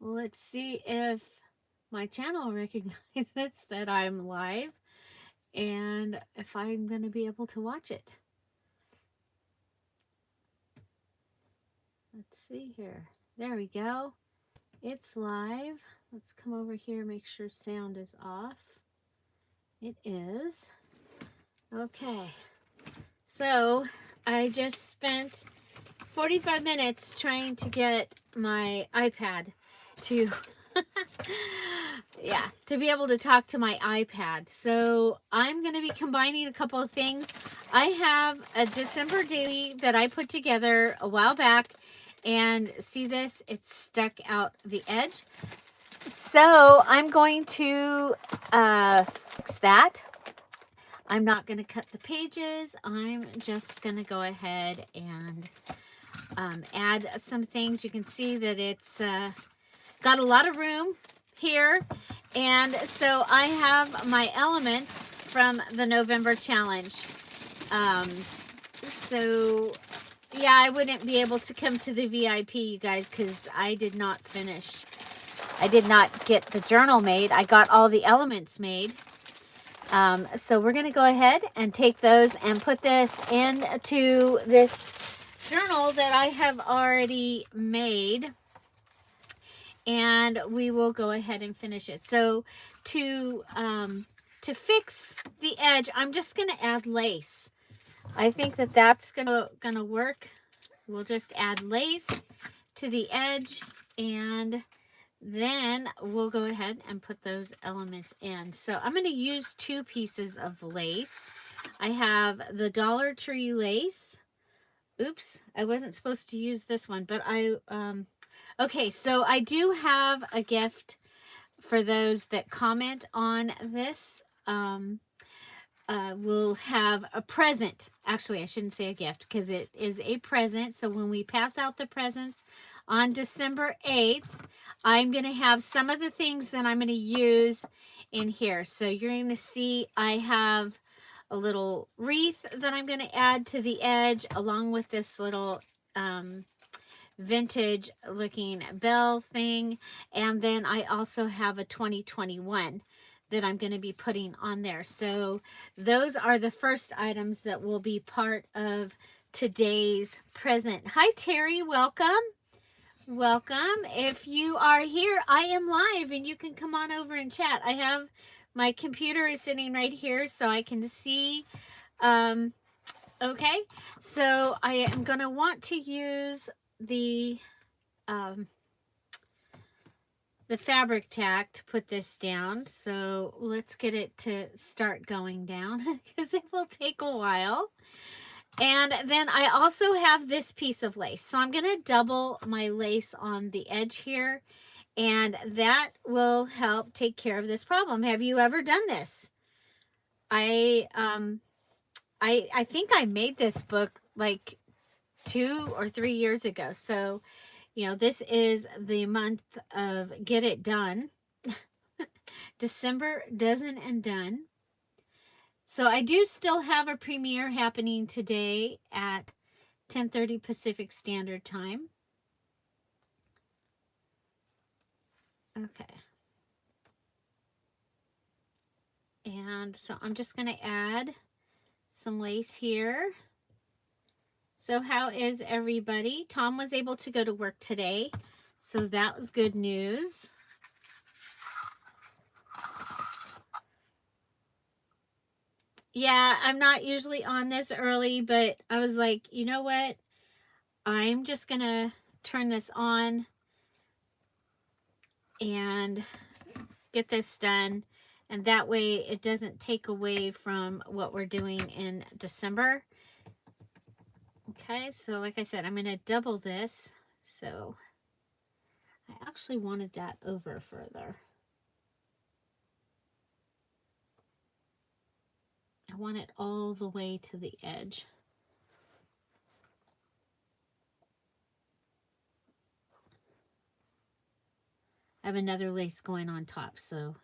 Let's see if my channel recognizes that I'm live and if I'm going to be able to watch it. Let's see here. There we go. It's live. Let's come over here, make sure sound is off. It is. Okay. So I just spent 45 minutes trying to get my iPad to yeah, to be able to talk to my iPad. So I'm going to be combining a couple of things. I have a December daily that I put together a while back, and see this, it's stuck out the edge. So I'm going to fix that. I'm not going to cut the pages. I'm just going to go ahead and add some things. You can see that it's got a lot of room here. And so I have my elements from the November challenge. So yeah, I wouldn't be able to come to the VIP, you guys, because I did not finish. I did not get the journal made. I got all the elements made. So we're going to go ahead and take those and put this into this journal that I have already made. And we will go ahead and finish it. So to fix the edge, I'm just going to add lace. I think that that's gonna work. We'll just add lace to the edge, and then we'll go ahead and put those elements in. So I'm going to use 2 pieces of lace. I have the Dollar Tree lace. Oops, I wasn't supposed to use this one, but okay, so I do have a gift for those that comment on this. We'll have a present. Actually, I shouldn't say a gift because it is a present. So when we pass out the presents on December 8th, I'm going to have some of the things that I'm going to use in here. So you're going to see I have a little wreath that I'm going to add to the edge along with this little vintage looking bell thing. And then I also have a 2021 that I'm going to be putting on there. So those are the first items that will be part of today's present. Hi, Terry. Welcome. Welcome. If you are here, I am live and you can come on over and chat. I have my computer is sitting right here so I can see. Okay, so I am going to want to use the fabric tack to put this down. So let's get it to start going down because it will take a while. And then I also have this piece of lace. So I'm going to double my lace on the edge here, and that will help take care of this problem. Have you ever done this? I think I made this book like 2 or 3 years ago. So, you know, this is the month of get it done. December dozen and done. So I do still have a premiere happening today at 10:30 Pacific Standard Time. Okay. And so I'm just going to add some lace here. So how is everybody? Tom was able to go to work today, so that was good news. Yeah, I'm not usually on this early, but I was like, you know what? I'm just going to turn this on and get this done. And that way it doesn't take away from what we're doing in December. Okay, so like I said, I'm going to double this. So I actually wanted that over further. I want it all the way to the edge. I have another lace going on top, so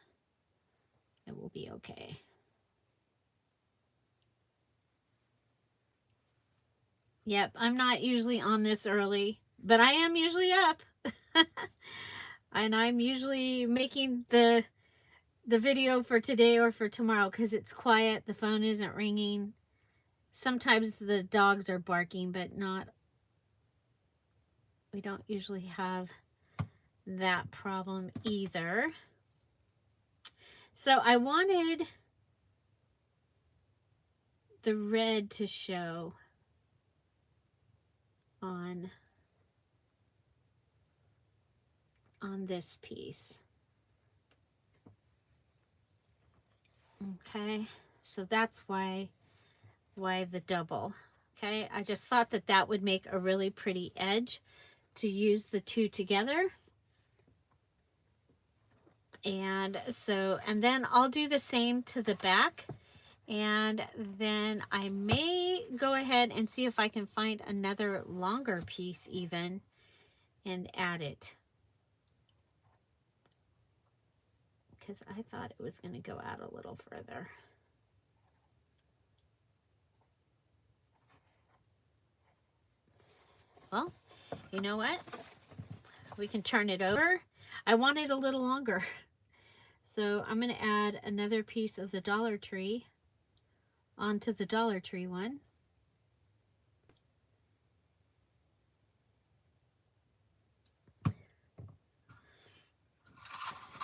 it will be okay. Yep, I'm not usually on this early, but I am usually up. and I'm usually making the video for today or for tomorrow because it's quiet, the phone isn't ringing. Sometimes the dogs are barking, but we don't usually have that problem either. So I wanted the red to show on this piece. Okay, so that's why the double. Okay, I just thought that would make a really pretty edge to use the two together. And so, and then I'll do the same to the back, and then I may go ahead and see if I can find another longer piece even and add it, because I thought it was going to go out a little further. Well, you know what? We can turn it over. I want it a little longer. So I'm going to add another piece of the Dollar Tree onto the Dollar Tree one.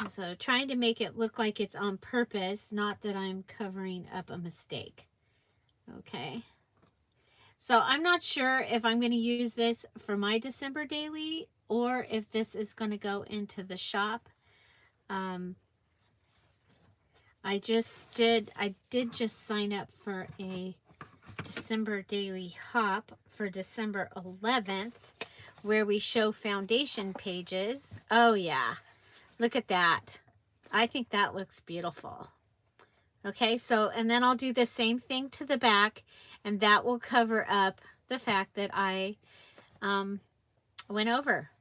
So trying to make it look like it's on purpose, not that I'm covering up a mistake. Okay. So I'm not sure if I'm going to use this for my December daily or if this is going to go into the shop. I did just sign up for a December daily hop for December 11th, where we show foundation pages. Oh yeah, look at that. I think that looks beautiful. Okay, so, and then I'll do the same thing to the back, and that will cover up the fact that I went over.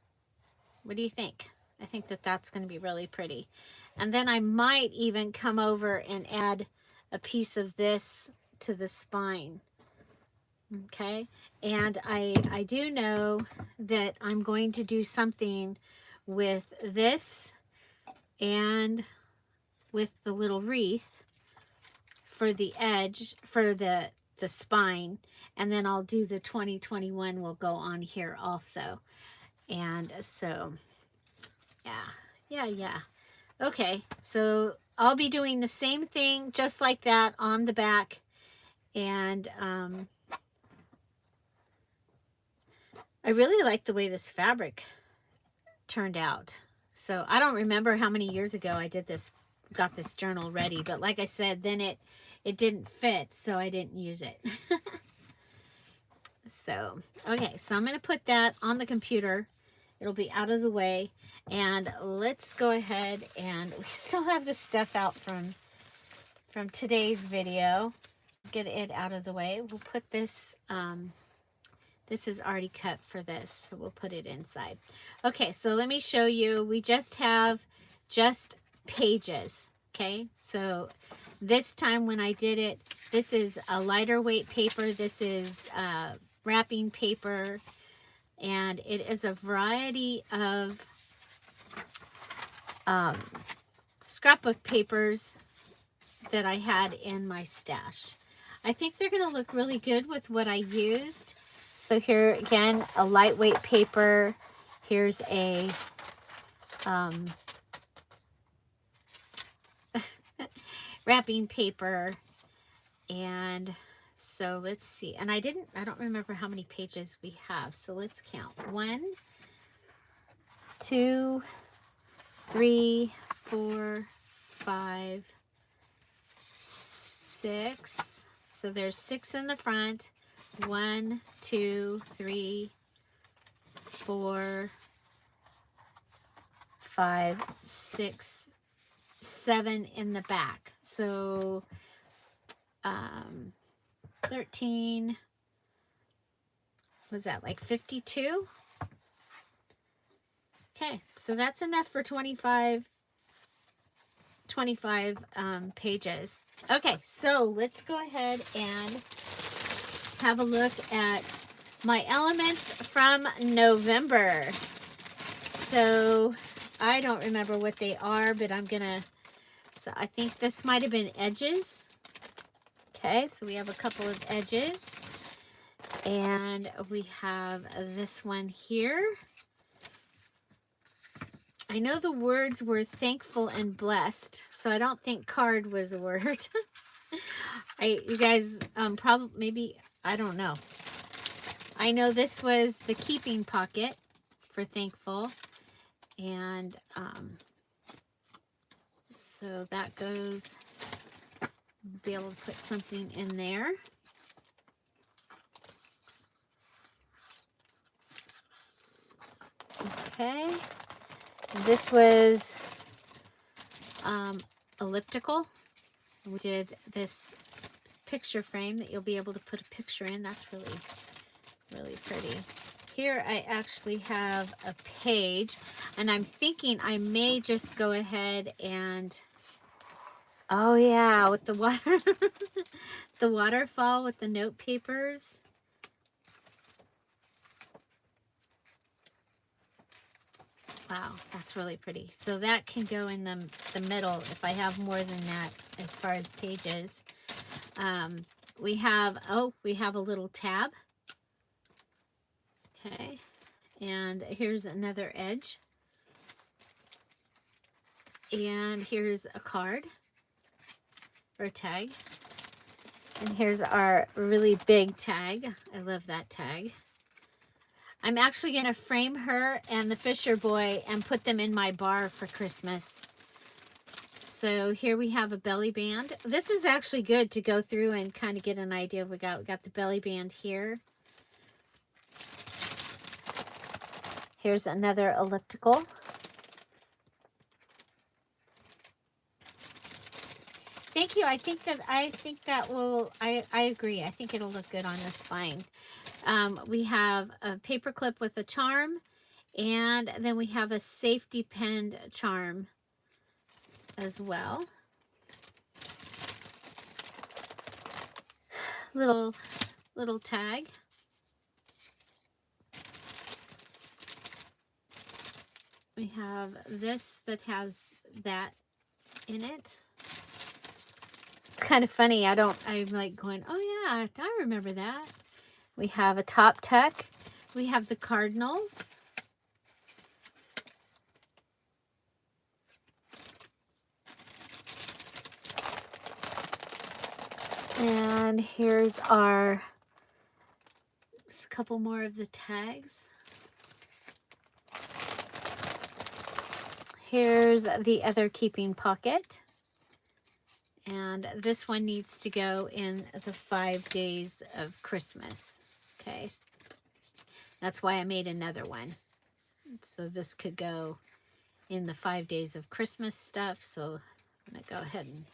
What do you think? I think that's going to be really pretty. And then I might even come over and add a piece of this to the spine. Okay, and I do know that I'm going to do something with this and with the little wreath for the edge, for the spine, and then I'll do the 2021 will go on here also. And so yeah. Okay, so I'll be doing the same thing just like that on the back. And I really like the way this fabric turned out. So I don't remember how many years ago I did this, got this journal ready, but like I said, then it didn't fit, so I didn't use it. So, okay, so I'm going to put that on the computer. It'll be out of the way. And let's go ahead, and we still have the stuff out from today's video. Get it out of the way. We'll put this, this is already cut for this, so we'll put it inside. Okay, so let me show you. We just have just pages, okay? So this time when I did it, this is a lighter weight paper. This is wrapping paper, and it is a variety of scrapbook papers that I had in my stash. I think they're going to look really good with what I used. So here again, a lightweight paper. Here's a wrapping paper. And so let's see. And I don't remember how many pages we have. So let's count. 1, 2, 3, 4, 5, 6. So there's 6 in the front. 1, 2, 3, 4, 5, 6, 7 in the back. So 13, was that like 52? Okay, so that's enough for 25 pages. Okay, so let's go ahead and have a look at my elements from November. So I don't remember what they are, but I'm gonna, so I think this might have been edges. Okay, so we have a couple of edges. And we have this one here. I know the words were thankful and blessed, so I don't think card was a word. You guys, probably, maybe, I don't know. I know this was the keeping pocket for thankful. And so that goes, be able to put something in there. Okay. This was elliptical. We did this picture frame that you'll be able to put a picture in. That's really, really pretty. Here I actually have a page, and I'm thinking I may just go ahead and, oh yeah, with the water, the waterfall with the note papers. Wow, that's really pretty. So that can go in the middle if I have more than that as far as pages. We have a little tab. Okay, and here's another edge. And here's a card or a tag. And here's our really big tag. I love that tag. I'm actually going to frame her and the Fisher boy and put them in my bar for Christmas. So here we have a belly band. This is actually good to go through and kind of get an idea of what we got. We got the belly band here. Here's another elliptical. Thank you. I think that will, I agree. I think it'll look good on the spine. We have a paper clip with a charm, and then we have a safety pinned charm as well. Little tag. We have this that has that in it. It's kind of funny. I'm like going, oh yeah, I remember that. We have a top tuck. We have the cardinals. And here's our, just a couple more of the tags. Here's the other keeping pocket. And this one needs to go in the 5 days of Christmas. Okay, that's why I made another one. So this could go in the 5 days of Christmas stuff. So I'm going to go ahead and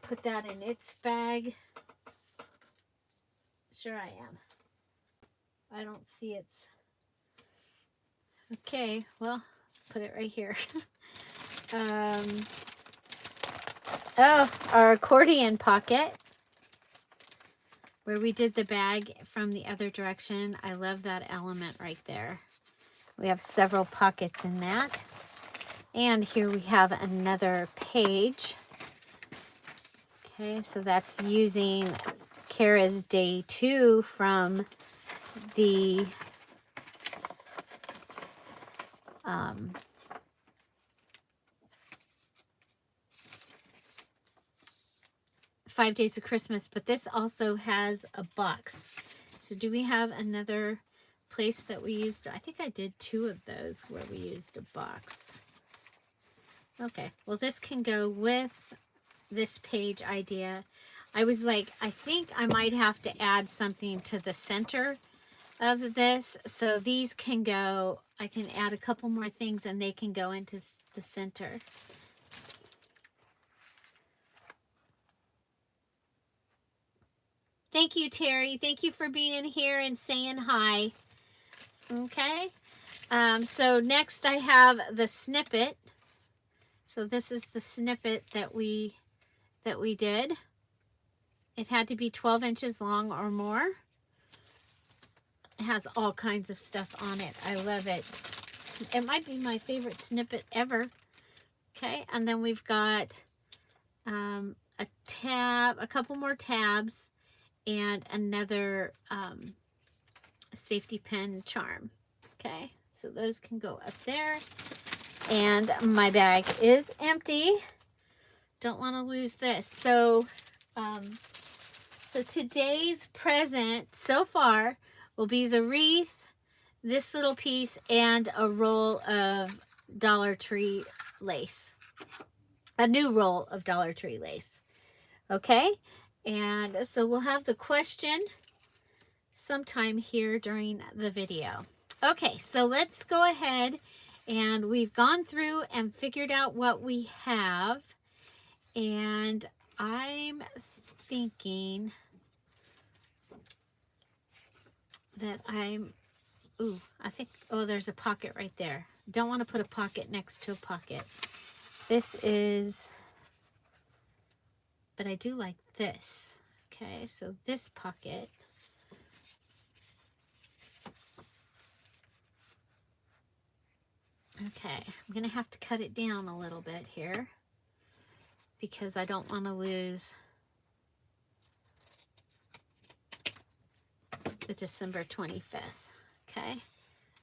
put that in its bag. Sure I am. I don't see its. Okay, well, put it right here. Oh, our accordion pocket, where we did the bag from the other direction. I love that element right there. We have several pockets in that. And here we have another page. Okay, so that's using Kara's day 2 from the 5 days of Christmas, but this also has a box. So do we have another place that we used? I think I did 2 of those where we used a box. Okay, well this can go with this page idea. I was like, I think I might have to add something to the center of this. So these can go, I can add a couple more things and they can go into the center. Thank you, Terry. Thank you for being here and saying hi. Okay. So next I have the snippet. So this is the snippet that we did. It had to be 12 inches long or more. It has all kinds of stuff on it. I love it. It might be my favorite snippet ever. Okay, and then we've got a tab, a couple more tabs, and another safety pin charm. Okay, so those can go up there. And my bag is empty. Don't want to lose this. So, so today's present so far will be the wreath, this little piece, and a roll of Dollar Tree lace. A new roll of Dollar Tree lace. Okay, and so we'll have the question sometime here during the video. Okay, so let's go ahead, and we've gone through and figured out what we have, and I'm thinking that I think, oh, there's a pocket right there. Don't want to put a pocket next to a pocket. This is, but I do like this. Okay, so this pocket. Okay, I'm going to have to cut it down a little bit here because I don't want to lose the December 25th. Okay,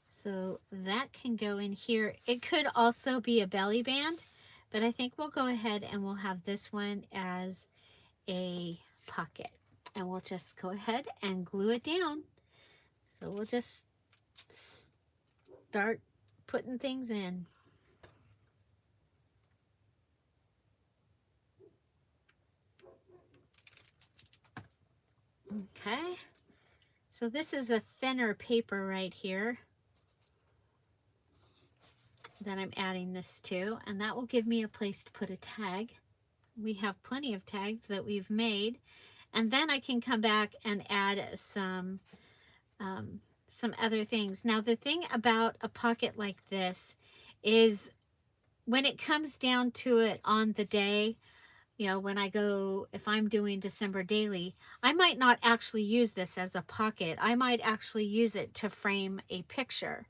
so that can go in here. It could also be a belly band, but I think we'll go ahead and we'll have this one as a pocket. And we'll just go ahead and glue it down. So we'll just start putting things in. Okay, so this is a thinner paper right here that I'm adding this to, and that will give me a place to put a tag. We have plenty of tags that we've made, and then I can come back and add some other things. Now, the thing about a pocket like this is when it comes down to it on the day, you know, when I go, if I'm doing December daily, I might not actually use this as a pocket. I might actually use it to frame a picture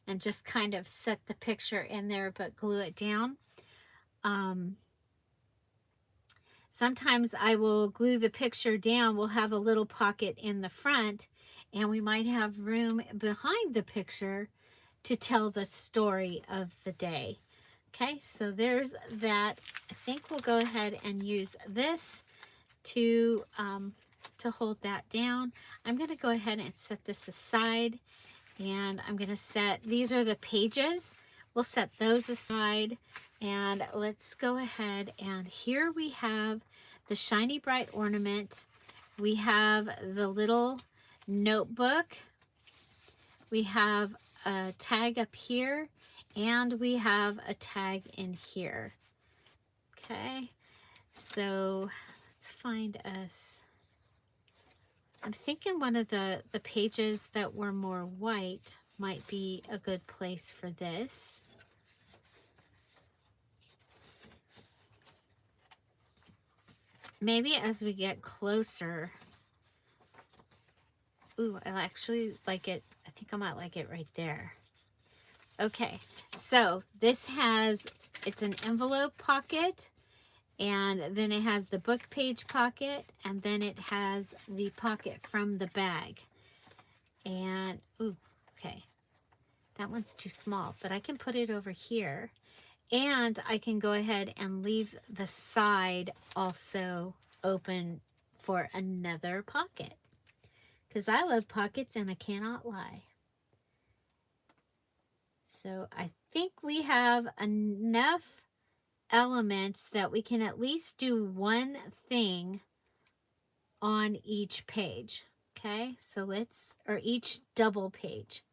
and just kind of set the picture in there, but glue it down. Sometimes I will glue the picture down. We'll have a little pocket in the front, and we might have room behind the picture to tell the story of the day. Okay, so there's that. I think we'll go ahead and use this to hold that down. I'm going to go ahead and set this aside, and I'm going to set, these are the pages. We'll set those aside, and let's go ahead, and here we have the Shiny Bright ornament. We have the little notebook. We have a tag up here, and we have a tag in here. Okay, so let's find us. I'm thinking one of the pages that were more white might be a good place for this. Maybe as we get closer. Ooh, I actually like it. I think I might like it right there. Okay, so this has, it's an envelope pocket, and then it has the book page pocket, and then it has the pocket from the bag. And, ooh, okay, that one's too small, but I can put it over here. And I can go ahead and leave the side also open for another pocket, because I love pockets and I cannot lie. So I think we have enough elements that we can at least do one thing on each page. Okay, so let's, or each double page.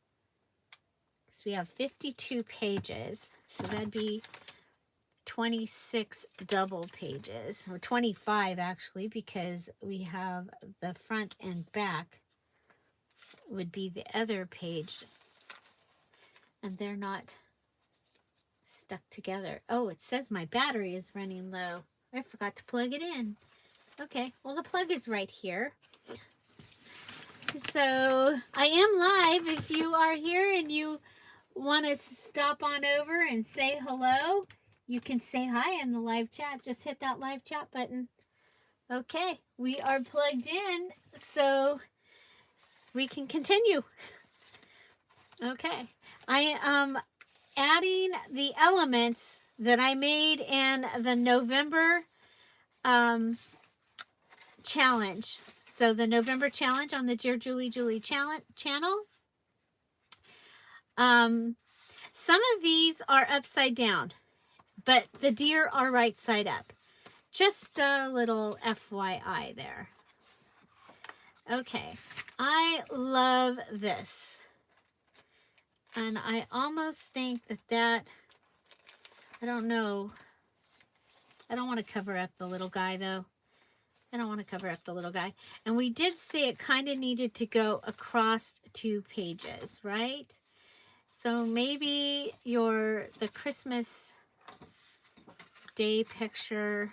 So we have 52 pages, so that'd be 26 double pages, or 25 actually, because we have the front and back would be the other page, and they're not stuck together. Oh, it says my battery is running low. I forgot to plug it in. Okay, well, the plug is right here. So I am live. If you are here and you want to stop on over and say hello, you can say hi in the live chat. Just hit that live chat button. Okay, we are plugged in, so we can continue. Okay, I am adding the elements that I made in the November challenge. So the November challenge on the Dear Julie channel. Some of these are upside down, but the deer are right side up. Just a little FYI there. Okay, I love this. And I almost think that, I don't know. I don't want to cover up the little guy though. I don't want to cover up the little guy. And we did say it kind of needed to go across 2 pages, right? So maybe the Christmas Day picture.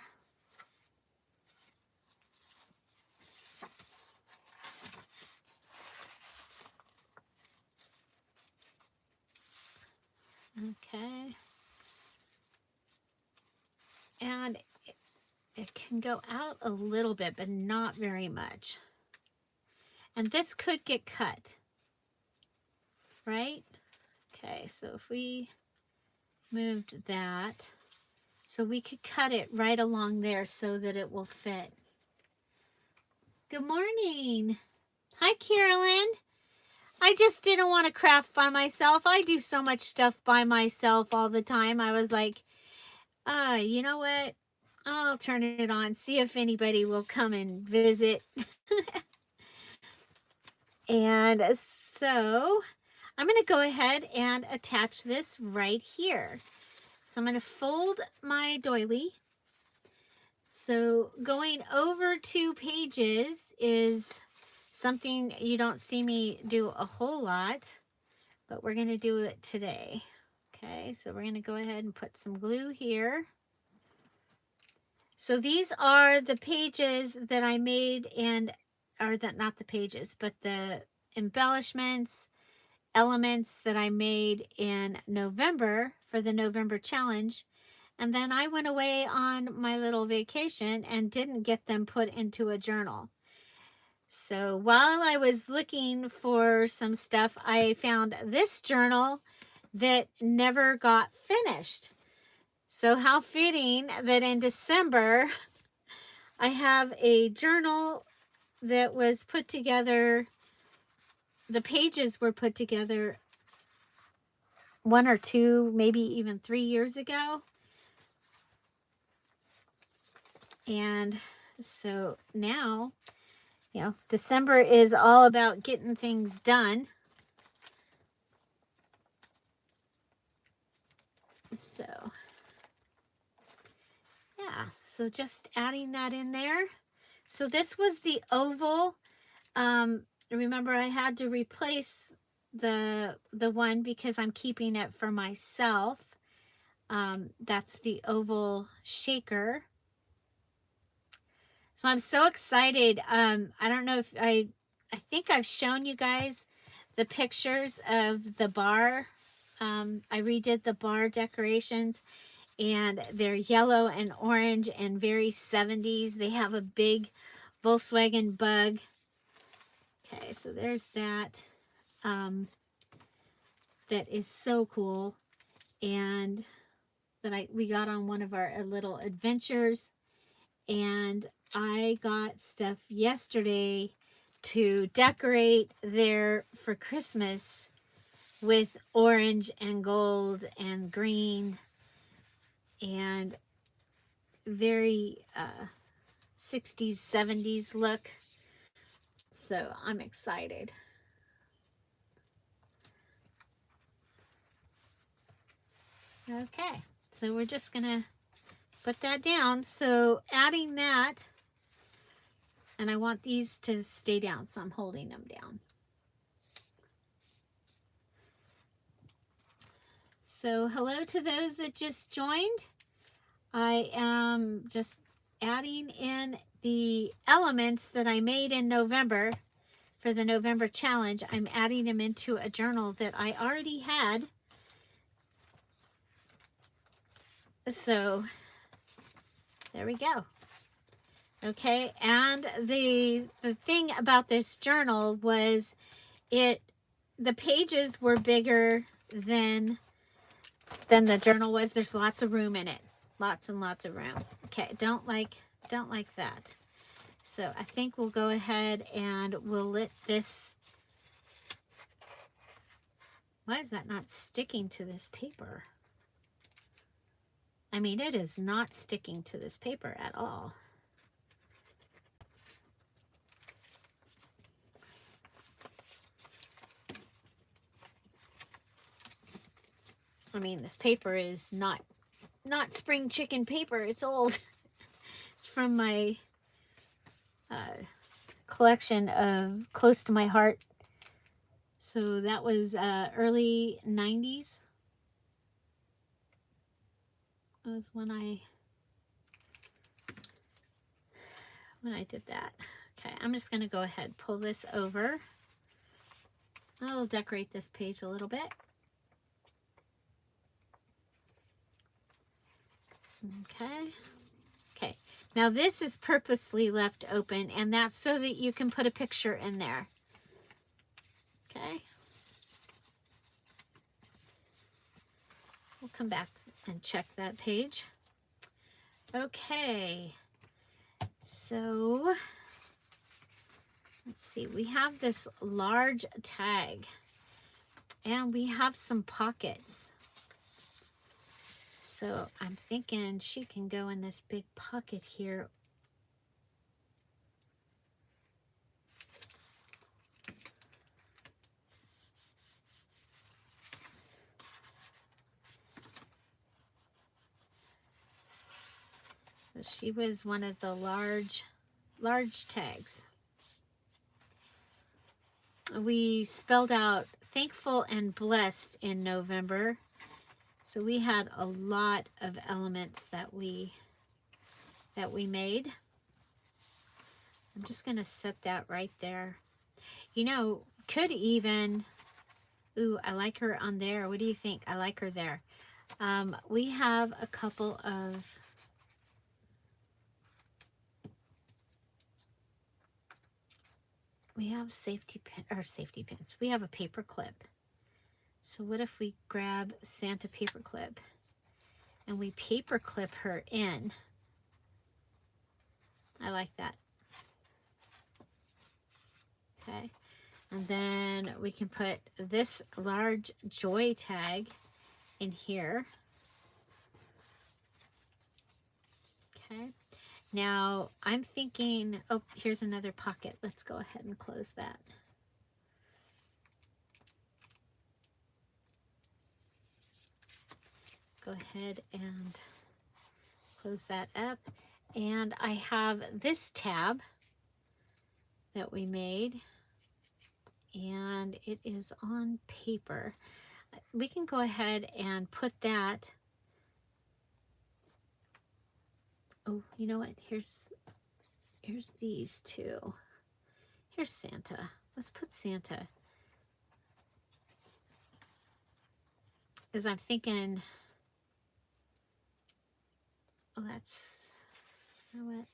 Okay. And it can go out a little bit, but not very much. And this could get cut, right? Okay, so if we moved that, so we could cut it right along there so that it will fit. Good morning. Hi, Carolyn. I just didn't want to craft by myself. I do so much stuff by myself all the time. I was like, you know what? I'll turn it on, see if anybody will come and visit. And so I'm going to go ahead and attach this right here. So I'm going to fold my doily. So going over 2 pages is something you don't see me do a whole lot, but we're going to do it today. Okay, so we're going to go ahead and put some glue here. So these are the pages that I made not the pages, but the embellishments, elements that I made in November for the November challenge. And then I went away on my little vacation and didn't get them put into a journal. So while I was looking for some stuff, I found this journal that never got finished. So how fitting that in December, I have a journal that was put together. The pages were put together 1 or 2, maybe even 3 years ago. And so now, you know, December is all about getting things done. So, yeah, so just adding that in there. So this was the oval. Remember, I had to replace the one because I'm keeping it for myself. That's the oval shaker. So I'm so excited. I don't know if I think I've shown you guys the pictures of the bar. I redid the bar decorations, and they're yellow and orange and very 70s. They have a big Volkswagen bug. Okay, so there's that. That is so cool, and that we got on one of our little adventures. And I got stuff yesterday to decorate there for Christmas with orange and gold and green and very 60s, 70s look. So I'm excited. Okay, so we're just gonna put that down. So adding that, and I want these to stay down, so I'm holding them down. So hello to those that just joined. I am just adding in the elements that I made in November for the November challenge. I'm adding them into a journal that I already had So there we go. Okay, and the thing about this journal was the pages were bigger than the journal was. There's lots of room in it. Lots and lots of room. Okay, don't like that. So I think we'll go ahead and we'll let this. Why is that not sticking to this paper? I mean, it is not sticking to this paper at all. I mean, this paper is not spring chicken paper. It's old. It's from my collection of Close to My Heart. So that was early 90s. That was when I did that. Okay, I'm just going to go ahead, pull this over. I'll decorate this page a little bit. Okay. Okay. Now this is purposely left open, and that's so that you can put a picture in there. Okay. We'll come back and check that page. Okay. So let's see. We have this large tag, and we have some pockets. So I'm thinking she can go in this big pocket here. So she was one of the large tags. We spelled out thankful and blessed in November. So we had a lot of elements that we made. I'm just going to set that right there. You know, could even, ooh, I like her on there. What do you think? I like her there. We have a couple of, we have safety pins. We have a paper clip. So what if we grab Santa paper clip and we paper clip her in? I like that. Okay. And then we can put this large joy tag in here. Okay. Now I'm thinking, oh, here's another pocket. Let's go ahead and close that. Go ahead and close that up. And I have this tab that we made, and it is on paper. We can go ahead and put that. Oh, you know what? Here's these two. Here's Santa. Let's put Santa. Because I'm thinking, oh, that's, you know what?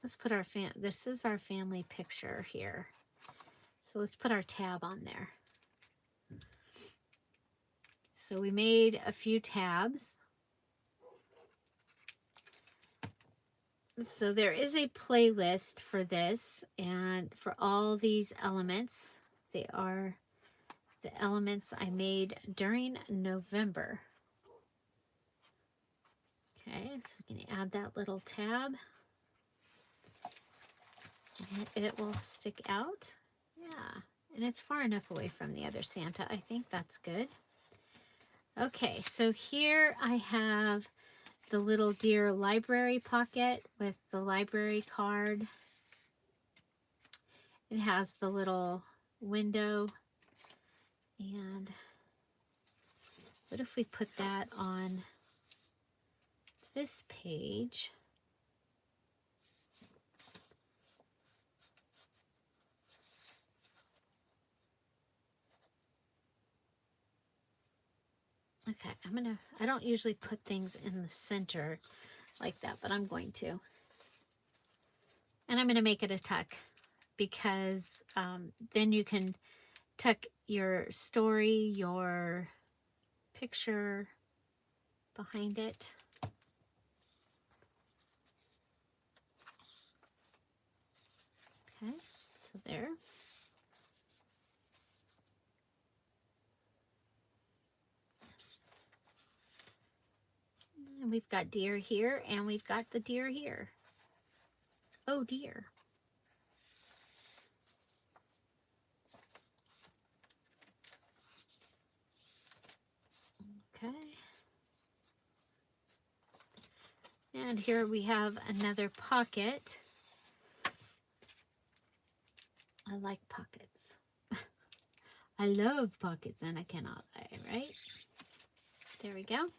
Let's put our this is our family picture here. So let's put our tab on there. So we made a few tabs. So there is a playlist for this and for all these elements. They are the elements I made during November. Okay, so we can add that little tab. And it will stick out. Yeah, and it's far enough away from the other Santa. I think that's good. Okay, so here I have the little deer library pocket with the library card. It has the little window. And what if we put that on this page? Okay, I don't usually put things in the center like that, but I'm going to. And I'm going to make it a tuck because then you can tuck your story, your picture behind it. Okay, so there. And we've got deer here, and we've got the deer here. Oh dear. Okay. And here we have another pocket. I like pockets. I love pockets, and I cannot lie, right? There we go.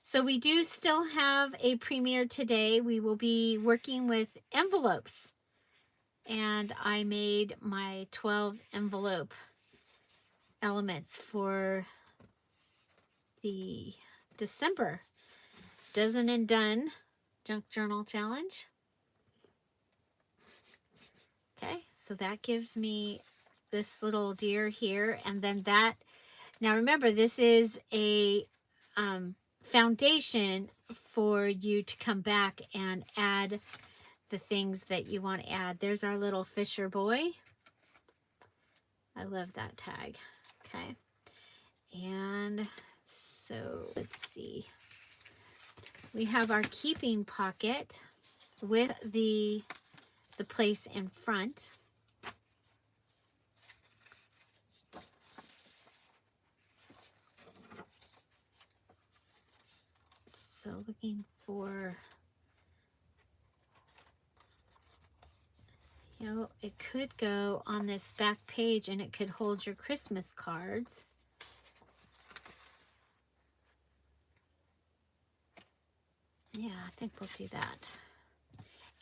So we do still have a premiere today. We will be working with envelopes. And I made my 12 envelope elements for the December Dozen and Done Junk Journal Challenge. Okay, so that gives me this little deer here. And then that, now remember, this is a foundation for you to come back and add the things that you want to add. There's our little Fisher boy. I love that tag. Okay. And so let's see. We have our keeping pocket with the place in front. So looking for, you know, it could go on this back page and it could hold your Christmas cards. Yeah, I think we'll do that.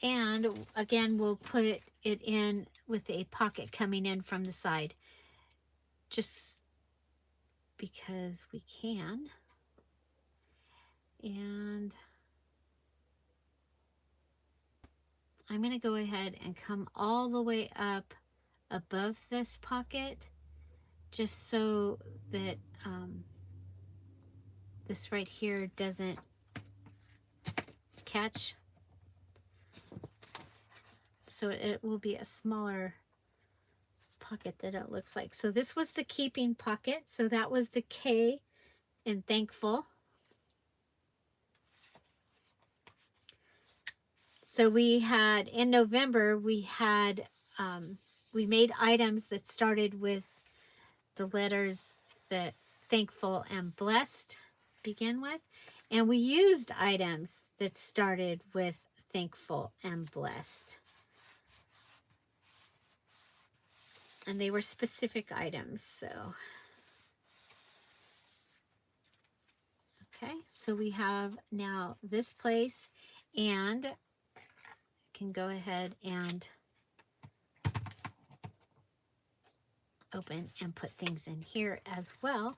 And again, we'll put it in with a pocket coming in from the side, just because we can. And I'm going to go ahead and come all the way up above this pocket, just so that this right here doesn't catch. So it will be a smaller pocket that it looks like. So this was the keeping pocket. So that was the K in thankful. So we had, in November, we made items that started with the letters that thankful and blessed begin with. And we used items that started with thankful and blessed. And they were specific items, so. Okay, so we have now this place, and can go ahead and open and put things in here as well.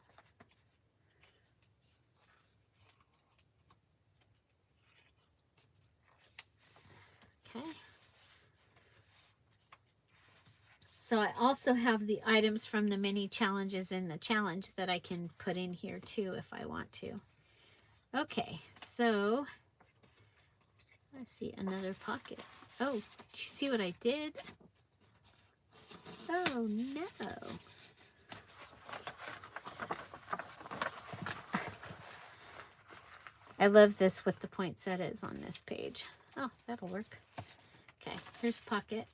Okay. So I also have the items from the mini challenges in the challenge that I can put in here too if I want to. Okay, so let's see, another pocket. Oh, did you see what I did? Oh no. I love this with the poinsettias on this page. Oh, that'll work. Okay, here's a pocket.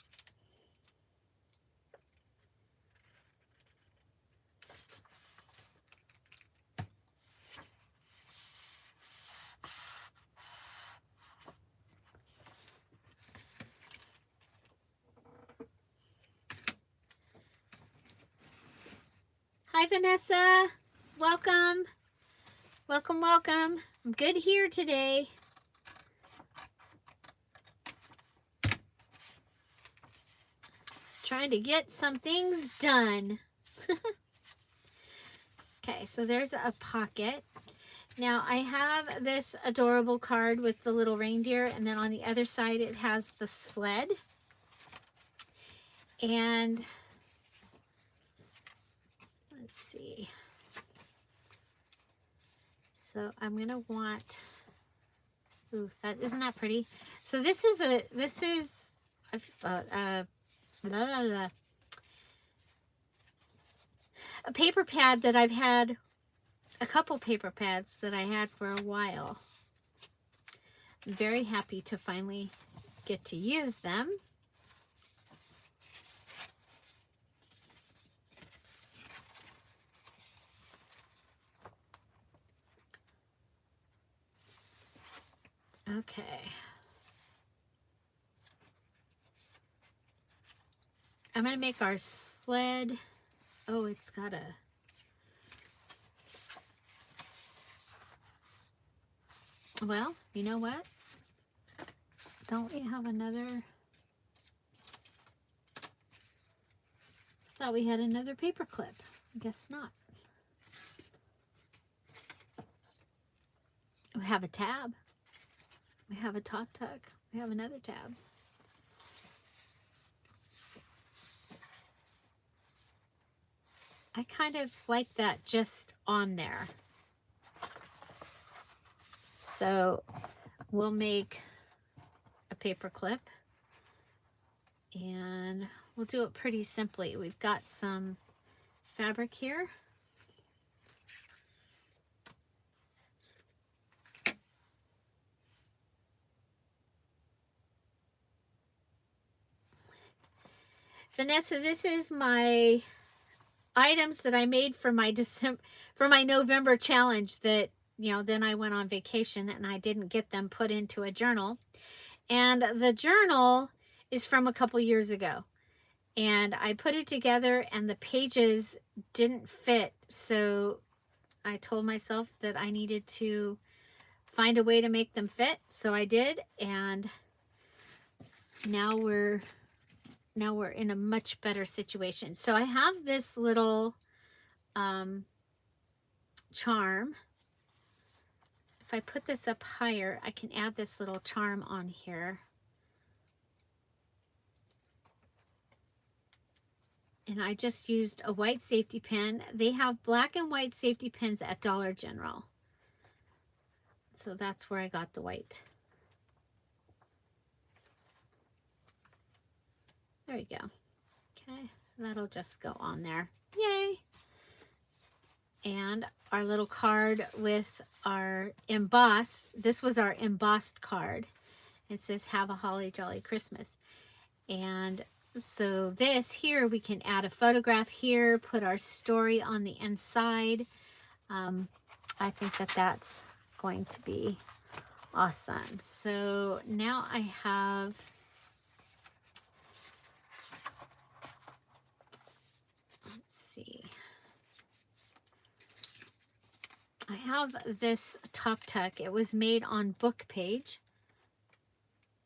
Hi, Vanessa. Welcome. Welcome, welcome. I'm good here today. Trying to get some things done. Okay, so there's a pocket. Now I have this adorable card with the little reindeer, and then on the other side it has the sled. And let's see. So I'm gonna want, ooh, isn't that pretty? So this is a paper pad that I've had, a couple paper pads that I had for a while. I'm very happy to finally get to use them. Okay. I'm going to make our sled. Oh, it's got a... Well, you know what? Don't we have another... Thought we had another paper clip. I guess not. We have a tab. We have a top tuck. We have another tab. I kind of like that just on there. So we'll make a paper clip and we'll do it pretty simply. We've got some fabric here. Vanessa, this is my items that I made for my November challenge that, you know, then I went on vacation and I didn't get them put into a journal. And the journal is from a couple years ago. And I put it together and the pages didn't fit. So I told myself that I needed to find a way to make them fit. So I did. And now we're in a much better situation. So I have this little charm. If I put this up higher, I can add this little charm on here. And I just used a white safety pin. They have black and white safety pins at Dollar General. So that's where I got the white. There we go. Okay, so that'll just go on there. Yay! And our little card with our embossed, this was our embossed card. It says, have a holly jolly Christmas. And so this here, we can add a photograph here, put our story on the inside. I think that that's going to be awesome. So now I have... see. I have this top tuck. It was made on Book Page.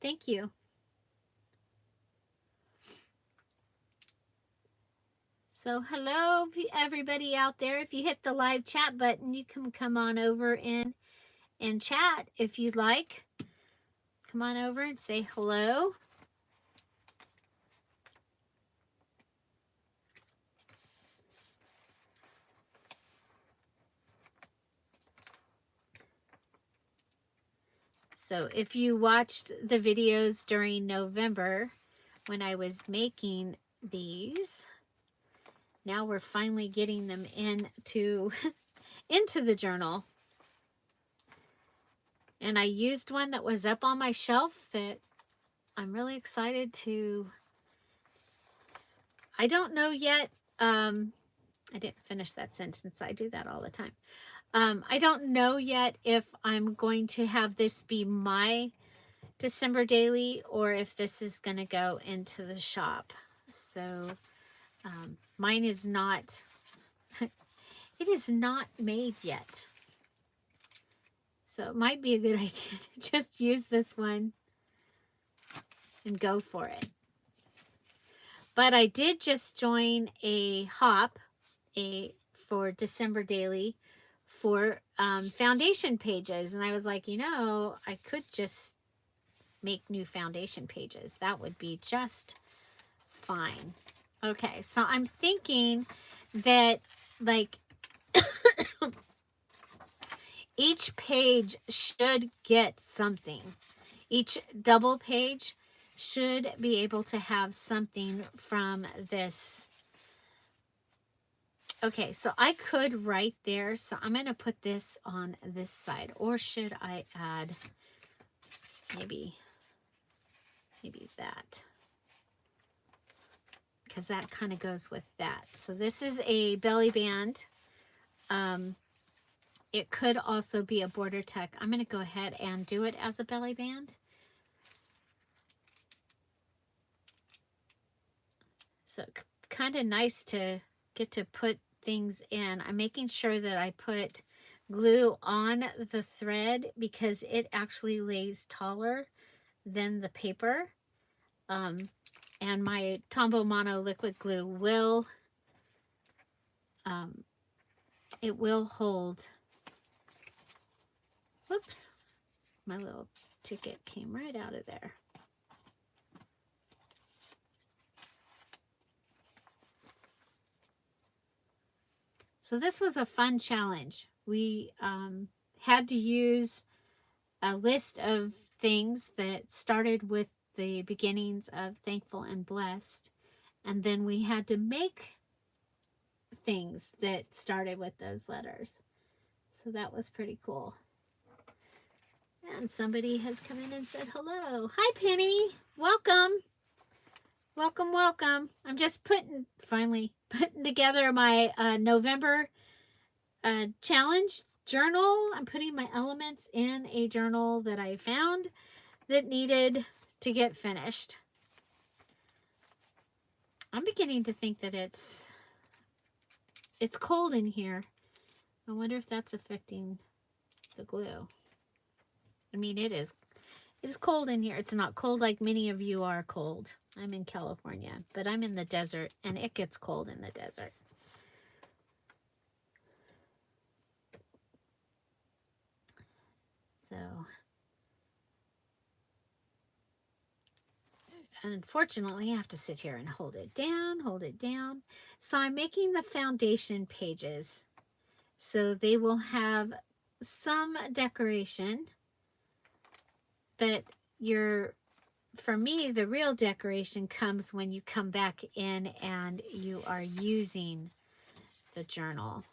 Thank you. So hello everybody out there. If you hit the live chat button, you can come on over in and chat if you'd like. Come on over and say hello. So if you watched the videos during November when I was making these, now we're finally getting them into the journal. And I used one that was up on my shelf that I'm really excited to... I don't know yet. I didn't finish that sentence. I do that all the time. I don't know yet if I'm going to have this be my December daily or if this is going to go into the shop. So mine is not, it is not made yet. So it might be a good idea to just use this one and go for it. But I did just join a hop, a for December Daily for foundation pages. And I was like, you know, I could just make new foundation pages. That would be just fine. Okay, so I'm thinking that like each page should get something. Each double page should be able to have something from this. Okay, so I could write there. So I'm going to put this on this side. Or should I add maybe that? Because that kind of goes with that. So this is a belly band. It could also be a border tuck. I'm going to go ahead and do it as a belly band. So kind of nice to get to put things in. I'm making sure that I put glue on the thread because it actually lays taller than the paper. And my Tombow Mono liquid glue will, it will hold. Whoops, my little ticket came right out of there. So this was a fun challenge. We had to use a list of things that started with the beginnings of thankful and blessed. And then we had to make things that started with those letters. So that was pretty cool. And somebody has come in and said hello. Hi, Penny. Welcome. Welcome, welcome. I'm just finally putting together my November challenge journal. I'm putting my elements in a journal that I found that needed to get finished. I'm beginning to think that it's cold in here. I wonder if that's affecting the glue. I mean, it is cold in here. It's not cold like many of you are cold. I'm in California, but I'm in the desert and it gets cold in the desert. So, unfortunately, I have to sit here and hold it down, hold it down. So I'm making the foundation pages so they will have some decoration, but for me, the real decoration comes when you come back in and you are using the journal.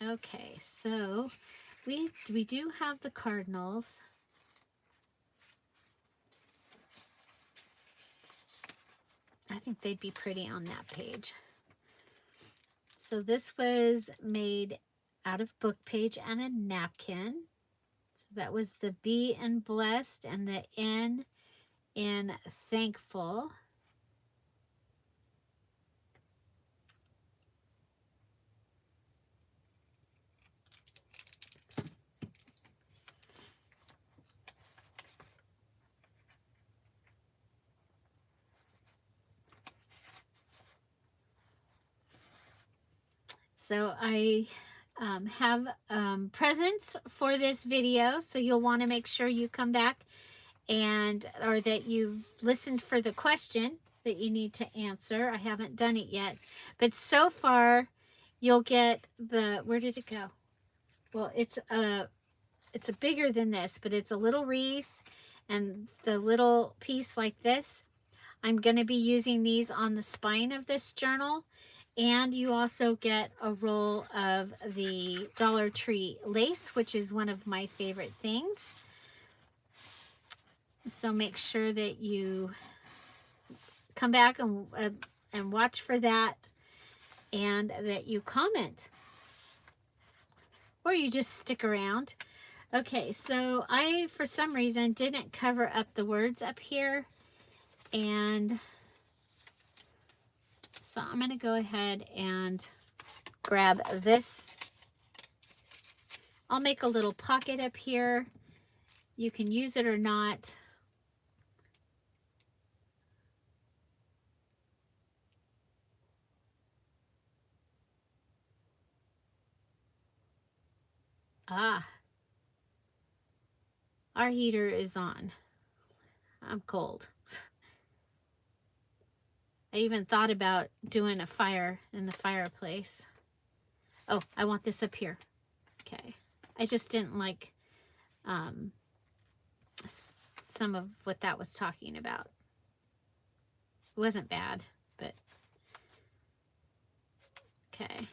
Okay, so we do have the cardinals. I think they'd be pretty on that page. So this was made out of book page and a napkin. So that was the B in blessed and the N in thankful. So I have presents for this video, so you'll want to make sure you come back or that you've listened for the question that you need to answer. I haven't done it yet, but so far you'll get where did it go? Well, it's a bigger than this, but it's a little wreath and the little piece like this. I'm going to be using these on the spine of this journal. And you also get a roll of the Dollar Tree lace, which is one of my favorite things. So make sure that you come back and watch for that, and that you comment. Or you just stick around. Okay, so I, for some reason, didn't cover up the words up here. And so I'm going to go ahead and grab this. I'll make a little pocket up here. You can use it or not. Ah, our heater is on. I'm cold. I even thought about doing a fire in the fireplace. Oh, I want this up here. Okay. I just didn't like some of what that was talking about. It wasn't bad, but okay.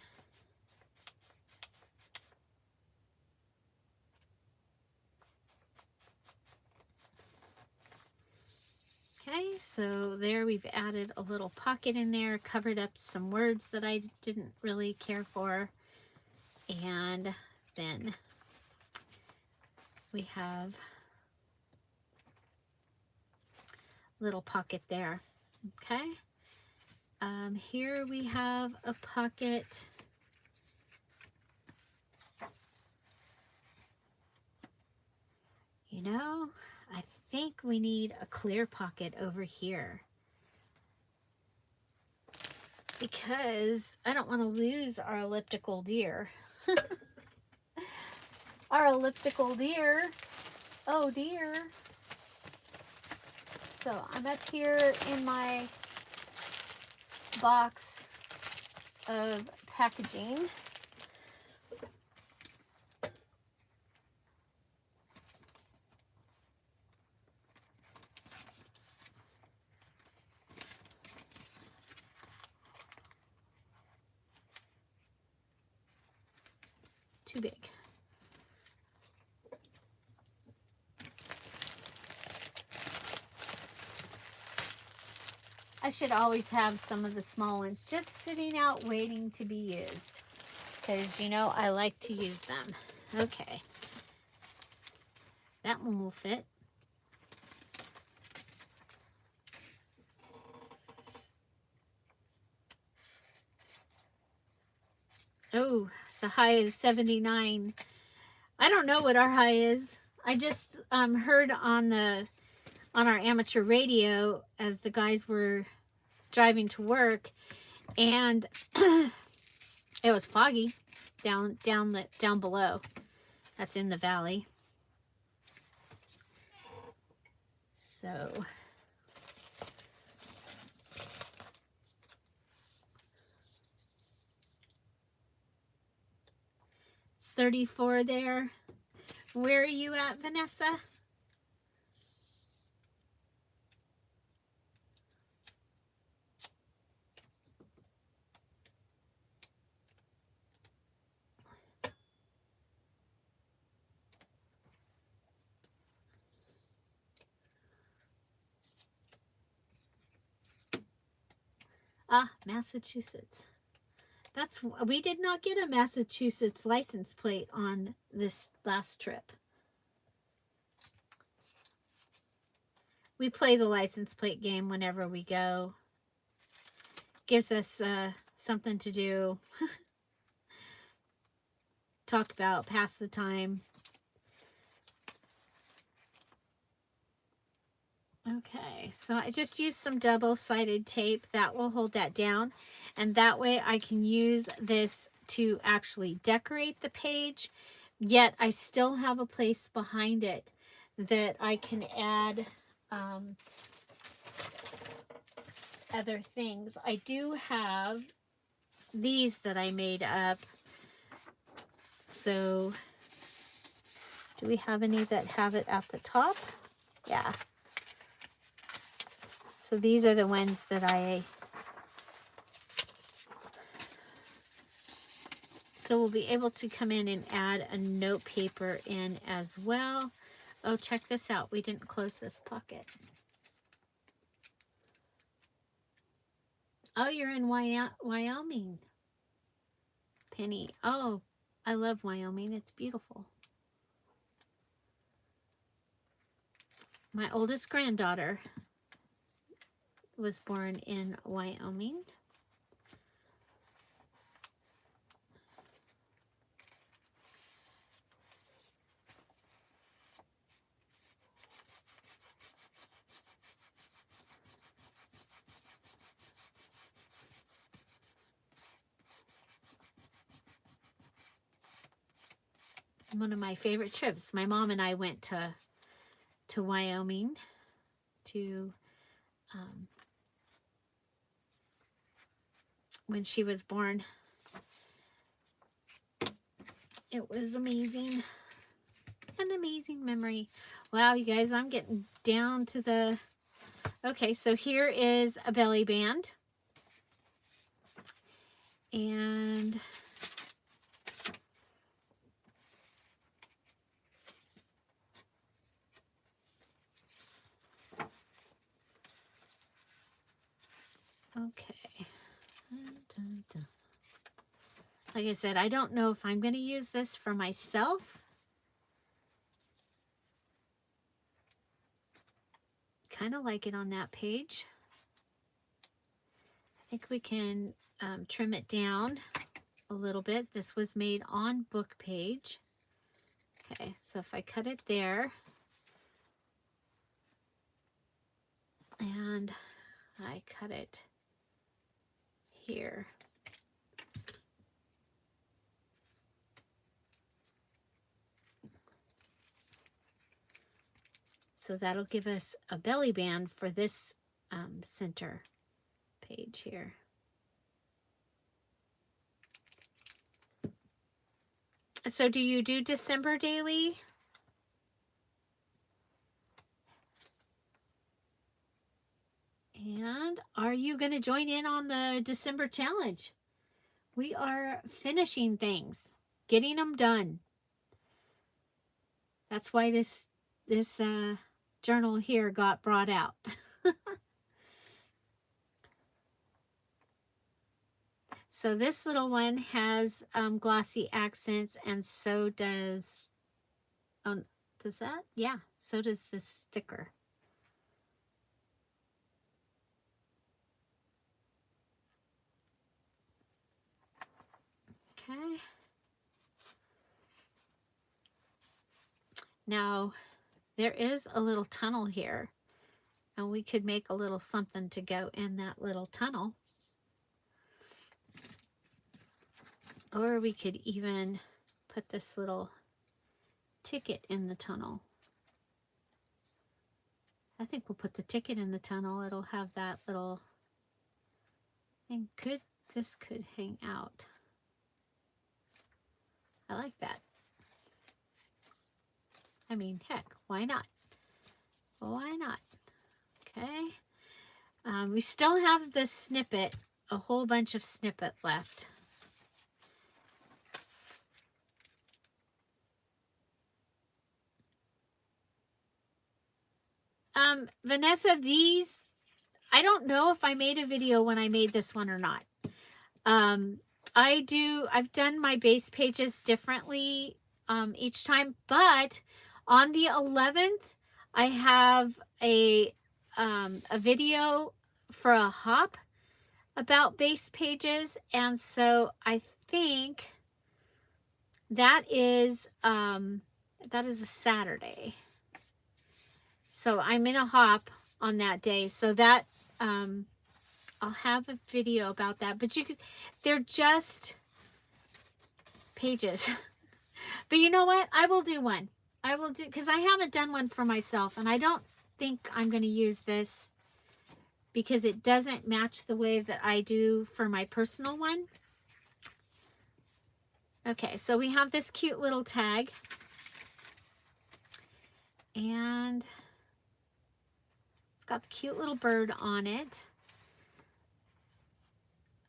Okay, so there we've added a little pocket in there, covered up some words that I didn't really care for. And then we have a little pocket there. Okay. Here we have a pocket. You know, I think we need a clear pocket over here, because I don't want to lose our elliptical deer. Our elliptical deer. Oh dear. So I'm up here in my box of packaging. Too big. I should always have some of the small ones just sitting out waiting to be used, because you know I like to use them. Okay, that one will fit. Oh, the high is 79. I don't know what our high is. I just heard on our amateur radio as the guys were driving to work, and it was foggy down below. That's in the valley. So it's 34 there. Where are you at, Vanessa? Ah, Massachusetts. We did not get a Massachusetts license plate on this last trip. We play the license plate game whenever we go. Gives us something to do. Talk about, pass the time. Okay, so I just used some double-sided tape that will hold that down, and that way I can use this to actually decorate the page, yet I still have a place behind it that I can add other things. I do have these that I made up. So do we have any that have it at the top? Yeah. So these are the ones that so we'll be able to come in and add a note paper in as well. Oh, check this out. We didn't close this pocket. Oh, you're in Wyoming, Penny. Oh, I love Wyoming. It's beautiful. My oldest granddaughter was born in Wyoming. one of my favorite trips. My mom and I went to Wyoming to when she was born. It was amazing. An amazing memory. Wow, you guys, I'm getting down to the... Okay, so here is a belly band. And okay. Like I said, I don't know if I'm going to use this for myself. Kind of like it on that page. I think we can trim it down a little bit. This was made on book page. Okay, so if I cut it there and I cut it here. So that'll give us a belly band for this center page here. So do you do December daily? And are you going to join in on the December challenge? We are finishing things, getting them done. That's why this journal here got brought out. So this little one has glossy accents, and so does, does that? Yeah, so does this sticker. Okay. Now, there is a little tunnel here, and we could make a little something to go in that little tunnel. Or we could even put this little ticket in the tunnel. I think we'll put the ticket in the tunnel. It'll have that little thing. This could hang out. I like that. I mean, heck, why not? Why not? Okay. We still have the snippet, a whole bunch of snippet left. Vanessa, these, I don't know if I made a video when I made this one or not. I've done my base pages differently each time, but on the 11th, I have a video for a hop about base pages, and so I think that is a Saturday. So I'm in a hop on that day, so that I'll have a video about that. But they're just pages. But you know what? I will do one. I will do, because I haven't done one for myself, and I don't think I'm going to use this because it doesn't match the way that I do for my personal one. Okay, so we have this cute little tag. And it's got the cute little bird on it.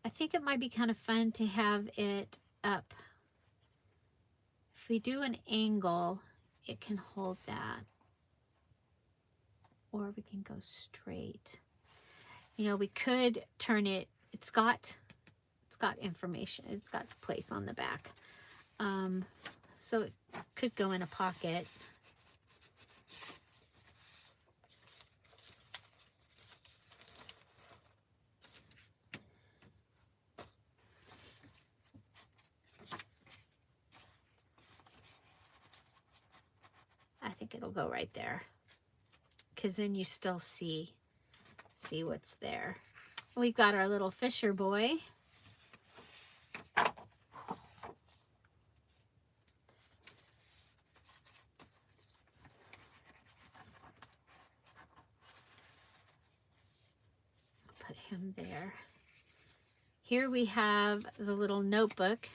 I think it might be kind of fun to have it up. If we do an angle, it can hold that. Or we can go straight. You know, we could turn it, it's got information, it's got place on the back. So it could go in a pocket. I think it'll go right there, because then you still see what's there. We've got our little Fisher boy. put him there. Here we have the little notebook.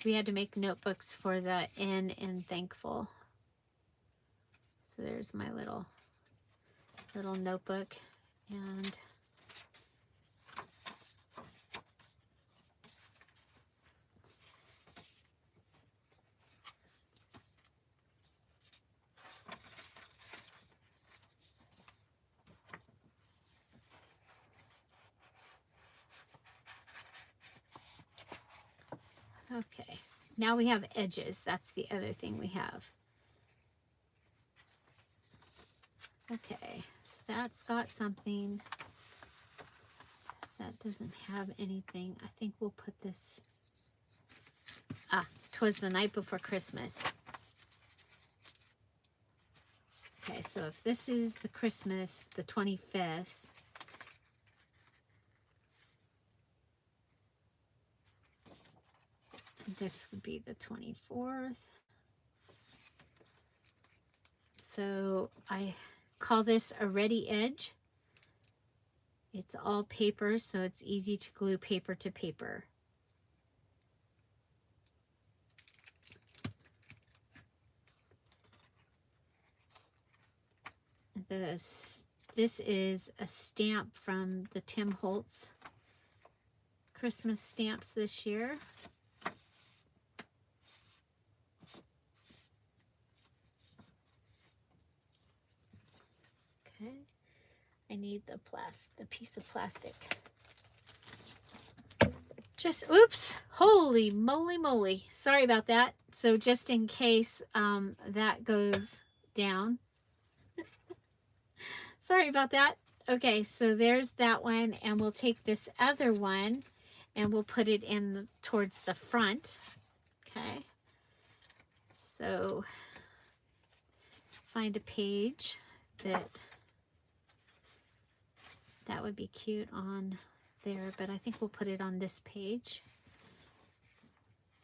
We had to make notebooks for the N in thankful. So there's my little notebook, and okay. Now we have edges. That's the other thing we have. Okay, so that's got something. That doesn't have anything. I think we'll put this. Ah, 'twas the night before Christmas. Okay, so if this is the Christmas, the 25th, this would be the 24th. So I call this a ready edge. It's all paper, so it's easy to glue paper to paper. This is a stamp from the Tim Holtz Christmas stamps this year. Okay, I need the piece of plastic. Just, oops, holy moly. Sorry about that. So just in case that goes down. Sorry about that. Okay, so there's that one, and we'll take this other one and we'll put it in towards the front. Okay, so find a page that would be cute on there, but I think we'll put it on this page.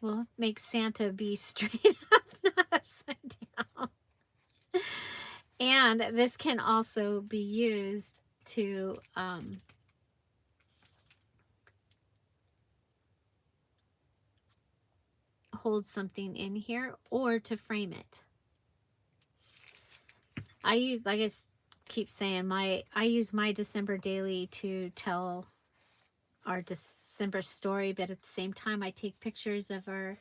We'll make Santa be straight up, not upside down. And this can also be used to hold something in here or to frame it. I use, like I keep saying, I use my December daily to tell our December story, but at the same time I take pictures of our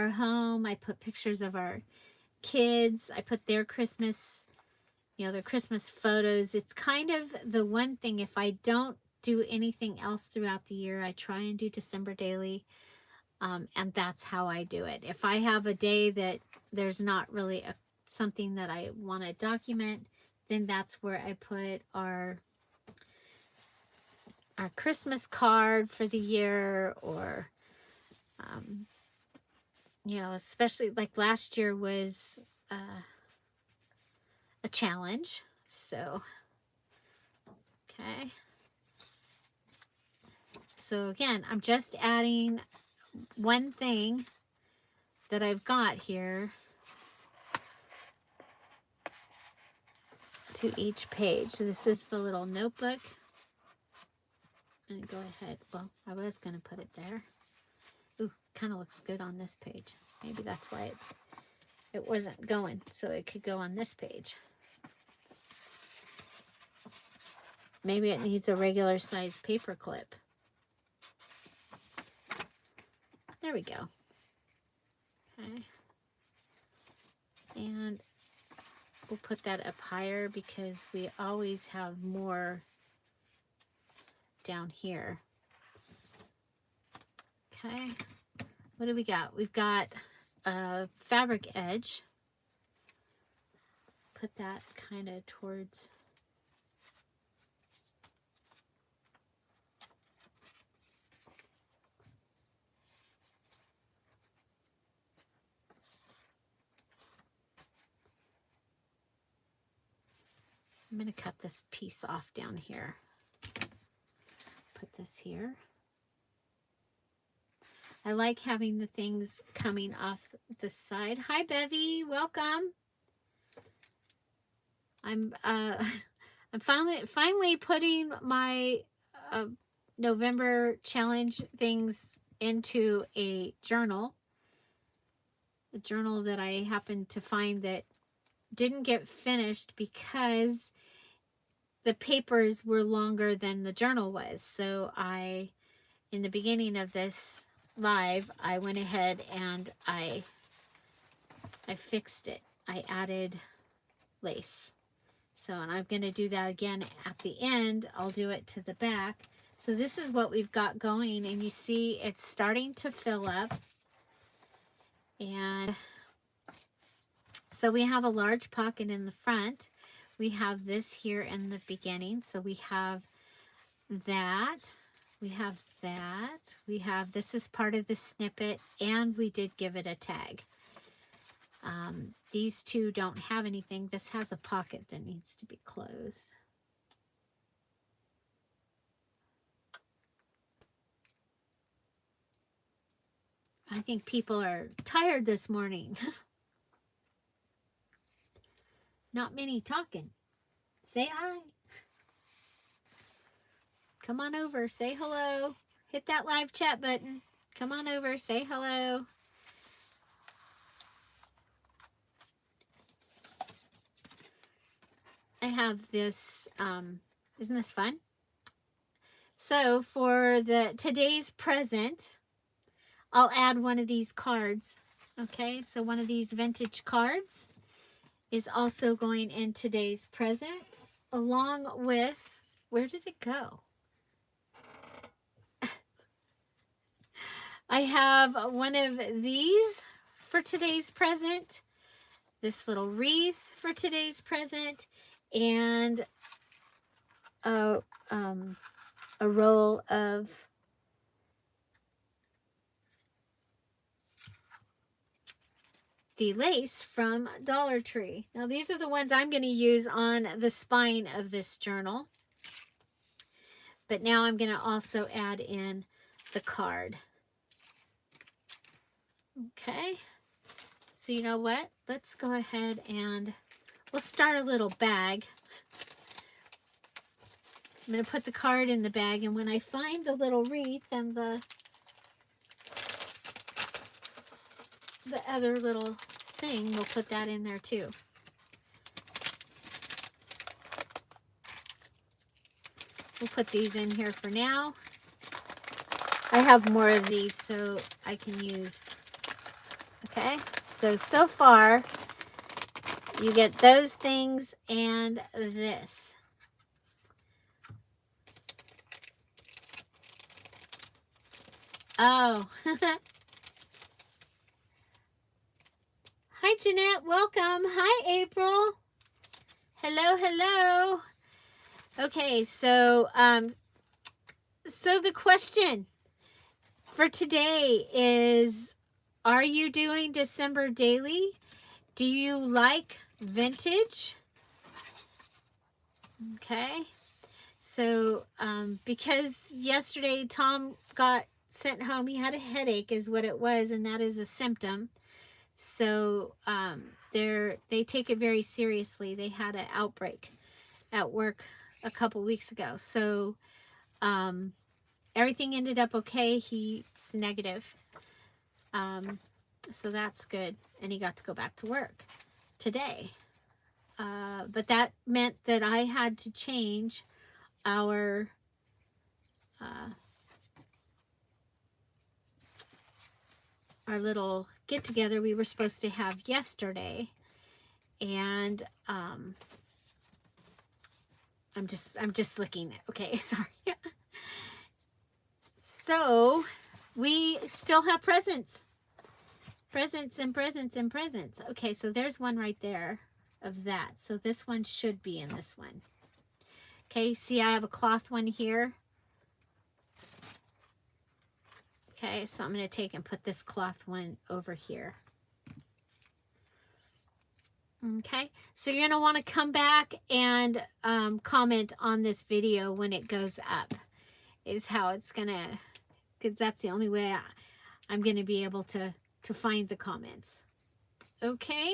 home. I put pictures of our kids. I put their Christmas, their Christmas photos. It's kind of the one thing, if I don't do anything else throughout the year, I try and do December daily. And that's how I do it. If I have a day that there's not really something that I want to document, then that's where I put our Christmas card for the year, or especially like last year was a challenge. So okay, so again, I'm just adding one thing that I've got here to each page. So this is the little notebook. And go ahead. Well, I was going to put it there. Ooh, kind of looks good on this page. Maybe that's why it wasn't going, so it could go on this page. Maybe it needs a regular size paper clip. There we go. Okay. And we'll put that up higher because we always have more down here. Okay. What do we got? We've got a fabric edge. Put that kind of towards I'm going to cut this piece off down here. Put this here. I like having the things coming off the side. Hi, Bevy. Welcome. I'm I'm finally putting my November challenge things into a journal that I happened to find that didn't get finished because the papers were longer than the journal was. So in the beginning of this live, I went ahead and I fixed it. I added lace. So, and I'm going to do that again at the end. I'll do it to the back. So this is what we've got going, and you see it's starting to fill up. And so we have a large pocket in the front. We have this here in the beginning. So we have that. We have that. We have, this is part of the snippet, and we did give it a tag. These two don't have anything. This has a pocket that needs to be closed. I think people are tired this morning. Not many talking. Say hi. Come on over. Say hello. Hit that live chat button. Come on over. Say hello. I have this, isn't this fun? So for today's present, I'll add one of these cards. Okay, so one of these vintage cards is also going in today's present, along with, where did it go? I have one of these for today's present, this little wreath for today's present, and a roll of the lace from Dollar Tree. Now these are the ones I'm going to use on the spine of this journal. But now I'm going to also add in the card. Okay. So you know what? Let's go ahead and we'll start a little bag. I'm going to put the card in the bag, and when I find the little wreath and the other little thing, we'll put that in there too. We'll put these in here for now. I have more of these so I can use. Okay, so far you get those things and this. Oh. Hi, Jeanette. Welcome. Hi, April. Hello, hello. Okay, so the question for today is, are you doing December daily? Do you like vintage? Okay. So, because yesterday Tom got sent home, he had a headache is what it was, and that is a symptom. So, they take it very seriously. They had an outbreak at work a couple weeks ago. So, everything ended up okay. He's negative. So that's good. And he got to go back to work today. But that meant that I had to change our little get together we were supposed to have yesterday, and I'm just looking. Okay, sorry. So we still have presents and presents and presents. Okay, so there's one right there of that. So this one should be in this one. Okay, see I have a cloth one here. Okay, so I'm going to take and put this cloth one over here. Okay, so you're going to want to come back and comment on this video when it goes up, is how it's going to, because that's the only way I'm going to be able to find the comments. Okay.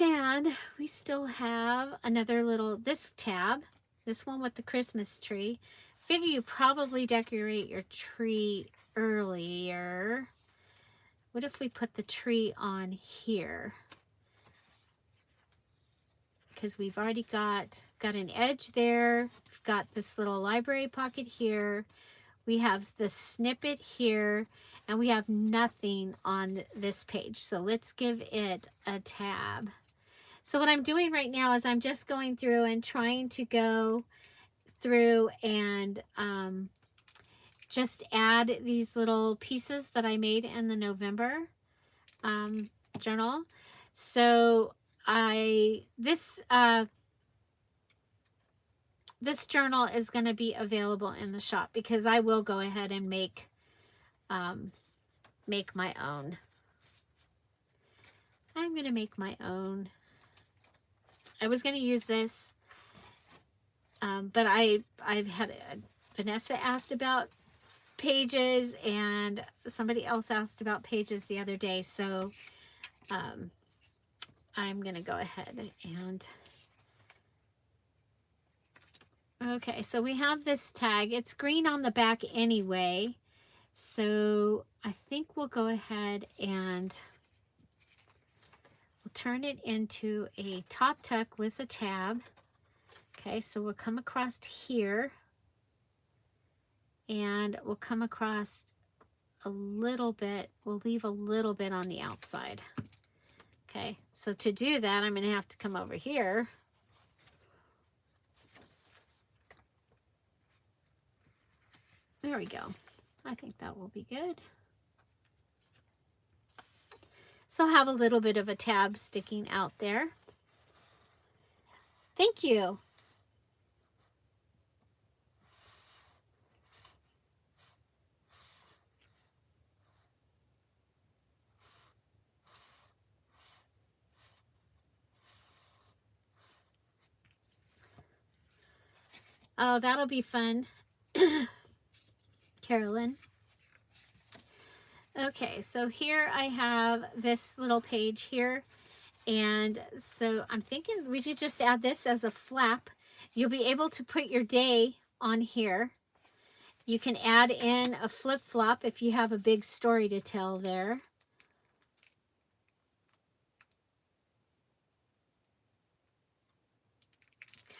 And we still have another little, this tab, this one with the Christmas tree. Figure you probably decorate your tree earlier. What if we put the tree on here? Because we've already got an edge there. We've got this little library pocket here. We have the snippet here, and we have nothing on this page. So let's give it a tab. So what I'm doing right now is I'm just going through and trying to go through and just add these little pieces that I made in the November journal. So this journal is going to be available in the shop because I will go ahead and make my own. I'm going to make my own. I was going to use this, but I've had Vanessa asked about pages, and somebody else asked about pages the other day, so I'm going to go ahead and okay, so we have this tag. It's green on the back anyway, so I think we'll go ahead and we'll turn it into a top tuck with a tab. Okay, so we'll come across here and we'll come across a little bit. We'll leave a little bit on the outside. Okay, so to do that, I'm going to have to come over here. There we go. I think that will be good. So I'll have a little bit of a tab sticking out there. Thank you. Oh, that'll be fun. Carolyn. Okay, so here I have this little page here. And so I'm thinking we should just add this as a flap. You'll be able to put your day on here. You can add in a flip-flop if you have a big story to tell there.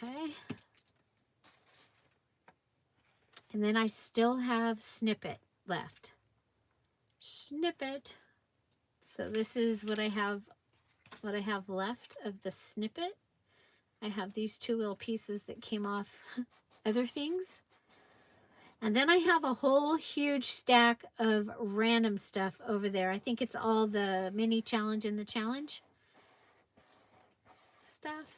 Okay. And then I still have snippet left. Snippet. So this is what I have left of the snippet. I have these two little pieces that came off other things. And then I have a whole huge stack of random stuff over there. I think it's all the mini challenge and the challenge stuff.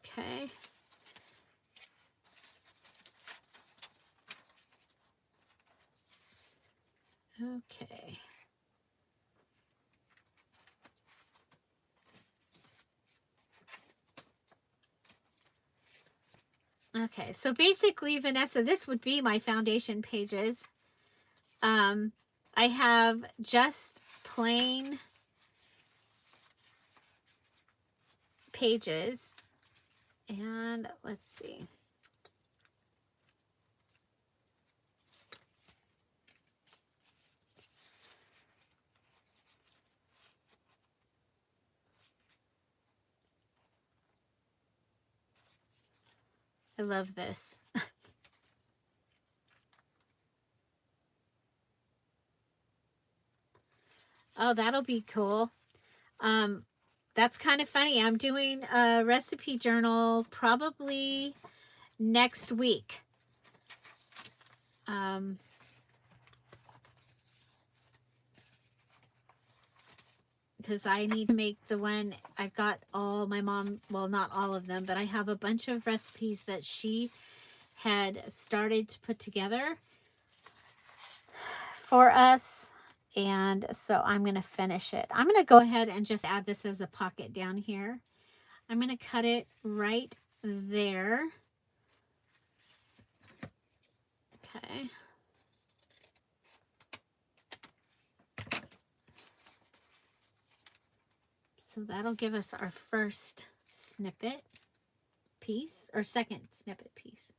Okay. Okay. Okay, so basically, Vanessa, this would be my foundation pages. I have just plain pages. And let's see. I love this. Oh, that'll be cool. That's kind of funny. I'm doing a recipe journal probably next week. Because I need to make the one, I've got all my mom, well, not all of them, but I have a bunch of recipes that she had started to put together for us. And so I'm going to finish it. I'm going to go ahead and just add this as a pocket down here. I'm going to cut it right there. Okay. So that'll give us our first snippet piece, or second snippet piece.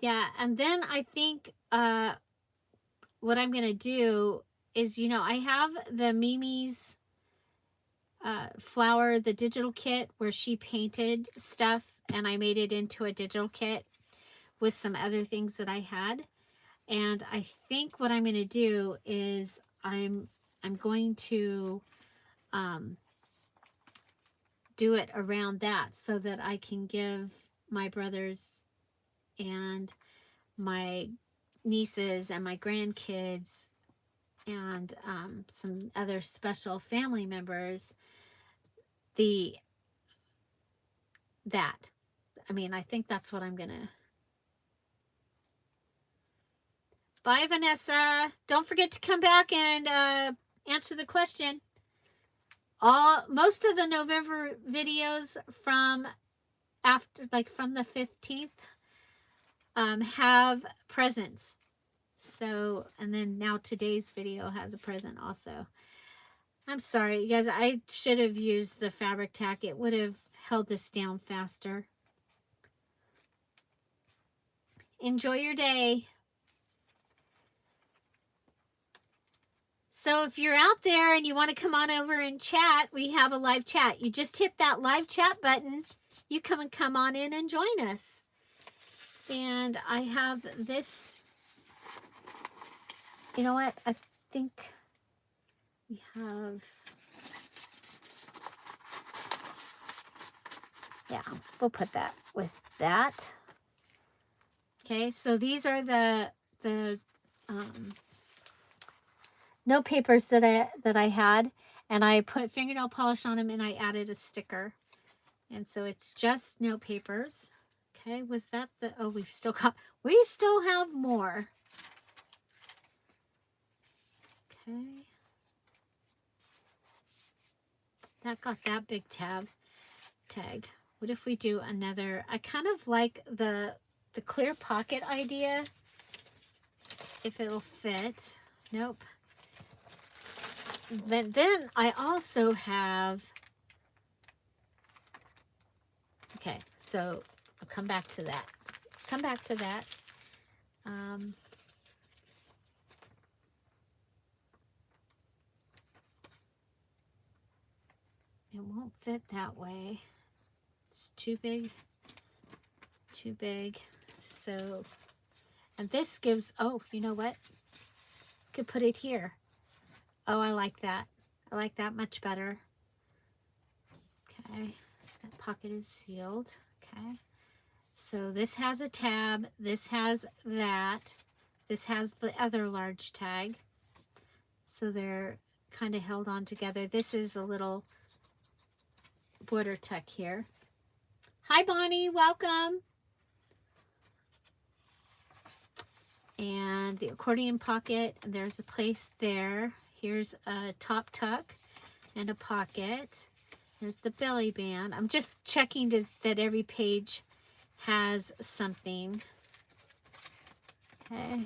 Yeah, and then I think what I'm going to do is, you know, I have the Mimi's flower, the digital kit where she painted stuff and I made it into a digital kit with some other things that I had. And I think what I'm going to do is I'm going to do it around that so that I can give my brothers and my nieces and my grandkids and some other special family members that. I mean, I think that's what I'm gonna. Bye, Vanessa. Don't forget to come back and answer the question. Most of the November videos from after, like from the 15th, have presents. So, and then now today's video has a present also. I'm sorry, you guys. I should have used the fabric tack. It would have held this down faster. Enjoy your day. So if you're out there and you want to come on over and chat, we have a live chat. You just hit that live chat button. You come on in and join us. And I have this. You know what? I think we have. Yeah, we'll put that with that. Okay, so these are the note papers that I had, and I put fingernail polish on them and I added a sticker. And so it's just note papers. Okay, was that the, oh, we still have more. Okay. That got that big tag. What if we do another, I kind of like the clear pocket idea. If it'll fit. Nope. But then I also have, okay, so I'll come back to that. It won't fit that way. It's too big. So, and this gives, oh, you know what? Could put it here. Oh, I like that. I like that much better. Okay, that pocket is sealed. Okay, so this has a tab. This has that. This has the other large tag. So they're kind of held on together. This is a little border tuck here. Hi, Bonnie. Welcome. And the accordion pocket, there's a place there. Here's a top tuck and a pocket. There's the belly band. I'm just checking that every page has something. Okay.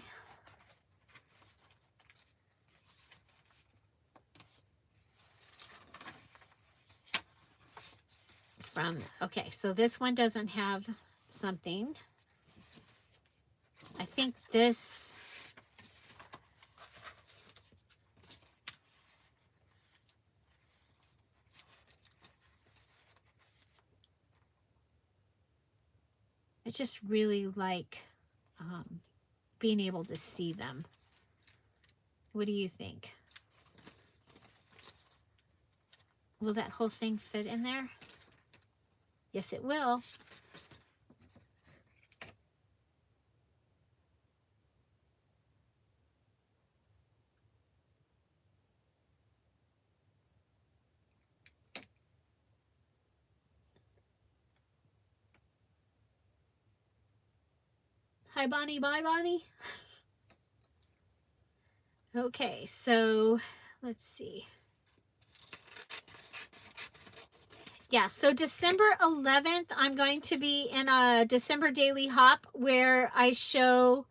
Okay, so this one doesn't have something. I think this, I just really like being able to see them. What do you think? Will that whole thing fit in there? Yes, it will. Hi, Bonnie. Bye, Bonnie. Okay, so let's see. Yeah, so December 11th, I'm going to be in a December Daily Hop where I show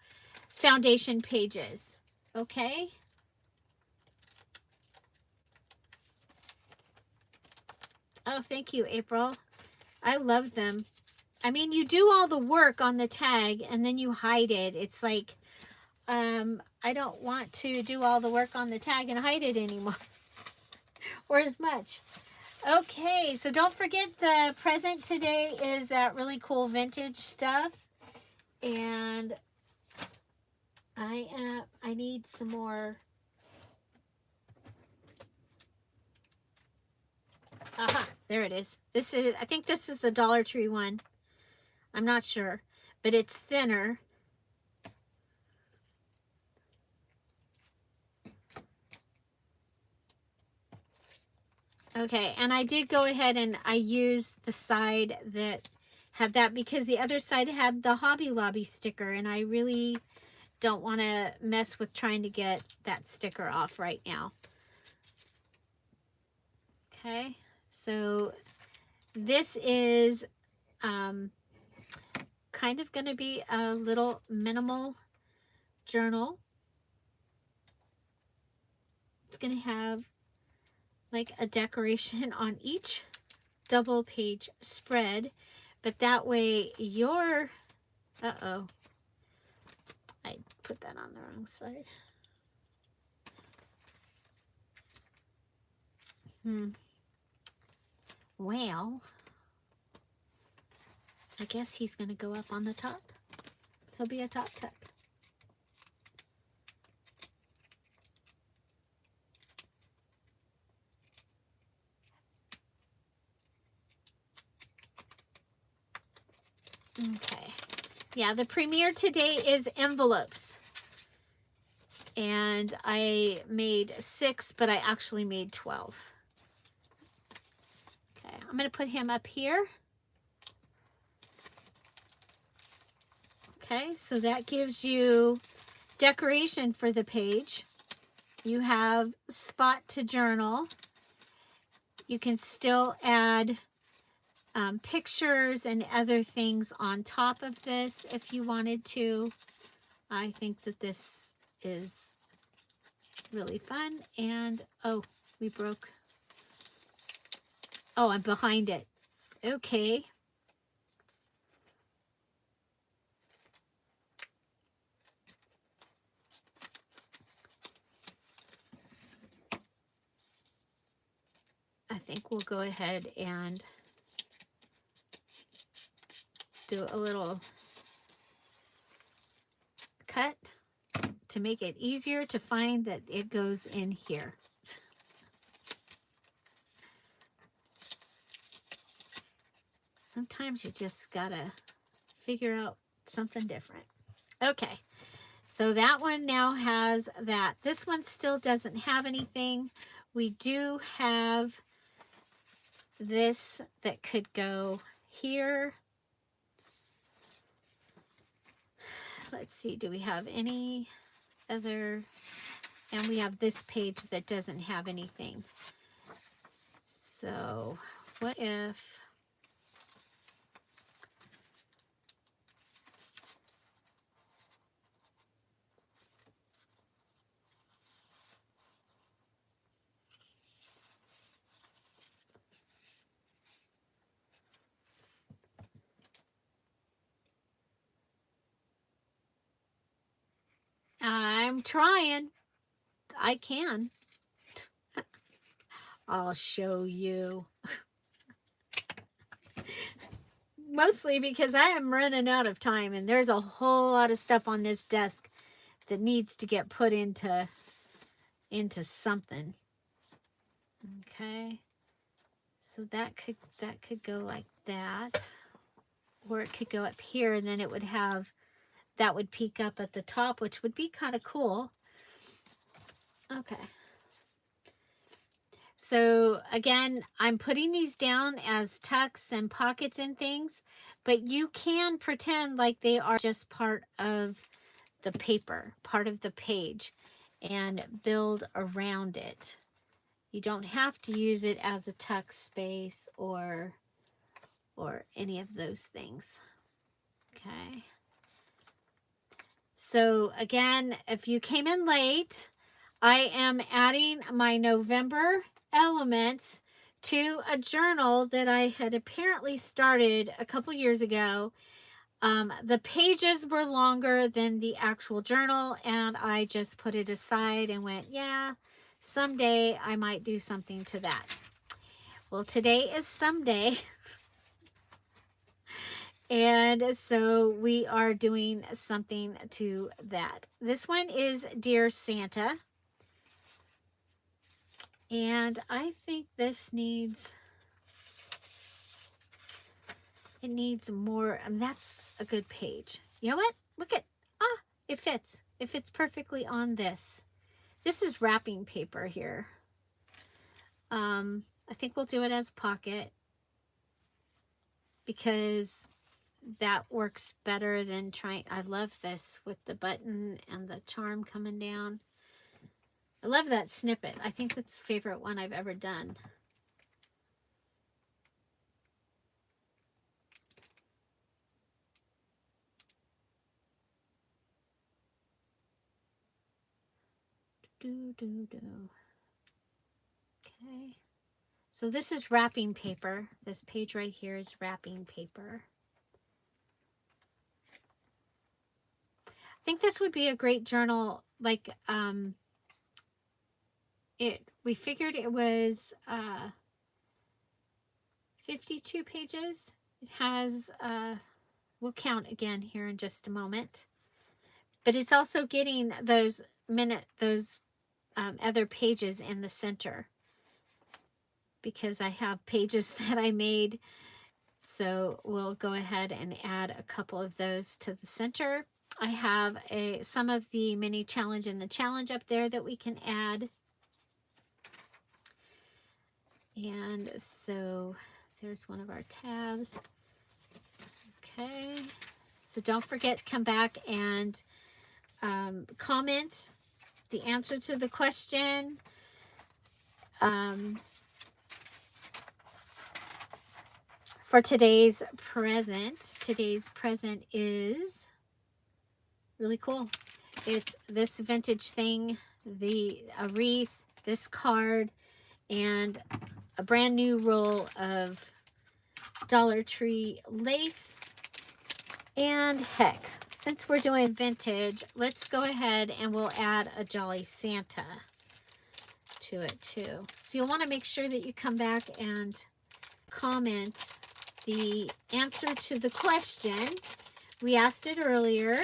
foundation pages. Okay? Oh, thank you, April. I love them. I mean, you do all the work on the tag and then you hide it. It's like, I don't want to do all the work on the tag and hide it anymore or as much. Okay, so don't forget the present today is that really cool vintage stuff. And I need some more. Aha, there it is. This is, I think this is the Dollar Tree one. I'm not sure, but it's thinner. Okay, and I did go ahead and I used the side that had that because the other side had the Hobby Lobby sticker, and I really don't want to mess with trying to get that sticker off right now. Okay, so this is kind of going to be a little minimal journal. It's going to have like a decoration on each double page spread, but that way your, uh-oh, I put that on the wrong side. Well, I guess he's going to go up on the top. He'll be a top tuck. Okay. Yeah, the premiere today is envelopes. And I made 6, but I actually made 12. Okay, I'm going to put him up here. Okay, so that gives you decoration for the page. You have spot to journal. You can still add pictures and other things on top of this if you wanted to. I think that this is really fun. And oh, we broke. Oh, I'm behind it. Okay. I think we'll go ahead and do a little cut to make it easier to find that it goes in here. Sometimes you just gotta figure out something different. Okay, so that one now has that. This one still doesn't have anything. We do have this that could go here. Let's see, do we have any other? And we have this page that doesn't have anything. So what if I'm trying. I can. I'll show you. Mostly because I am running out of time and there's a whole lot of stuff on this desk that needs to get put into something. Okay. So that could go like that. Or it could go up here and then it would have, that would peek up at the top, which would be kind of cool. Okay. So again, I'm putting these down as tucks and pockets and things, but you can pretend like they are just part of the paper, part of the page, and build around it. You don't have to use it as a tuck space or any of those things. Okay. So again, if you came in late, I am adding my November elements to a journal that I had apparently started a couple years ago. The pages were longer than the actual journal, and I just put it aside and went, yeah, someday I might do something to that. Well, today is someday. And so we are doing something to that. This one is Dear Santa. And I think this needs, it needs more. And that's a good page. You know what? Look at, it fits. It fits perfectly on this. This is wrapping paper here. I think we'll do it as pocket because that works better than trying. I love this with the button and the charm coming down. I love that snippet. I think that's the favorite one I've ever done. Okay. So this is wrapping paper. This page right here is wrapping paper. I think this would be a great journal. Like, we figured it was 52 pages. It has, we'll count again here in just a moment. But it's also getting those other pages in the center because I have pages that I made. So we'll go ahead and add a couple of those to the center. I have some of the mini challenge and the challenge up there that we can add. And so there's one of our tabs. Okay. So don't forget to come back and comment the answer to the question. For today's present is really cool. It's this vintage thing, a wreath, this card, and a brand new roll of Dollar Tree lace. And heck, since we're doing vintage, let's go ahead and we'll add a Jolly Santa to it too. So you'll want to make sure that you come back and comment the answer to the question. We asked it earlier.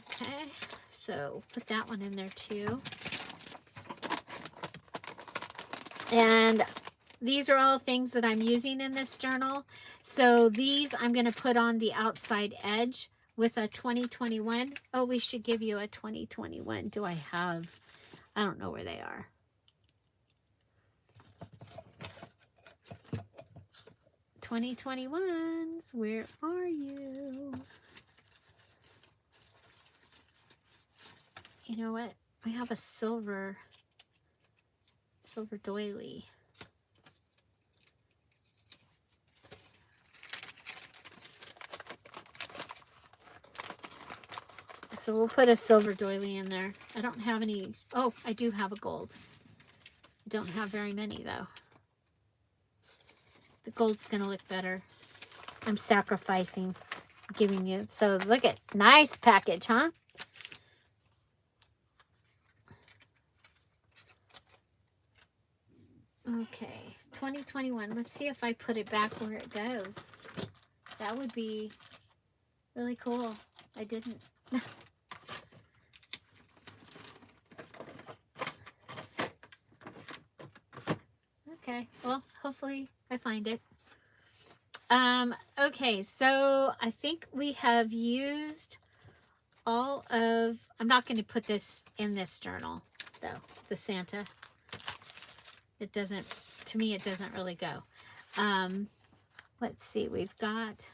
Okay, so put that one in there too. And these are all things that I'm using in this journal. So these I'm going to put on the outside edge with a 2021. Oh, we should give you a 2021. Do I have? I don't know where they are. $2021s, where are you? You know what? I have a silver doily. So we'll put a silver doily in there. I don't have any. Oh, I do have a gold. I don't have very many though. The gold's gonna look better. I'm sacrificing, giving you. So look at, nice package, huh? Okay, 2021. Let's see if I put it back where it goes. That would be really cool. I didn't. Okay, well, hopefully I find it. Okay, so I think we have used all of, I'm not going to put this in this journal, though, the Santa. It doesn't, to me, it doesn't really go. Let's see, we've got,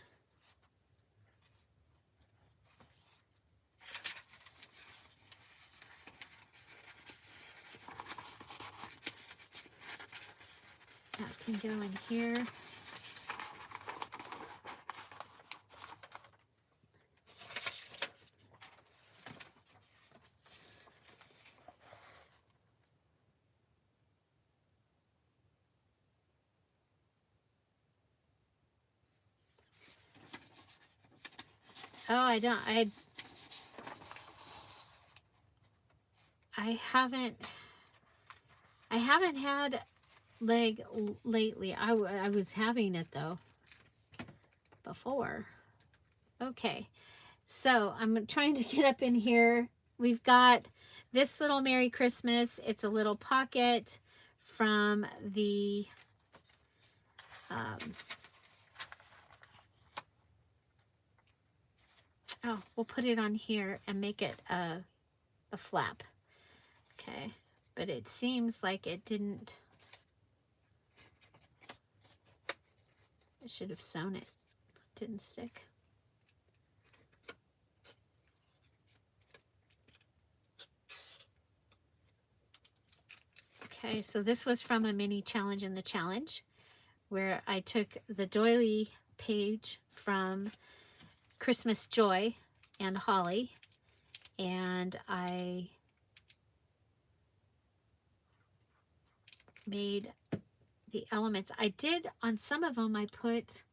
that can go in here. Oh, I haven't had leg lately. I was having it though before. Okay, so I'm trying to get up in here. We've got this little Merry Christmas. It's a little pocket from the oh, we'll put it on here and make it a flap. Okay, but it seems like it didn't. I should have sewn it. Didn't stick. Okay, so this was from a mini challenge in the challenge where I took the doily page from Christmas Joy and Holly, and I made the elements. I did on some of them, I put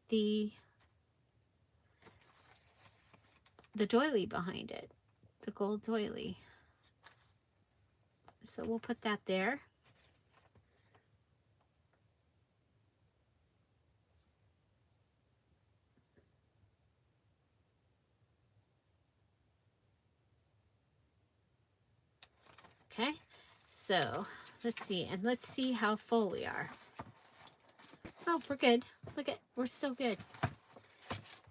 the doily behind it, the gold doily. So we'll put that there. Okay, so let's see, and let's see how full we are. Oh, we're good. Look at, we're still good.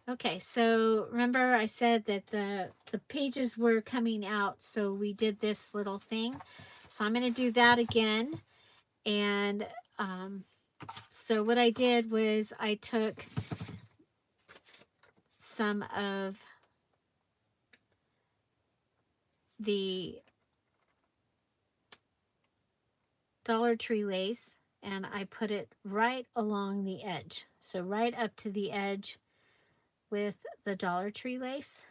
Okay, so remember I said that the pages were coming out, so we did this little thing. So I'm going to do that again. And so what I did was I took some of the Dollar Tree lace and I put it right along the edge. So right up to the edge with the Dollar Tree lace.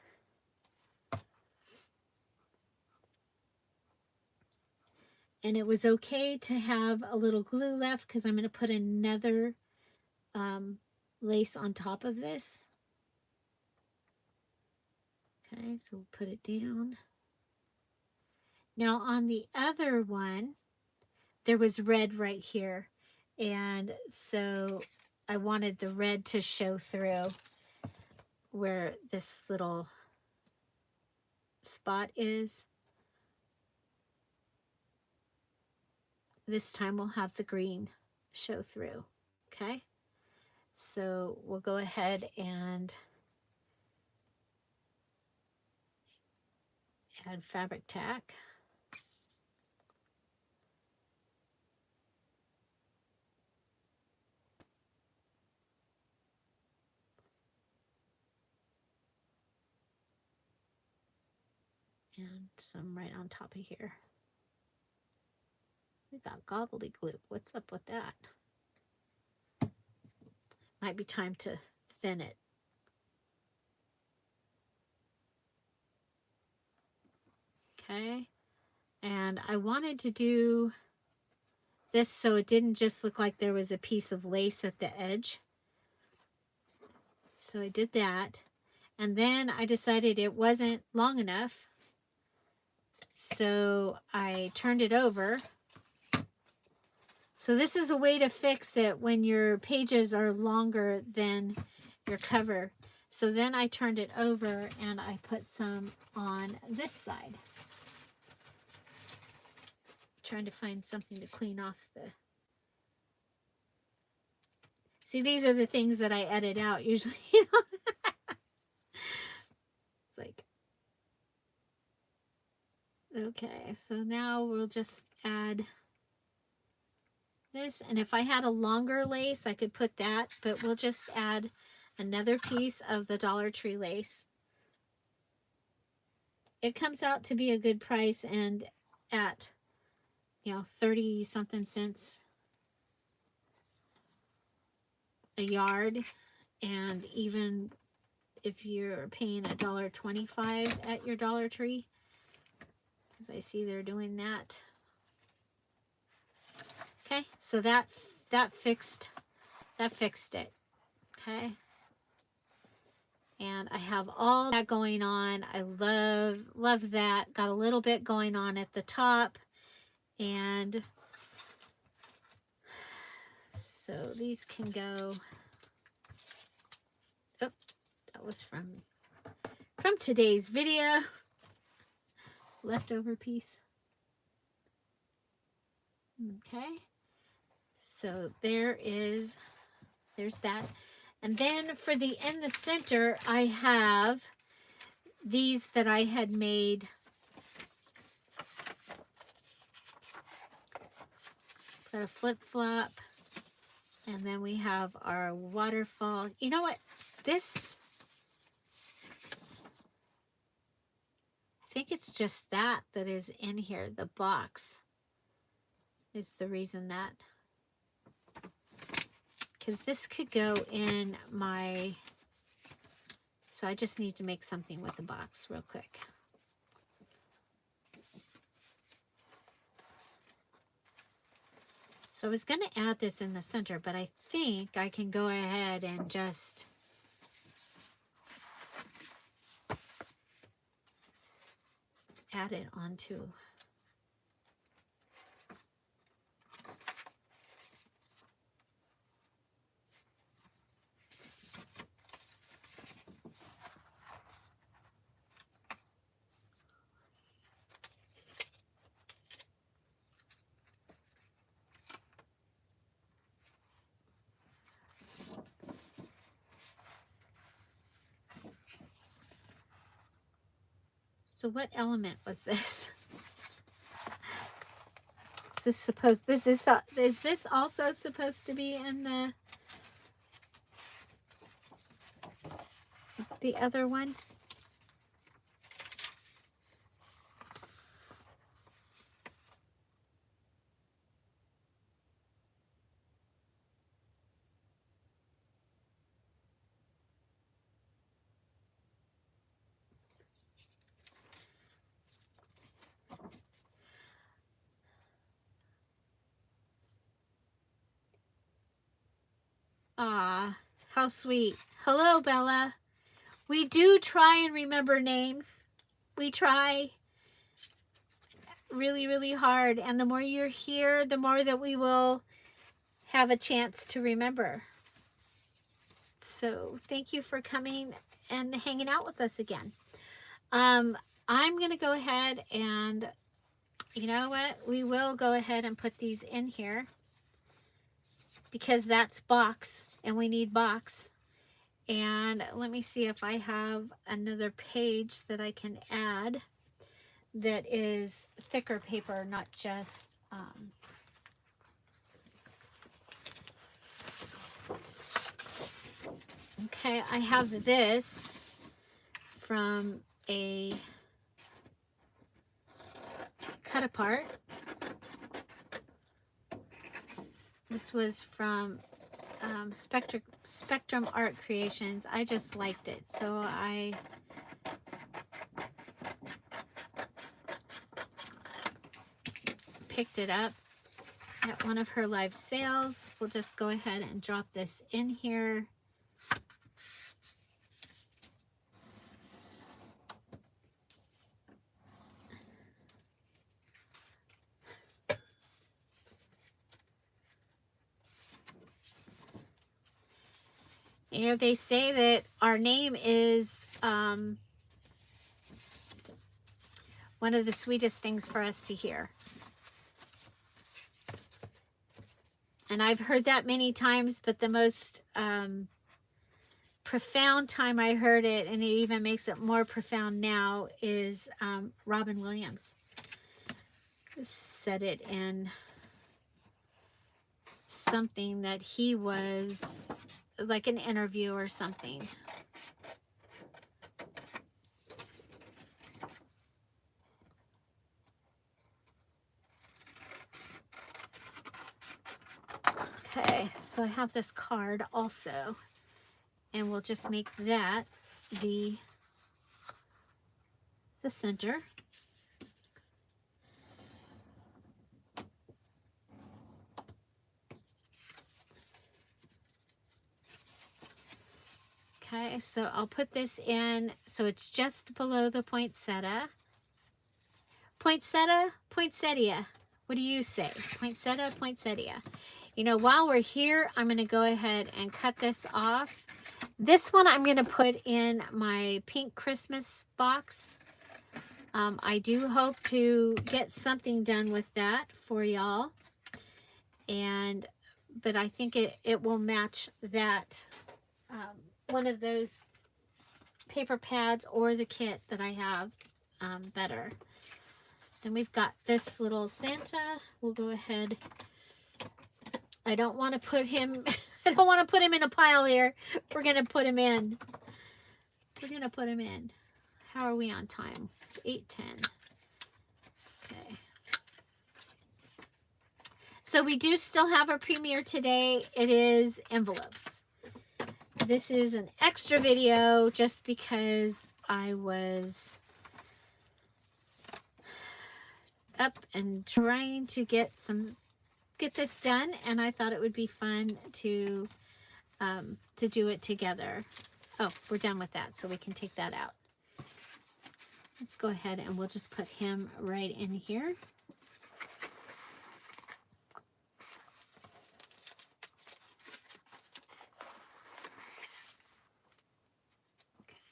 And it was okay to have a little glue left because I'm going to put another lace on top of this. Okay, so we'll put it down. Now on the other one, there was red right here. And so I wanted the red to show through where this little spot is. This time we'll have the green show through. Okay, so we'll go ahead and add fabric tack. And some right on top of here. We got gobbledygook. What's up with that? Might be time to thin it. Okay. And I wanted to do this so it didn't just look like there was a piece of lace at the edge. So I did that. And then I decided it wasn't long enough. So I turned it over. So this is a way to fix it when your pages are longer than your cover. So then I turned it over and I put some on this side. Trying to find something to clean off the... See, these are the things that I edit out usually, you know. It's like... Okay, so now we'll just add this. And if I had a longer lace, I could put that, but we'll just add another piece of the Dollar Tree lace. It comes out to be a good price, and at, you know, 30 something cents a yard. And even if you're paying $1.25 at your Dollar Tree, because I see they're doing that. Okay, so that fixed it. Okay. And I have all that going on. I love that. Got a little bit going on at the top. And so these can go. Oh, that was from today's video. Leftover piece. Okay. So there's that. And then for the in the center, I have these that I had made. Got a flip-flop. And then we have our waterfall. You know what? This, I think it's just that is in here. The box is the reason that. Because this could go in my, so I just need to make something with the box real quick. So I was going to add this in the center, but I think I can go ahead and just add it onto. So what element was this? Is this supposed, is this also supposed to be in the other one? Ah, how sweet. Hello, Bella. We do try and remember names. We try really, really hard. And the more you're here, the more that we will have a chance to remember. So thank you for coming and hanging out with us again. I'm going to go ahead and, you know what? We will go ahead and put these in here because that's box and we need box. And let me see if I have another page that I can add that is thicker paper, not just okay, I have this from a cut apart. This was from Spectrum Art Creations. I just liked it, so I picked it up at one of her live sales. We'll just go ahead and drop this in here. You know, they say that our name is one of the sweetest things for us to hear. And I've heard that many times, but the most profound time I heard it, and it even makes it more profound now, is Robin Williams said it in something that he was, like an interview or something. Okay, so I have this card also, and we'll just make that the center. Okay, so I'll put this in so it's just below the poinsettia. Poinsettia, poinsettia. What do you say? Poinsettia, poinsettia. You know, while we're here, I'm going to go ahead and cut this off. This one I'm going to put in my pink Christmas box. I do hope to get something done with that for y'all. But I think it will match that one of those paper pads or the kit that I have better. Then we've got this little Santa. We'll go ahead. I don't want to put him, I don't want to put him in a pile here. We're going to put him in. We're going to put him in. How are we on time? It's 8:10. Okay. So we do still have a premiere today. It is envelopes. This is an extra video just because I was up and trying to get this done, and I thought it would be fun to do it together. Oh, we're done with that, so we can take that out. Let's go ahead and we'll just put him right in here.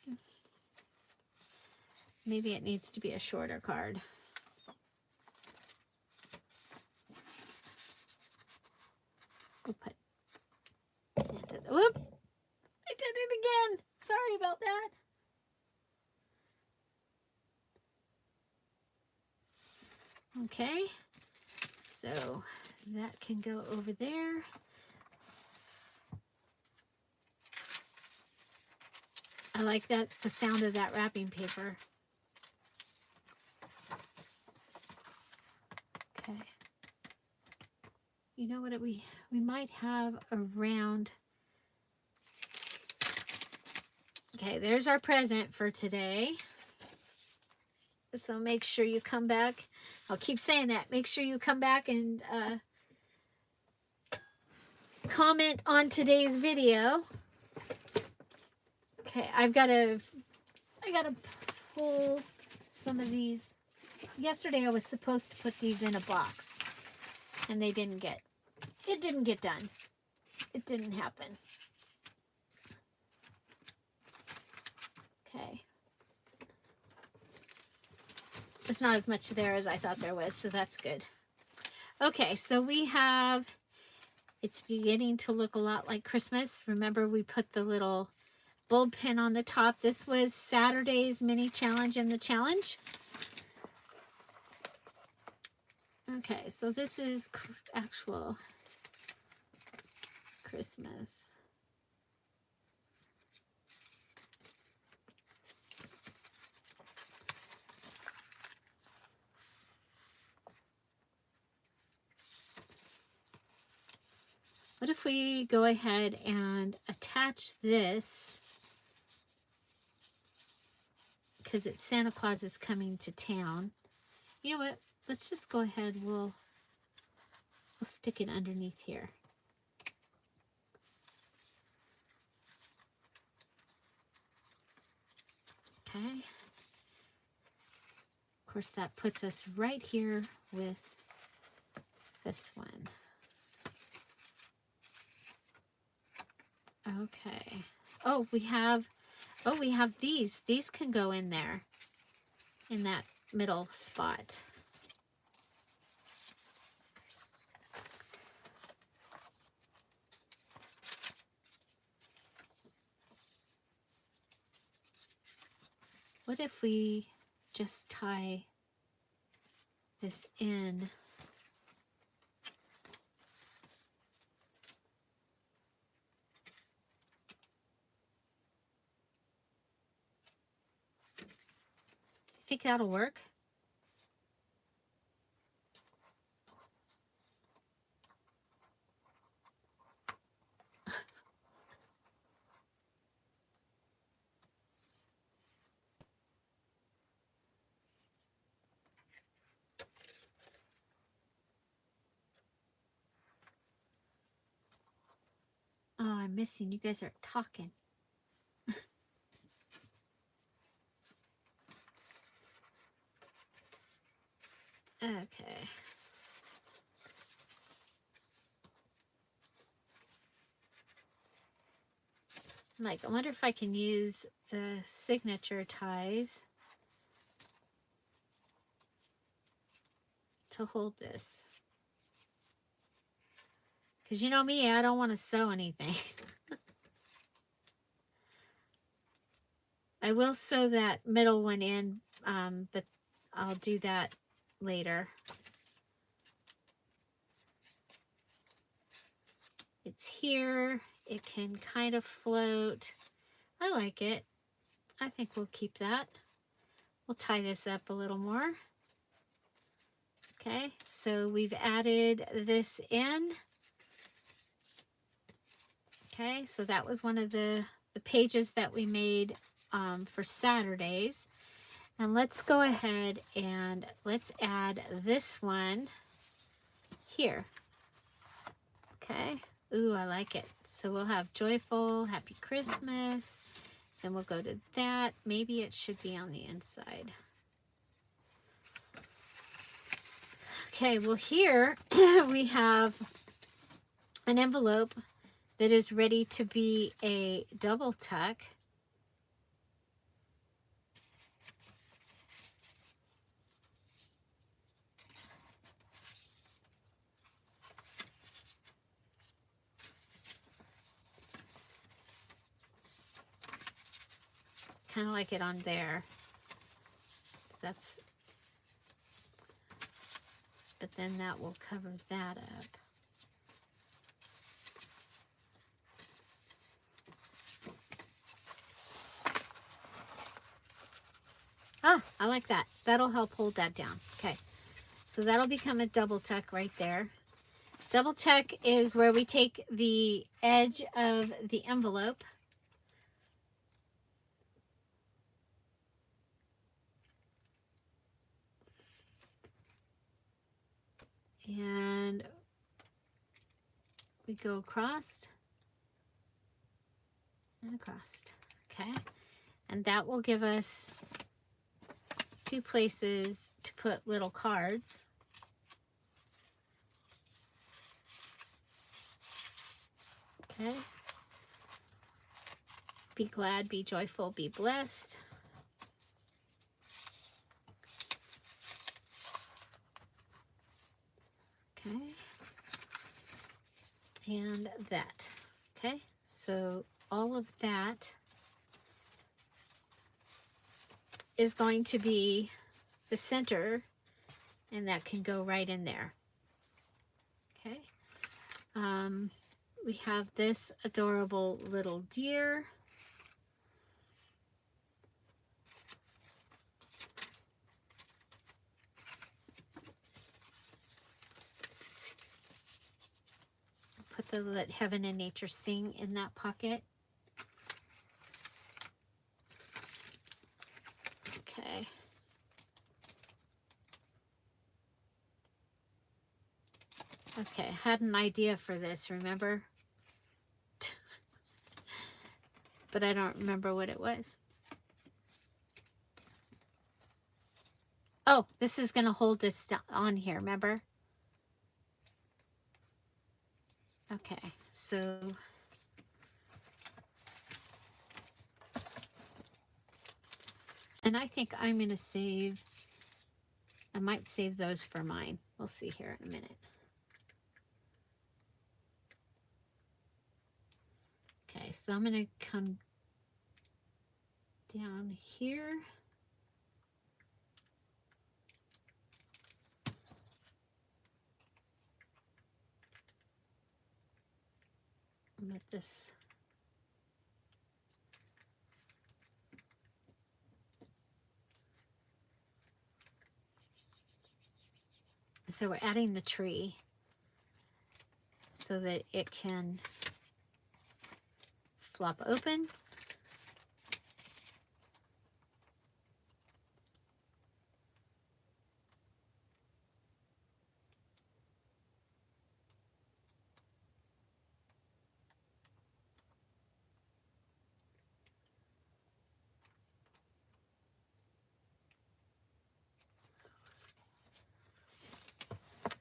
Okay. Maybe it needs to be a shorter card. We'll put Santa. Whoop! I did it again. Sorry about that. Okay, so that can go over there. I like that, the sound of that wrapping paper. Okay. You know what we might have around. Okay, there's our present for today. So make sure you come back. I'll keep saying that. Make sure you come back and comment on today's video. Okay, I gotta pull some of these. Yesterday I was supposed to put these in a box, and it didn't get done. It didn't happen. Okay. It's not as much there as I thought there was, so that's good. Okay, so we have, it's beginning to look a lot like Christmas. Remember, we put the little bulb pin on the top. This was Saturday's mini challenge in the challenge. Okay, so this is actual Christmas. What if we go ahead and attach this, because it's Santa Claus is coming to town. You know what? Let's just go ahead. We'll stick it underneath here. Okay. Of course, that puts us right here with this one. Okay. Oh, we have these. These can go in there, in that middle spot. What if we just tie this in? Do you think that'll work? Oh, I'm missing. You guys are talking. Okay. Like, I wonder if I can use the signature ties to hold this. Because you know me, I don't want to sew anything. I will sew that middle one in, but I'll do that later. It's here. It can kind of float. I like it. I think we'll keep that. We'll tie this up a little more. Okay, so we've added this in. Okay, so that was one of the pages that we made for Saturdays. And let's go ahead and let's add this one here. Okay, ooh, I like it. So we'll have joyful, happy Christmas. Then we'll go to that. Maybe it should be on the inside. Okay, well here we have an envelope that is ready to be a double tuck. Kind of like it on there. That's, but then that will cover that up. Ah, I like that. That'll help hold that down. Okay, so that'll become a double tuck right there. Double tuck is where we take the edge of the envelope and we go across and across. Okay, and that will give us two places to put little cards. Okay. Be glad, be joyful, be blessed. Okay. And that. Okay. So all of that is going to be the center, and that can go right in there. Okay. We have this adorable little deer. Put the Let Heaven and Nature Sing in that pocket. Okay. Okay, I had an idea for this, remember? But I don't remember what it was. Oh, this is going to hold this on here, remember? Okay, so and I think I'm going to save, I might save those for mine. We'll see here in a minute. Okay, so I'm going to come down here. Let this. So we're adding the tree so that it can flop open.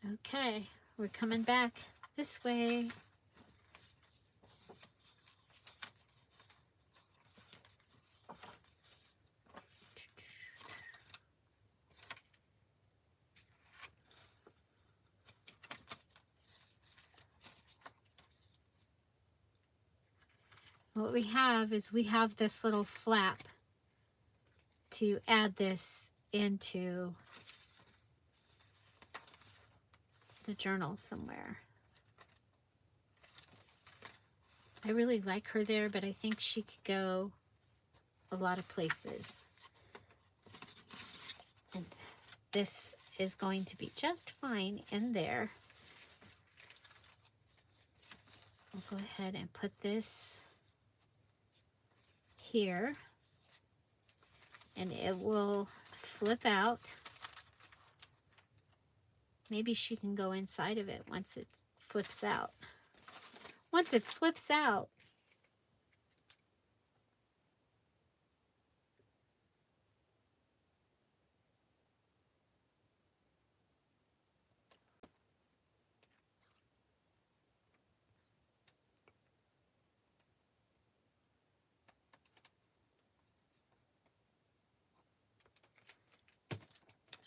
Okay, we're coming back this way. What we have is we have this little flap to add this into the journal somewhere. I really like her there, but I think she could go a lot of places. And this is going to be just fine in there. I'll go ahead and put this here, and it will flip out. Maybe she can go inside of it once it flips out. Once it flips out,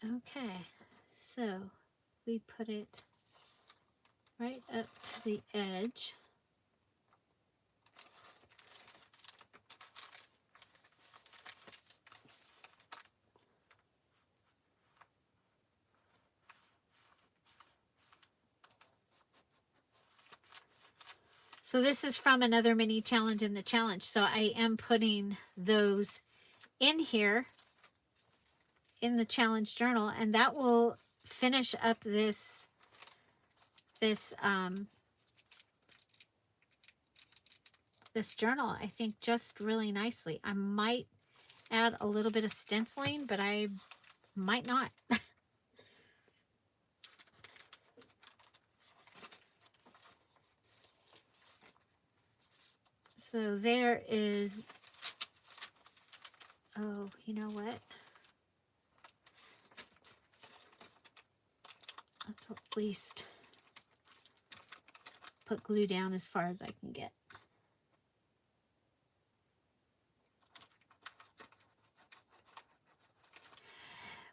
okay, so we put it right up to the edge. So this is from another mini challenge in the challenge. So I am putting those in here in the challenge journal, and that will finish up this this journal, I think, just really nicely. I might add a little bit of stenciling, but I might not. So there is, oh, you know what? Let's at least put glue down as far as I can get.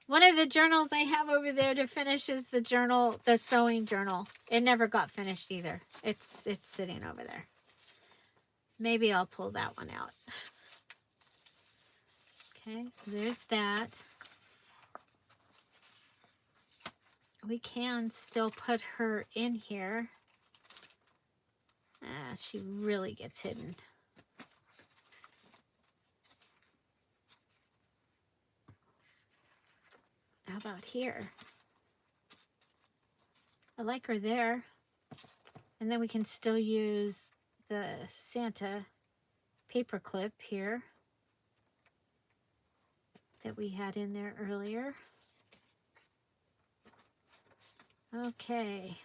One of the journals I have over there to finish is the journal, the sewing journal. It never got finished either. It's sitting over there. Maybe I'll pull that one out. Okay, so there's that. We can still put her in here. She really gets hidden. How about here? I like her there. And then we can still use the Santa paper clip here that we had in there earlier. Okay.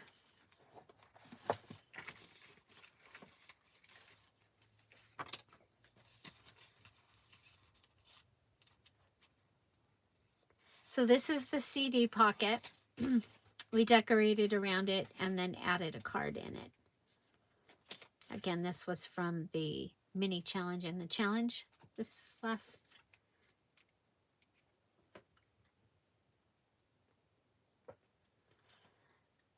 So this is the CD pocket. We decorated around it and then added a card in it. Again, this was from the mini challenge in the challenge. This last...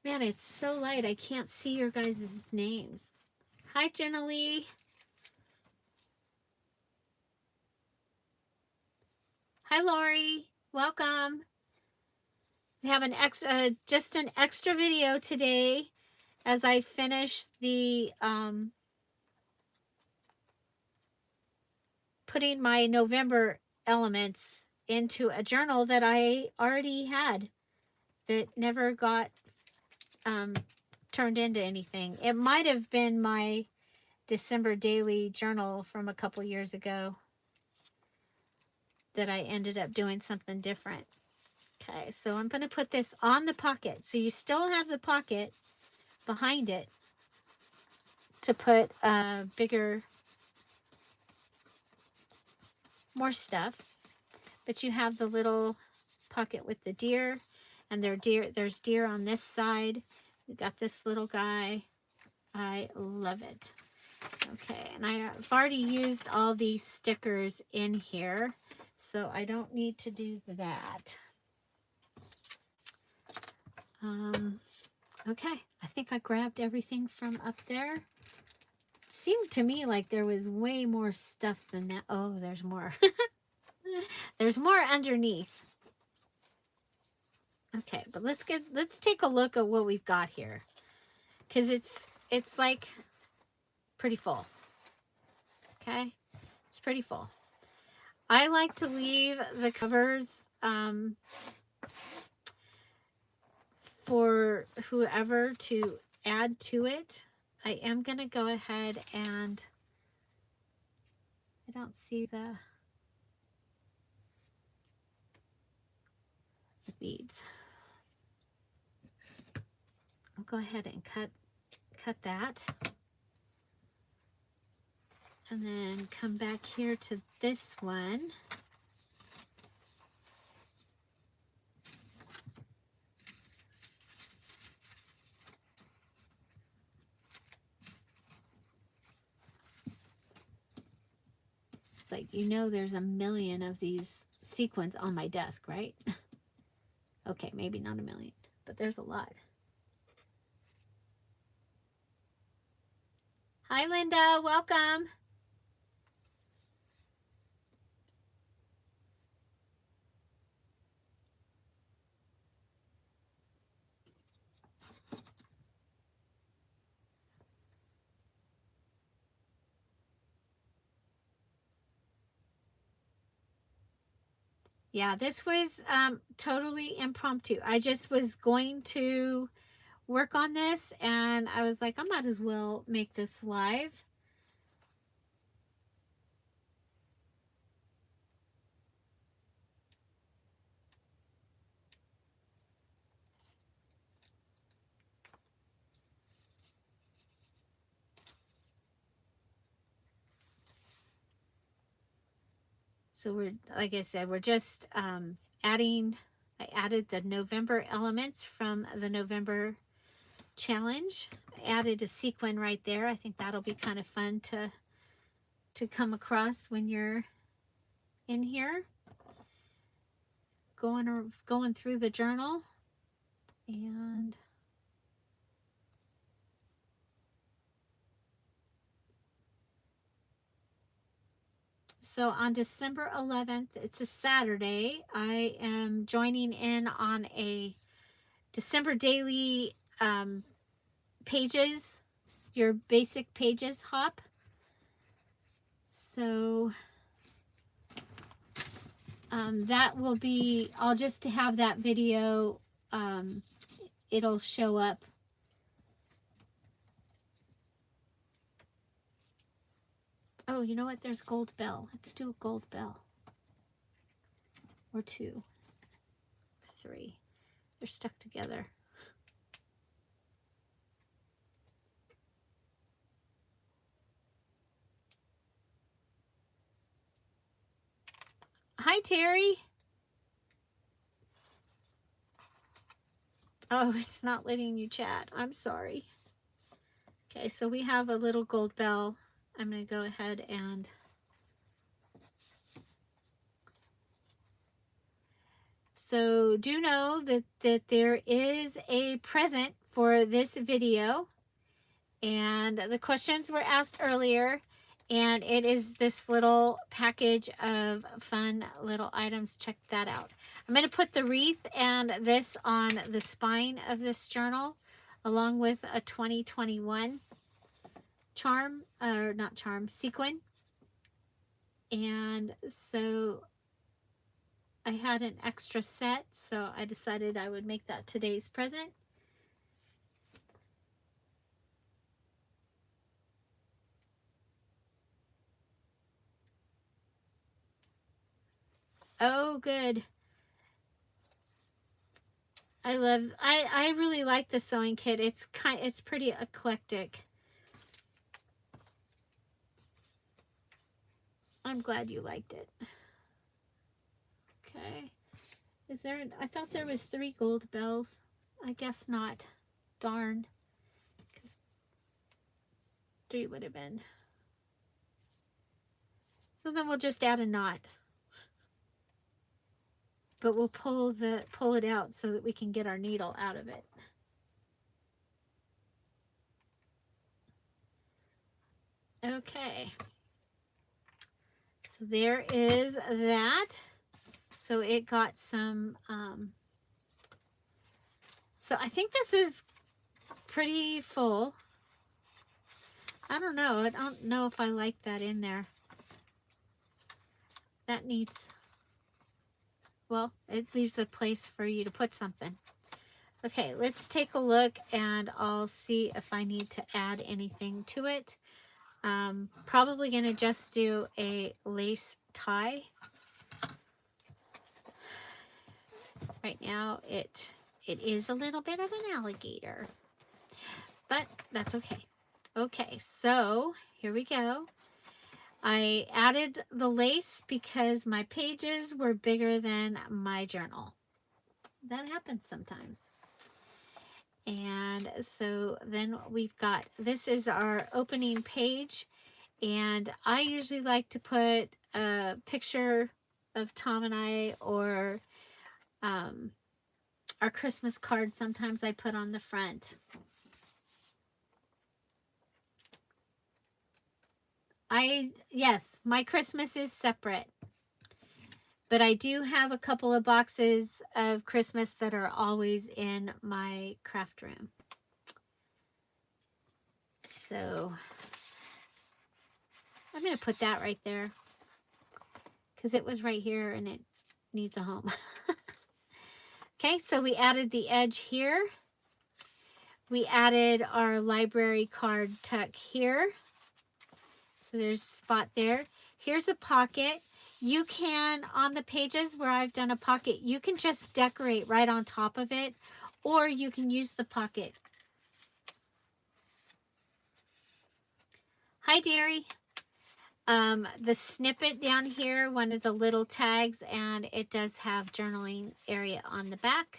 Man, it's so light. I can't see your guys' names. Hi, Jenna Lee. Hi, Lori. Welcome. We have an just an extra video today as I finish the putting my November elements into a journal that I already had that never got turned into anything. It might have been my December daily journal from a couple years ago that I ended up doing something different. Okay, so I'm going to put this on the pocket. So you still have the pocket behind it to put bigger, more stuff. But you have the little pocket with the deer. And there's deer on this side. We got this little guy. I love it. Okay, and I've already used all these stickers in here, so I don't need to do that. Okay, I think I grabbed everything from up there. It seemed to me like there was way more stuff than that. Oh, there's more. There's more underneath. Okay, but let's take a look at what we've got here, because it's like pretty full. Okay, it's pretty full. I like to leave the covers for whoever to add to it. I am gonna go ahead and I don't see the beads. I'll go ahead and cut that. And then come back here to this one. It's like, you know, there's a million of these sequins on my desk, right? Okay, maybe not a million, but there's a lot. Hi, Linda, welcome. Yeah, this was totally impromptu. I just was going to work on this, and I was like, I might as well make this live. So we're, like I said, we're just adding, I added the November elements from the November challenge. I added a sequin right there. I think that'll be kind of fun to come across when you're in here going through the journal. And so on December 11th, it's a Saturday, I am joining in on a December daily pages, your basic pages hop. So that will be, I'll just have that video, it'll show up. Oh, you know what? There's gold bell. Let's do a gold bell. Or 2. Or 3. They're stuck together. Hi, Terry. Oh, it's not letting you chat. I'm sorry. Okay, so we have a little gold bell. I'm going to go ahead and so do know that there is a present for this video, and the questions were asked earlier, and it is this little package of fun little items. Check that out. I'm going to put the wreath and this on the spine of this journal, along with a 2021 charm, or not charm, sequin. And so I had an extra set, so I decided I would make that today's present. Oh, good. I really like the sewing kit. It's pretty eclectic. I'm glad you liked it. Okay. Is there, I thought there was 3 gold bells. I guess not. Darn. Because 3 would have been. So then we'll just add a knot. But we'll pull it out so that we can get our needle out of it. Okay. So there is that. So it got some, so I think this is pretty full. I don't know. I don't know if I like that in there. That needs, well, it leaves a place for you to put something. Okay, let's take a look and I'll see if I need to add anything to it. Probably going to just do a lace tie. Right now it is a little bit of an alligator, but that's okay. Okay, so here we go. I added the lace because my pages were bigger than my journal. That happens sometimes. And so then we've got, this is our opening page. And I usually like to put a picture of Tom and I, or our Christmas card sometimes I put on the front. Yes, my Christmas is separate. But I do have a couple of boxes of Christmas that are always in my craft room. So I'm going to put that right there because it was right here and it needs a home. Okay, so we added the edge here. We added our library card tuck here. So there's a spot there. Here's a pocket. You can, on the pages where I've done a pocket, you can just decorate right on top of it, or you can use the pocket. Hi, dearie. The snippet down here, one of the little tags, and it does have journaling area on the back.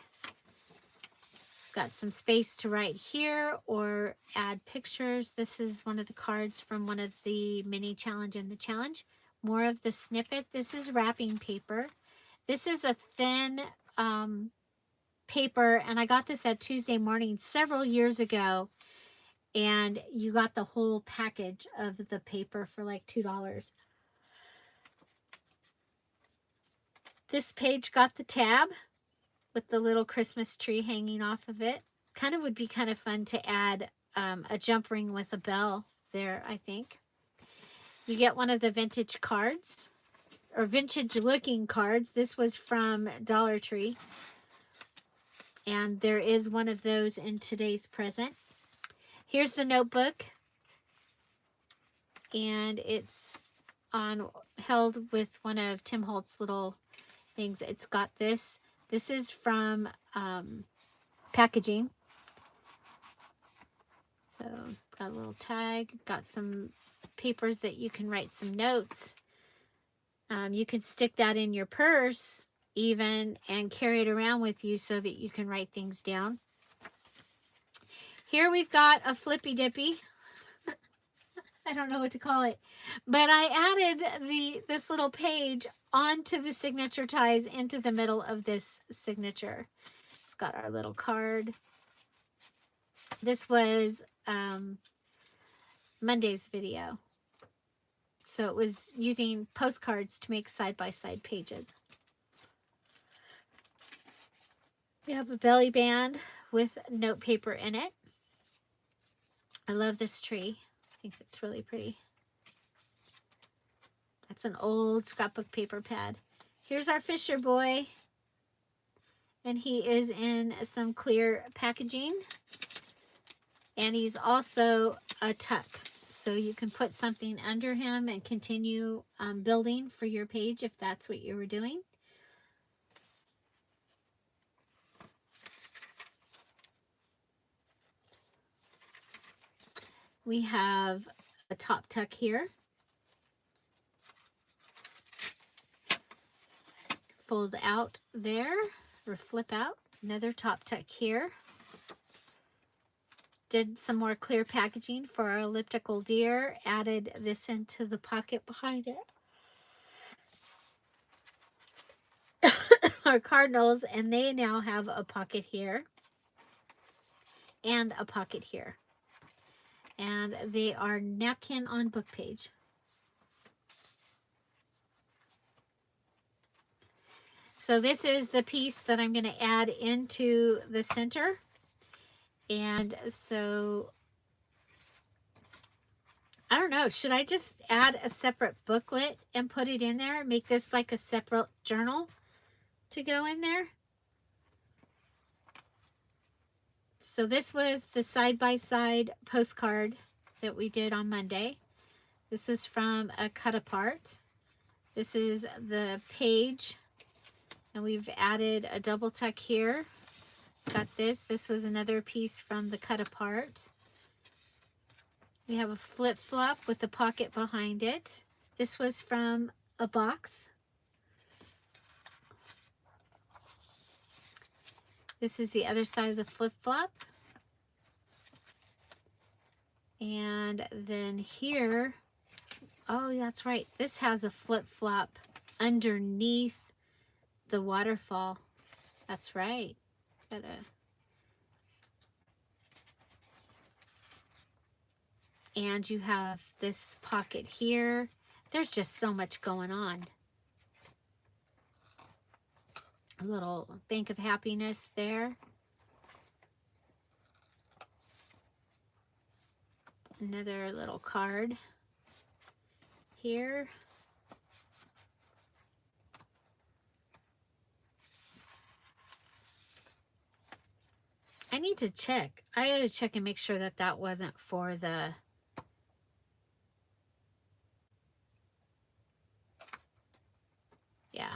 Got some space to write here or add pictures. This is one of the cards from one of the mini challenge and the challenge. More of the snippet. This is wrapping paper. This is a thin paper, and I got this at Tuesday Morning several years ago. And you got the whole package of the paper for like $2. This page got the tab with the little Christmas tree hanging off of it. Kind of would be kind of fun to add a jump ring with a bell there, I think. You get one of the vintage cards, or vintage looking cards. This was from Dollar Tree. And there is one of those in today's present. Here's the notebook. And it's held with one of Tim Holtz's little things. It's got this. This is from packaging. So got a little tag. Got some papers that you can write some notes. You can stick that in your purse even and carry it around with you so that you can write things down. Here we've got a flippy dippy. I don't know what to call it, but I added this little page onto the signature ties into the middle of this signature. It's got our little card. This was Monday's video. So it was using postcards to make side-by-side pages. We have a belly band with note paper in it. I love this tree. I think it's really pretty. That's an old scrapbook paper pad. Here's our Fisher boy. And he is in some clear packaging. And he's also a tuck. So you can put something under him and continue building for your page if that's what you were doing. We have a top tuck here. Fold out there. or flip out. Another top tuck here. Did some more clear packaging for our elliptical deer. Added this into the pocket behind it. Our cardinals, and they now have a pocket here and a pocket here. And they are napkin on book page. So this is the piece that I'm going to add into the center. And so, I don't know, should I just add a separate booklet and put it in there? Make this like a separate journal to go in there? So this was the side-by-side postcard that we did on Monday. This was from a cut apart. This is the page, and we've added a double tuck here. Got this. This was another piece from the cut apart. We have a flip-flop with the pocket behind it. This was from a box. This is the other side of the flip-flop. And then here, oh, that's right. This has a flip-flop underneath the waterfall. That's right. And you have this pocket here. There's just so much going on. A little bank of happiness there. Another little card here. I need to check. I gotta check and make sure that that wasn't for the... Yeah.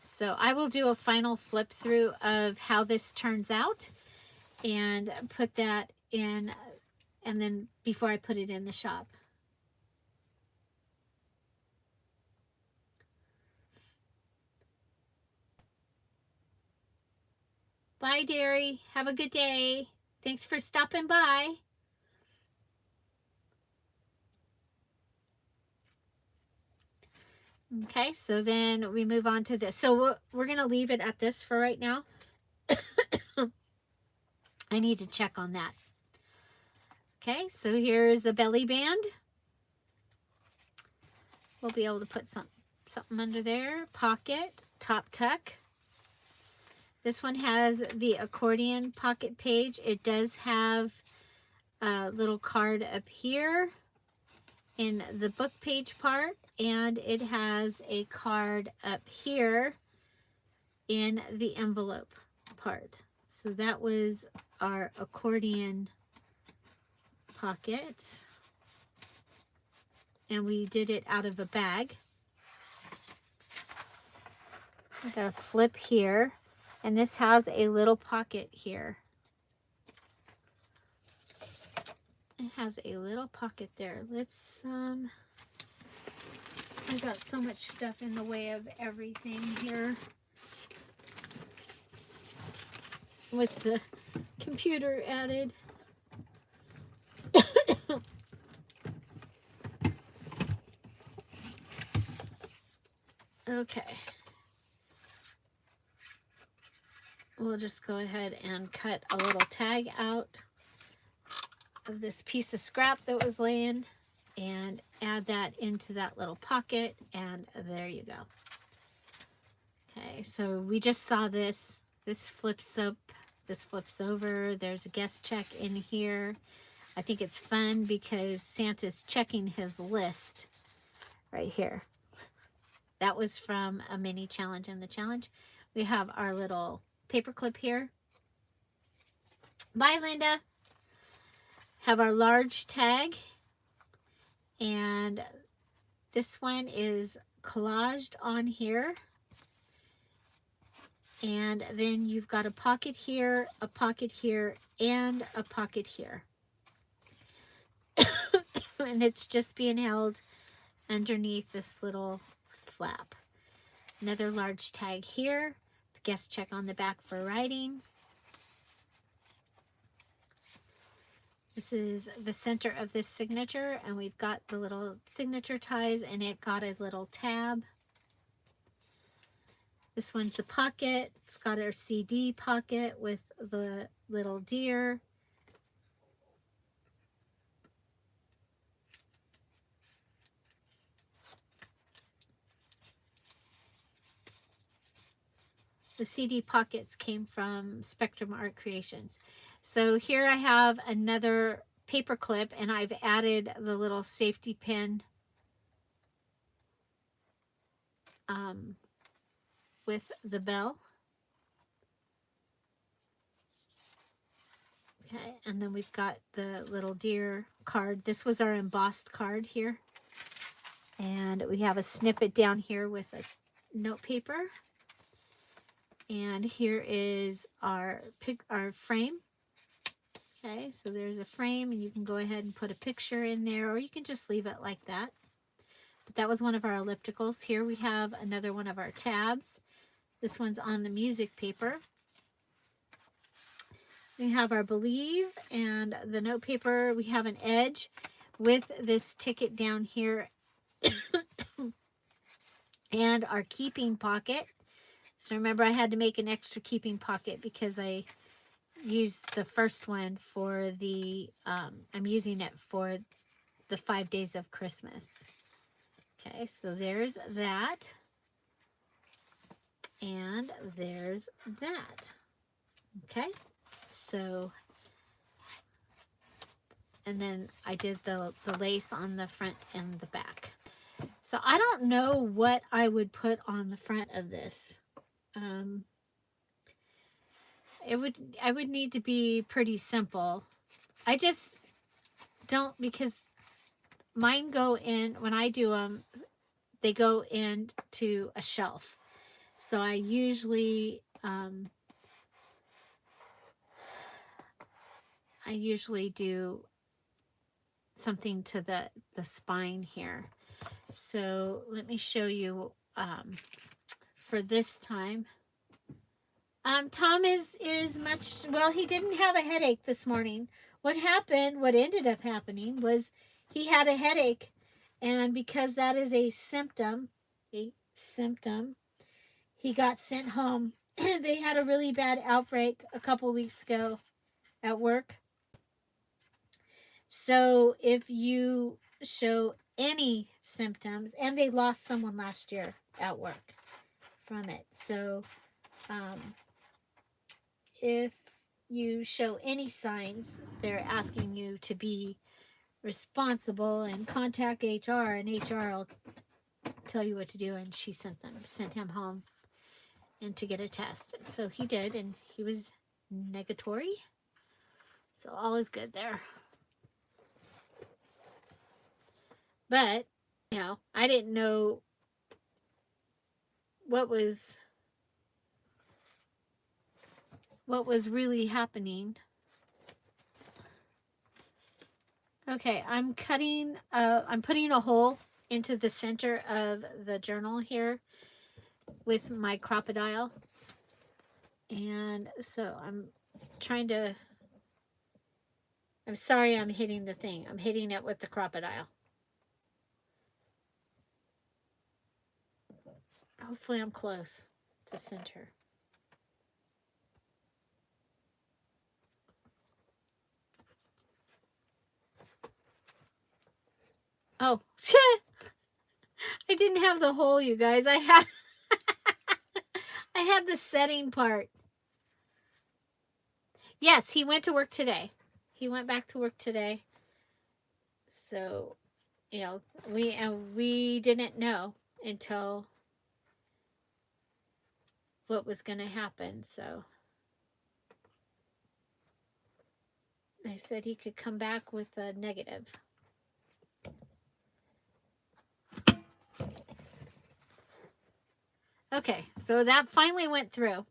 So I will do a final flip through of how this turns out and put that in, and then before I put it in the shop. Bye, Derry. Have a good day. Thanks for stopping by. Okay, so then we move on to this. So we're going to leave it at this for right now. I need to check on that. Okay, so here's the belly band. We'll be able to put something under there. Pocket, top tuck. This one has the accordion pocket page. It does have a little card up here in the book page part, and it has a card up here in the envelope part. So that was our accordion pocket, and we did it out of a bag. I got a flip here, and this has a little pocket here. It has a little pocket there. Let's I got so much stuff in the way of everything here with the computer added. Okay. We'll just go ahead and cut a little tag out of this piece of scrap that was laying and add that into that little pocket, and there you go. Okay, so we just saw this. This flips up, this flips over. There's a guest check in here. I think it's fun because Santa's checking his list right here. That was from a mini challenge in the challenge. We have our little paper clip here. Bye, Linda. Have our large tag, and this one is collaged on here, and then you've got a pocket here, and a pocket here. And it's just being held underneath this little flap. Another large tag here. guest check on the back for writing. This is the center of this signature, and we've got the little signature ties, and it got a little tab. This one's a pocket. It's got our CD pocket with the little deer. The CD pockets came from Spectrum Art Creations. So here I have another paper clip, and I've added the little safety pin with the bell. Okay, and then we've got the little deer card. This was our embossed card here. And we have a snippet down here with a note paper. And here is our frame. Okay, so there's a frame, and you can go ahead and put a picture in there, or you can just leave it like that. But that was one of our ellipticals. Here we have another one of our tabs. This one's on the music paper. We have our Believe and the note paper. We have an edge with this ticket down here and our keeping pocket. So remember, I had to make an extra keeping pocket because I used the first one for the, I'm using it for the 5 days of Christmas. Okay, so there's that. And there's that. Okay, so, and then I did the lace on the front and the back. So I don't know what I would put on the front of this. I would need to be pretty simple. I just don't, because mine go in, when I do them, they go into a shelf. So I usually do something to the spine here. So let me show you for this time. Tom is much, well, he didn't have a headache this morning. What ended up happening was he had a headache, and because that is a symptom, he got sent home. They had a really bad outbreak a couple weeks ago at work. So if you show any symptoms, and they lost someone last year at work from it. So if you show any signs, they're asking you to be responsible and contact HR, and HR will tell you what to do. And she sent him home and to get a test. And so he did, and he was negatory. So all is good there. But, you know, I didn't know what was really happening. Okay, I'm putting a hole into the center of the journal here with my crocodile. And so I'm sorry I'm hitting the thing. I'm hitting it with the crocodile. Hopefully I'm close to center. Oh, I didn't have the hole, you guys. I had the setting part. Yes, he went to work today. He went back to work today. So, you know, we didn't know until what was going to happen. So I said he could come back with a negative. Okay, so that finally went through.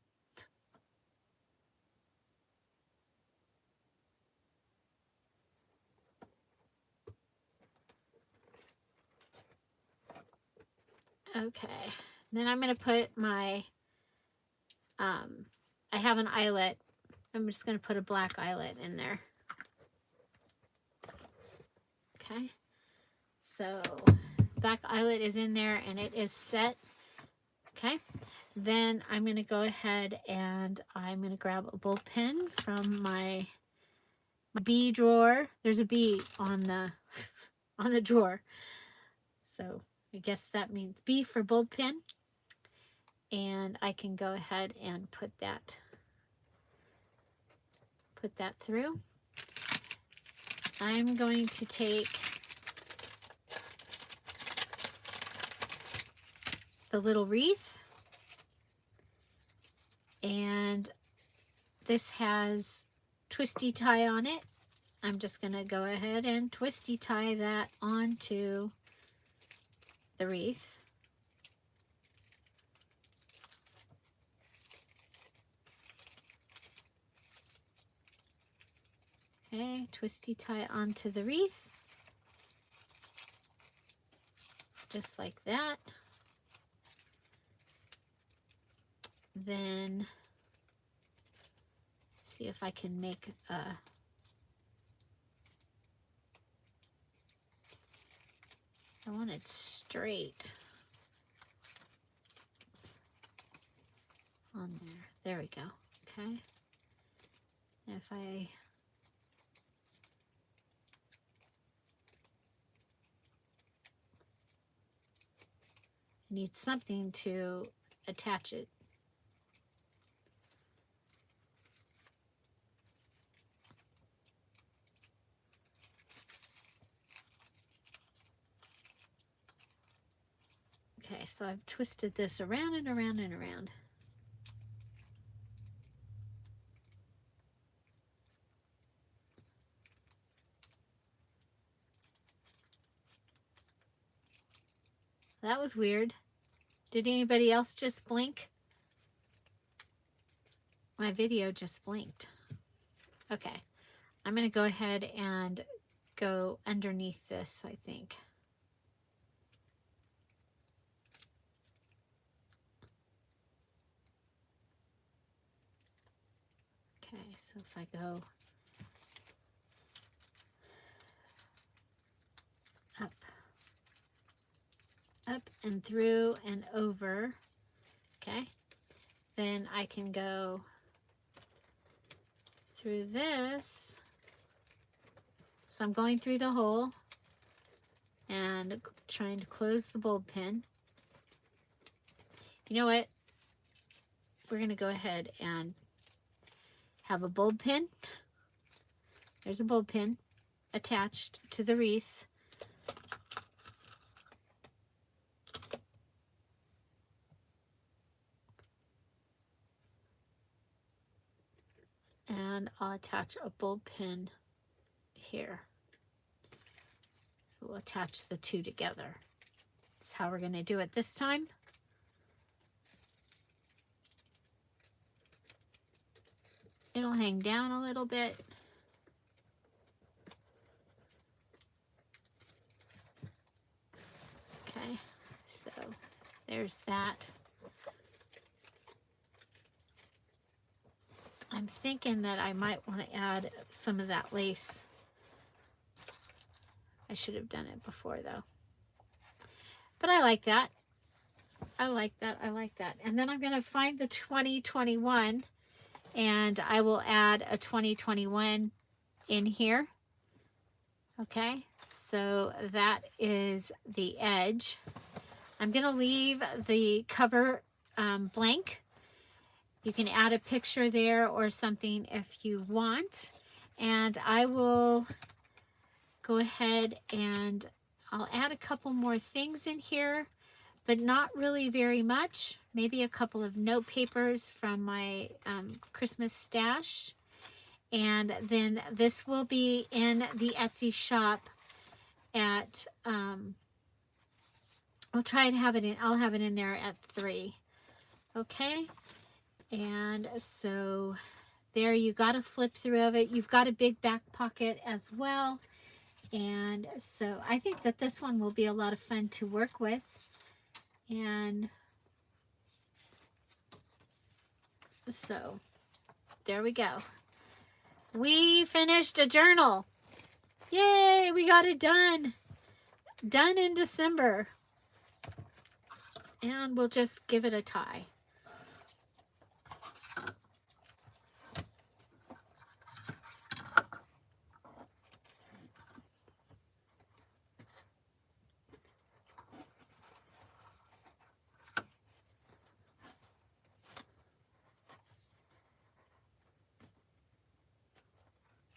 Okay, then I'm going to put my I have an eyelet. I'm just going to put a black eyelet in there. Okay. So black eyelet is in there and it is set. Okay. Then I'm going to go ahead and I'm going to grab a ball pen from my B drawer. There's a B on the drawer. So I guess that means B for bulb pen. And I can go ahead and put that through. I'm going to take the little wreath, and this has twisty tie on it. I'm just going to go ahead and twisty tie that onto the wreath. Okay, twisty tie onto the wreath, just like that. Then see if I can make a I want it straight on there. There we go. Okay. And if I need something to attach it. Okay, so I've twisted this around and around and around. That was weird. Did anybody else just blink? My video just blinked. Okay, I'm going to go ahead and go underneath this, I think. Okay, so if I go up and through and over, okay, then I can go through this. So I'm going through the hole and trying to close the bulb pin. You know what? We're going to go ahead and have a bulb pin. There's a bulb pin attached to the wreath. And I'll attach a bulb pin here. So we'll attach the two together. That's how we're going to do it this time. It'll hang down a little bit. Okay, so there's that. I'm thinking that I might want to add some of that lace. I should have done it before though. But I like that. I like that. I like that. And then I'm going to find the 2021 and I will add a 2021 in here. Okay, so that is the edge. I'm going to leave the cover blank. You can add a picture there or something if you want. And I will go ahead and I'll add a couple more things in here, but not really very much. Maybe a couple of note papers from my Christmas stash. And then this will be in the Etsy shop at, I'll try and have it in, I'll have it in there at 3. Okay. And so there, you got a flip through of it. You've got a big back pocket as well. And so I think that this one will be a lot of fun to work with. And So there we go. We finished a journal. Yay, we got it done. Done in December. And we'll just give it a tie.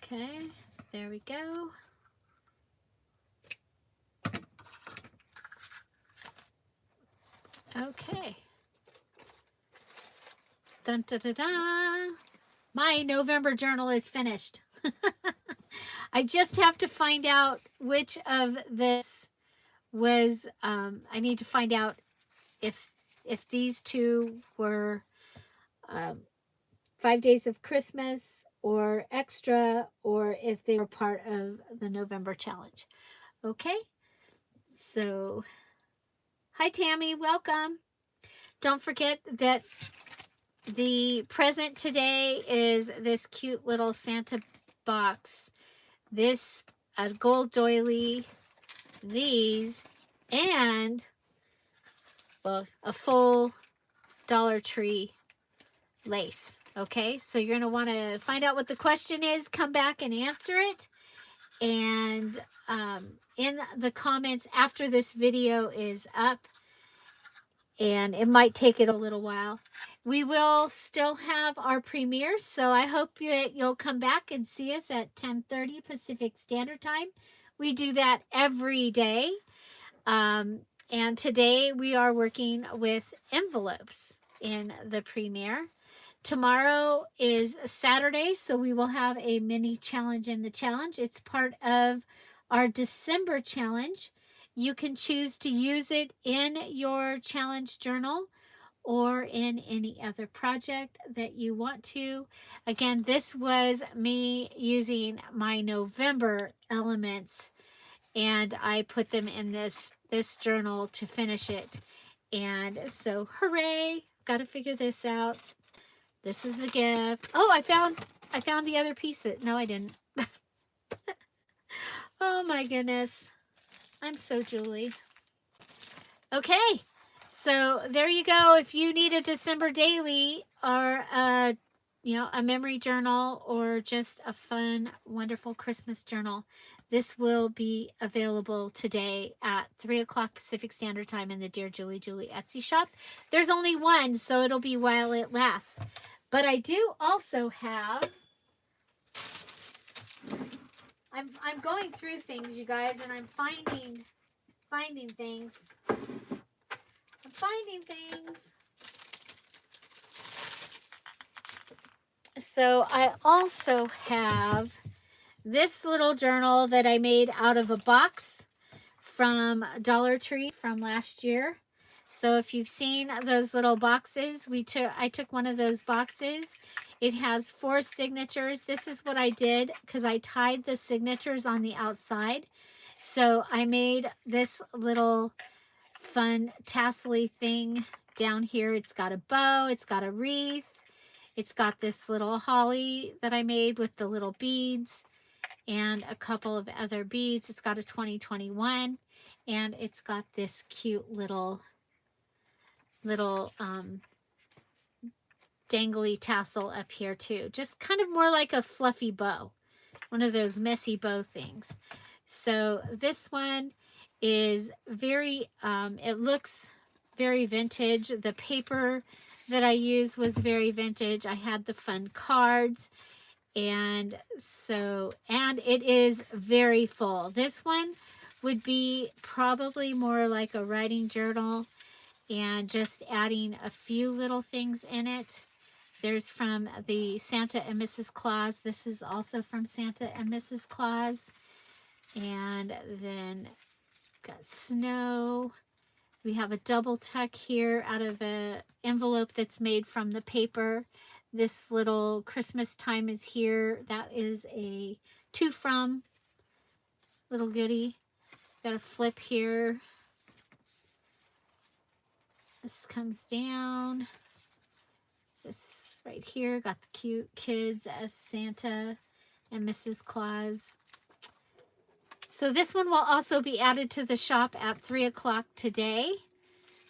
Okay, there we go. Okay. Dun, da, da, da. My November journal is finished. I just have to find out which of this was, I need to find out if these two were 5 days of Christmas or extra, or if they were part of the November challenge. Okay, so hi Tammy, welcome. Don't forget that the present today is this cute little Santa box, this a gold doily, these, and well, a full Dollar Tree lace. Okay, so you're going to want to find out what the question is, come back and answer it. And in the comments after this video is up, and it might take it a little while. We will still have our premiere, so I hope you'll come back and see us at 10:30 Pacific Standard Time. We do that every day. And today we are working with envelopes in the premiere. Tomorrow is Saturday, so we will have a mini challenge in the challenge. It's part of our December challenge. You can choose to use it in your challenge journal or in any other project that you want to. Again, this was me using my November elements, and I put them in this journal to finish it. And so hooray, got to figure this out. This is the gift. Oh, I found the other piece. No, I didn't. Oh my goodness. I'm so Julie. Okay. So there you go. If you need a December daily or a memory journal or just a fun, wonderful Christmas journal, this will be available today at 3 o'clock Pacific Standard Time in the Dear Julie Etsy shop. There's only one, so it'll be while it lasts. But I do also have, I'm going through things, you guys, and I'm finding things. I'm finding things. So I also have this little journal that I made out of a box from Dollar Tree from last year. So if you've seen those little boxes, I took one of those boxes. It has 4 signatures. This is what I did because I tied the signatures on the outside. So I made this little fun tassel-y thing down here. It's got a bow, it's got a wreath, it's got this little holly that I made with the little beads and a couple of other beads. It's got a 2021, and it's got this cute little dangly tassel up here too. Just kind of more like a fluffy bow, one of those messy bow things. So this one is very, it looks very vintage. The paper that I used was very vintage. I had the fun cards. And it is very full. This one would be probably more like a writing journal and just adding a few little things in it. There's from the Santa and Mrs. Claus. This is also from Santa and Mrs. Claus. And then got snow. We have a double tuck here out of an envelope that's made from the paper. This little Christmas time is here. That is a to from little goodie. Got a flip here. This comes down. This right here. Got the cute kids as Santa and Mrs. Claus. So this one will also be added to the shop at 3 o'clock today.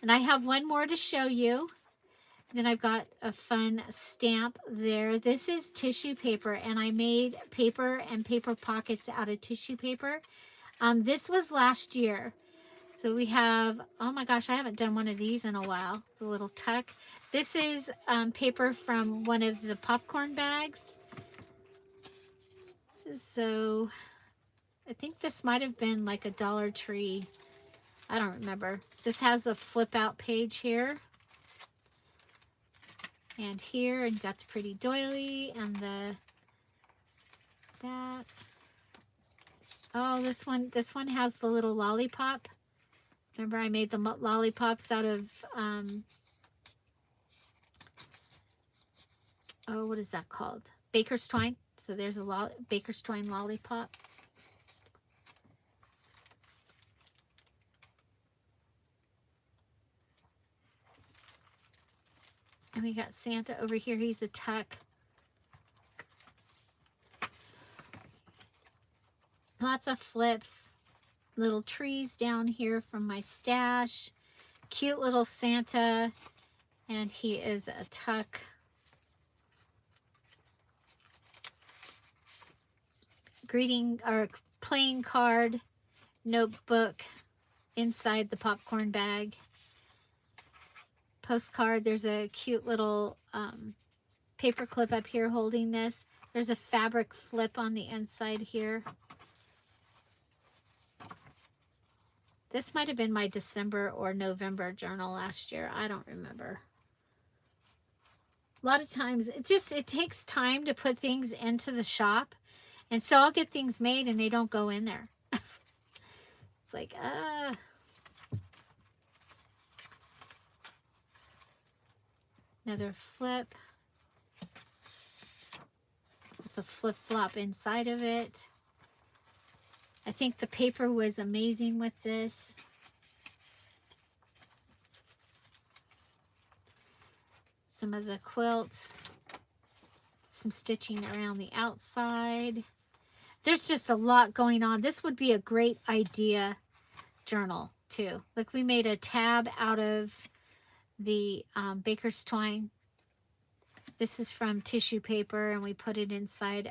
And I have one more to show you. Then I've got a fun stamp there. This is tissue paper, and I made paper and paper pockets out of tissue paper. This was last year. So we have, oh my gosh, I haven't done one of these in a while. The little tuck. This is paper from one of the popcorn bags. So I think this might have been like a Dollar Tree. I don't remember. This has a flip out page here. And here, and got the pretty doily and that. Oh, this one has the little lollipop. Remember I made the lollipops out of, oh, what is that called? Baker's twine. So there's a Baker's twine lollipop. And we got Santa over here. He's a tuck. Lots of flips. Little trees down here from my stash. Cute little Santa. And he is a tuck. Greeting or playing card. Notebook inside the popcorn bag. Postcard. There's a cute little paper clip up here holding this. There's a fabric flip on the inside here. This might have been my December or November journal last year. I don't remember. A lot of times it takes time to put things into the shop. And so I'll get things made and they don't go in there. It's like, another flip with a flip-flop inside of it. I think the paper was amazing with this. Some of the quilt, some stitching around the outside. There's just a lot going on. This would be a great idea journal too. Look, we made a tab out of the Baker's twine. This is from tissue paper, and we put it inside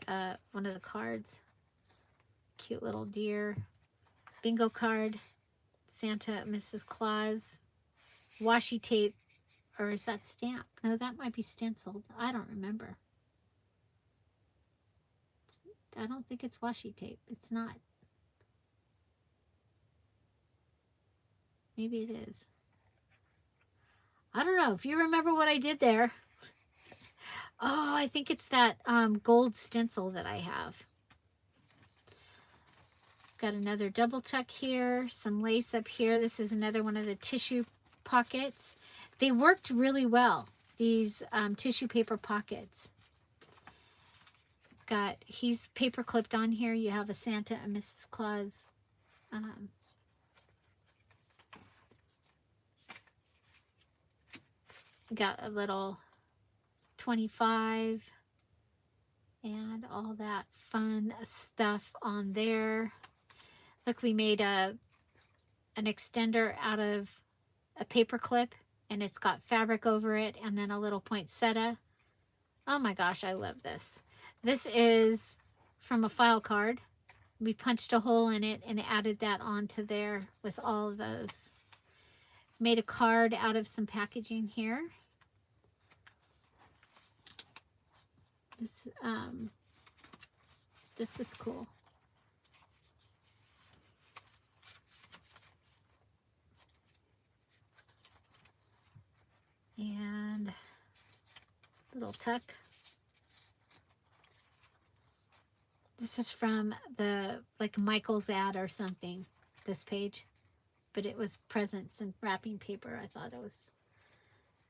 one of the cards. Cute little deer. Bingo card. Santa, Mrs. Claus. Washi tape. Or is that stamp? No, that might be stenciled. I don't remember. I don't think it's washi tape. It's not. Maybe it is. I don't know. If you remember what I did there. Oh, I think it's that gold stencil that I have. Got another double tuck here. Some lace up here. This is another one of the tissue pockets. They worked really well, these tissue paper pockets. He's paper clipped on here. You have a Santa and Mrs. Claus. Got a little 25 and all that fun stuff on there. Look, we made an extender out of a paper clip, and it's got fabric over it and then a little poinsettia. Oh my gosh, I love this. This is from a file card. We punched a hole in it and added that onto there with all of those. Made a card out of some packaging here. This is cool. And little tuck. This is from the Michael's ad or something, this page, but it was presents and wrapping paper. I thought it was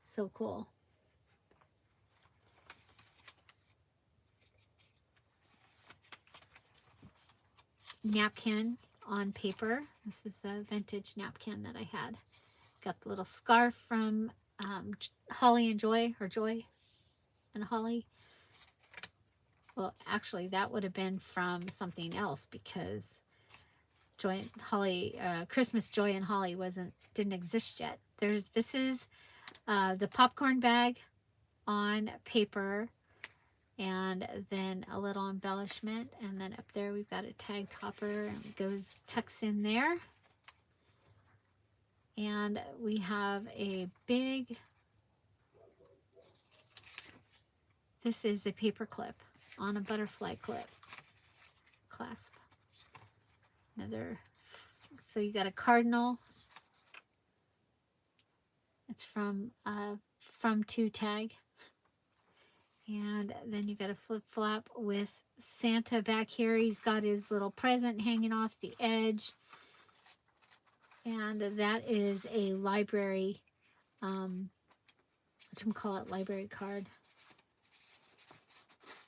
so cool. Napkin on paper. This is a vintage napkin that I had. Got the little scarf from Holly and Joy, or Joy. and Holly. Well, actually, that would have been from something else because Joy and Holly, Christmas Joy and Holly didn't exist yet. This is the popcorn bag on paper, and then a little embellishment, and then up there we've got a tag topper, and it tucks in there. And we have a big, this is a paper clip on a butterfly clip clasp. Another, so you got a cardinal. It's from To Tag. And then you got a flip flap with Santa back here. He's got his little present hanging off the edge. And that is a library, whatchamacallit, library card.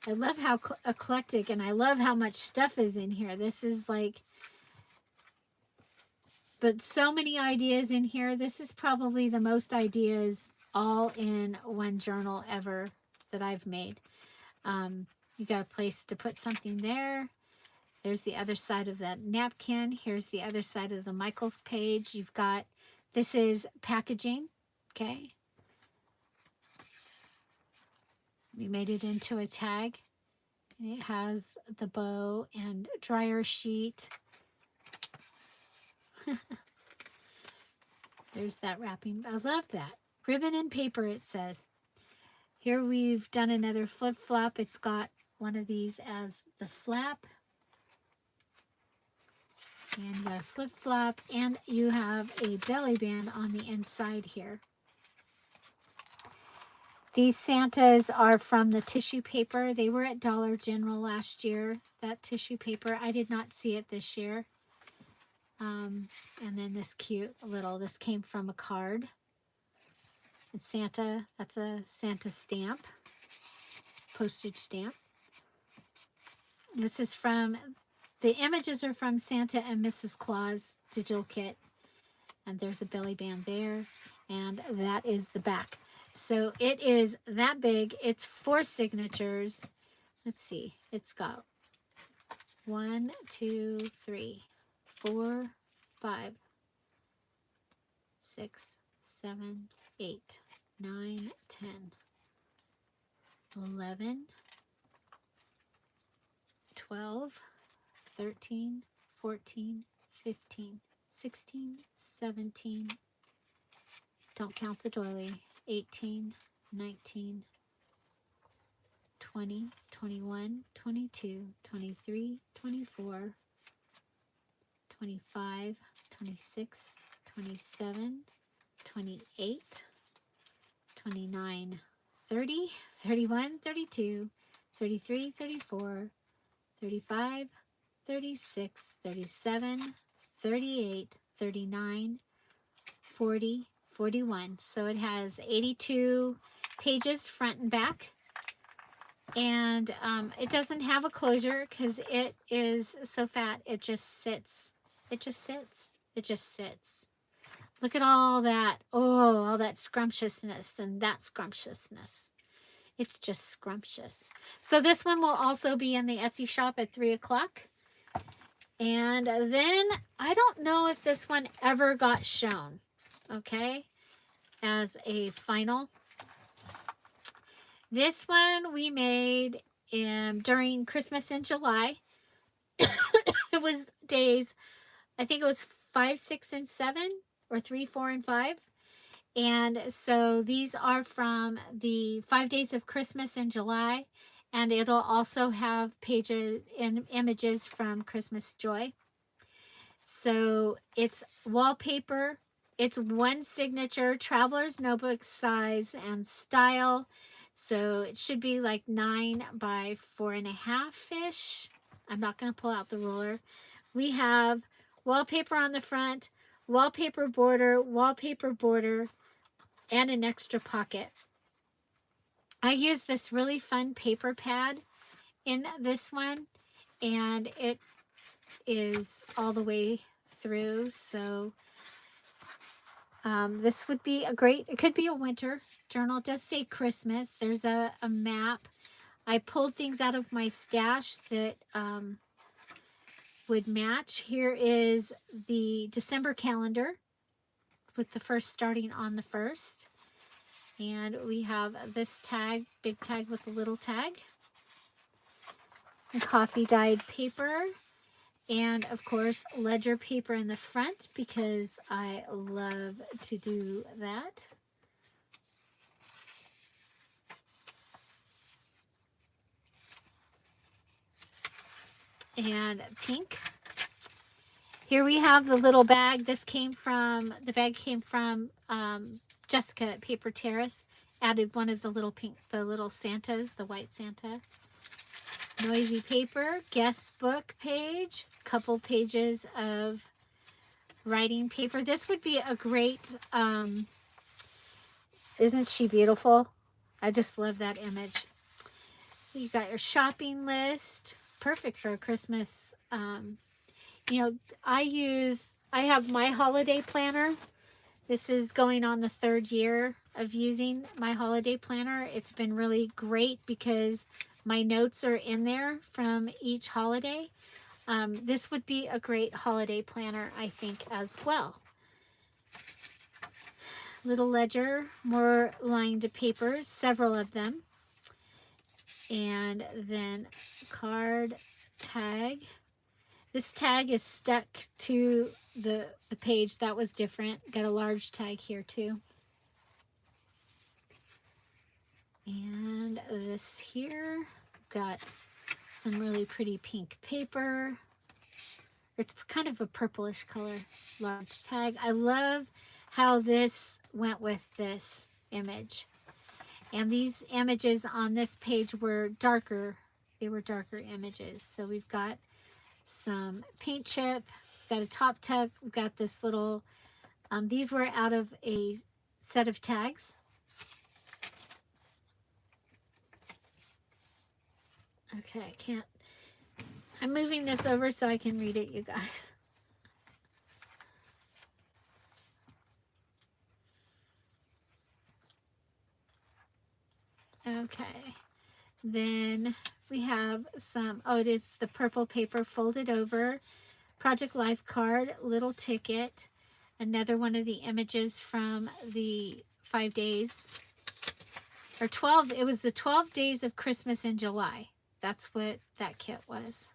I love how eclectic, and I love how much stuff is in here. This is like, but so many ideas in here. This is probably the most ideas all in one journal ever that I've made. You got a place to put something there. There's the other side of that napkin. Here's the other side of the Michaels page. You've got, this is packaging, okay? We made it into a tag. And it has the bow and dryer sheet. There's that wrapping. I love that. Ribbon and paper, it says. Here we've done another flip flop. It's got one of these as the flap. And you got a flip flop, and you have a belly band on the inside here. These Santas are from the tissue paper. They were at Dollar General last year, that tissue paper. I did not see it this year. And then this cute little, this came from a card. It's Santa, that's a Santa stamp, postage stamp. This is from, the images are from Santa and Mrs. Claus digital kit. And there's a belly band there. And that is the back. So it is that big. It's 4 signatures. Let's see. It's got 1, 2, 3, 4, 5, 6, 7, 8, 9, 10, 11, 12, 13, 14, 15, 16, 17. Don't count the doily. 18, 19, 20, 21, 22, 23, 24, 25, 26, 27, 28, 29, 30, 31, 32, 33, 34, 35, 36, 37, 38, 39, 40, 41. So it has 82 pages front and back. And it doesn't have a closure because it is so fat. It just sits. It just sits. It just sits. Look at all that. Oh, all that scrumptiousness and that scrumptiousness. It's just scrumptious. So this one will also be in the Etsy shop at 3 o'clock. And then I don't know if this one ever got shown. Okay, as a final. This one we made during Christmas in July. It was days, I think it was 5, 6, and 7, or 3, 4, and 5. And so these are from the 5 days of Christmas in July, and it'll also have pages and images from Christmas Joy. So it's wallpaper. It's 1 signature, traveler's notebook size and style. So it should be like 9 by 4.5-ish. I'm not going to pull out the ruler. We have wallpaper on the front, wallpaper border, and an extra pocket. I use this really fun paper pad in this one, and it is all the way through. So This would be a great, it could be a winter journal. It does say Christmas. There's a map. I pulled things out of my stash that would match. Here is the December calendar with the first starting on the 1st. And we have this tag, big tag with a little tag. Some coffee dyed paper. And of course, ledger paper in the front because I love to do that. And pink. Here we have the little bag. This came from, the bag came from Jessica at Paper Terrace. Added one of the little pink, the little Santas, the white Santa. Noisy paper, guest book page, couple pages of writing paper. This would be a great, isn't she beautiful? I just love that image. You got your shopping list, perfect for a Christmas. You know, I have my holiday planner. This is going on the 3rd year of using my holiday planner. It's been really great because my notes are in there from each holiday. This would be a great holiday planner, I think, as well. Little ledger, more lined papers, several of them. And then card tag. This tag is stuck to the page. That was different. Got a large tag here too. And this here, got some really pretty pink paper. It's kind of a purplish color, large tag. I love how this went with this image. And these images on this page were darker. They were darker images. So we've got some paint chip, got a top tuck, we've got this little, these were out of a set of tags. Okay, I can't, I'm moving this over so I can read it, you guys. Okay, then we have some, oh, it is the purple paper folded over, Project Life card, little ticket, another one of the images from the 5 days, or 12, it was the 12 days of Christmas in July. That's what that kit was.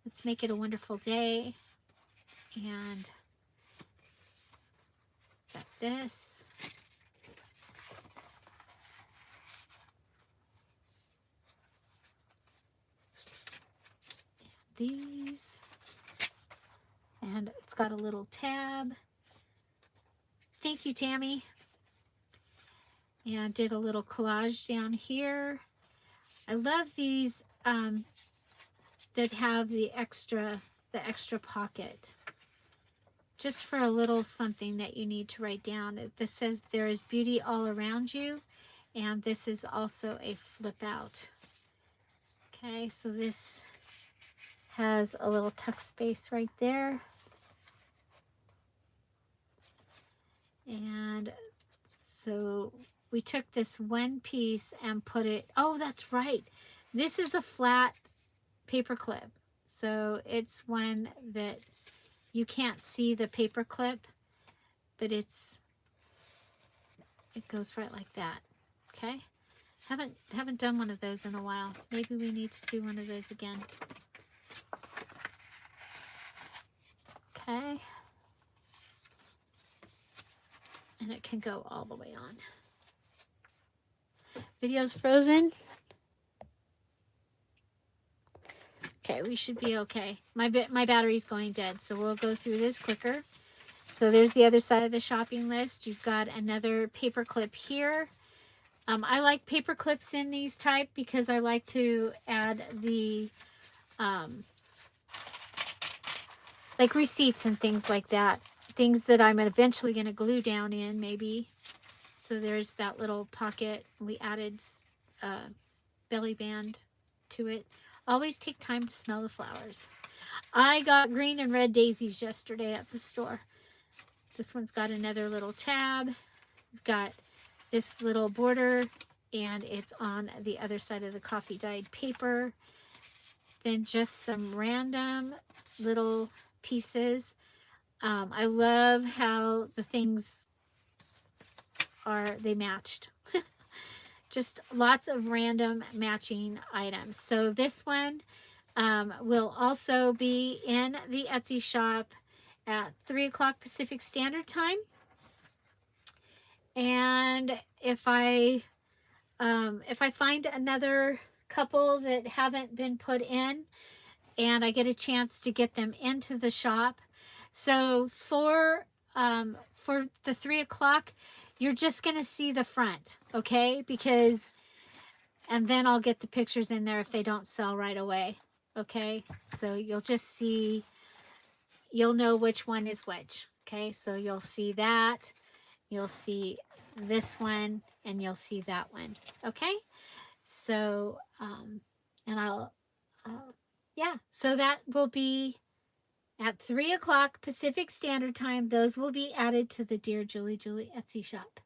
Let's make it a wonderful day. And got this. These. And it's got a little tab. Thank you, Tammy. And did a little collage down here. I love these that have the extra pocket. Just for a little something that you need to write down. This says there is beauty all around you. And this is also a flip out. Okay, so this has a little tuck space right there. And so we took this one piece and put it, oh, that's right. This is a flat paper clip. So it's one that you can't see the paper clip, but it goes right like that. Okay. Haven't done one of those in a while. Maybe we need to do one of those again. Okay. And it can go all the way on. Video's frozen. Okay, we should be okay. My battery's going dead, so we'll go through this quicker. So there's the other side of the shopping list. You've got another paper clip here. I like paper clips in these type because I like to add the like receipts and things like that. Things that I'm eventually going to glue down in, maybe. So there's that little pocket. We added belly band to it. Always take time to smell the flowers. I got green and red daisies yesterday at the store. This one's got another little tab. We've got this little border, and it's on the other side of the coffee dyed paper. Then just some random little pieces. I love how the things they matched. Just lots of random matching items. So this one will also be in the Etsy shop at 3 o'clock Pacific Standard Time. And if I find another couple that haven't been put in, and I get a chance to get them into the shop, so for the 3 o'clock, you're just gonna see the front, okay? And then I'll get the pictures in there if they don't sell right away, okay? So you'll just see, you'll know which one is which, okay? So you'll see that, you'll see this one, and you'll see that one, okay? So, and yeah, so that will be at 3 o'clock Pacific Standard Time. Those will be added to the Dear Julie Etsy shop.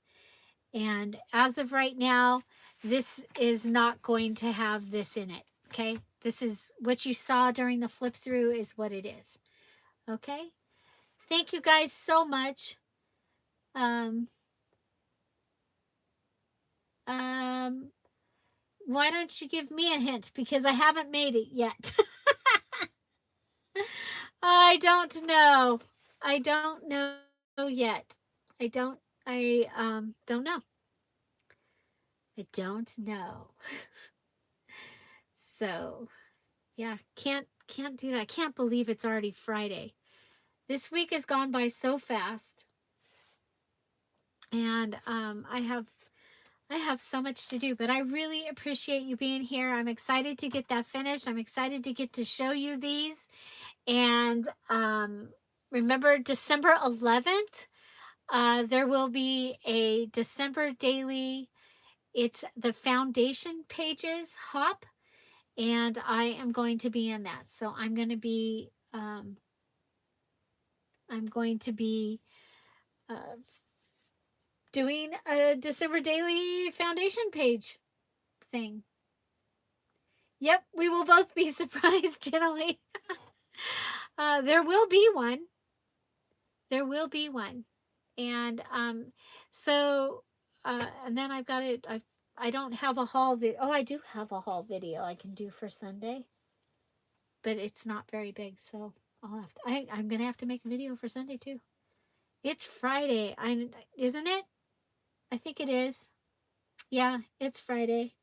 And as of right now, this is not going to have this in it, okay? This is what you saw during the flip through is what it is, okay? Thank you guys so much. Why don't you give me a hint? Because I haven't made it yet. I don't know. I don't know yet. I don't know. I don't know. So, yeah, can't do that. Can't believe it's already Friday. This week has gone by so fast. And I have so much to do, but I really appreciate you being here. I'm excited to get that finished. I'm excited to get to show you these. And remember, December 11th, there will be a December daily. It's the foundation pages hop, and I am going to be in that. So I'm going to be doing a December daily foundation page thing. Yep, we will both be surprised, generally. There will be one. There will be one. And so, and then I've got it. I don't have a haul video. Oh, I do have a haul video I can do for Sunday. But it's not very big, so I'm going to have to make a video for Sunday, too. It's Friday. Isn't it? I think it is. Yeah, it's Friday.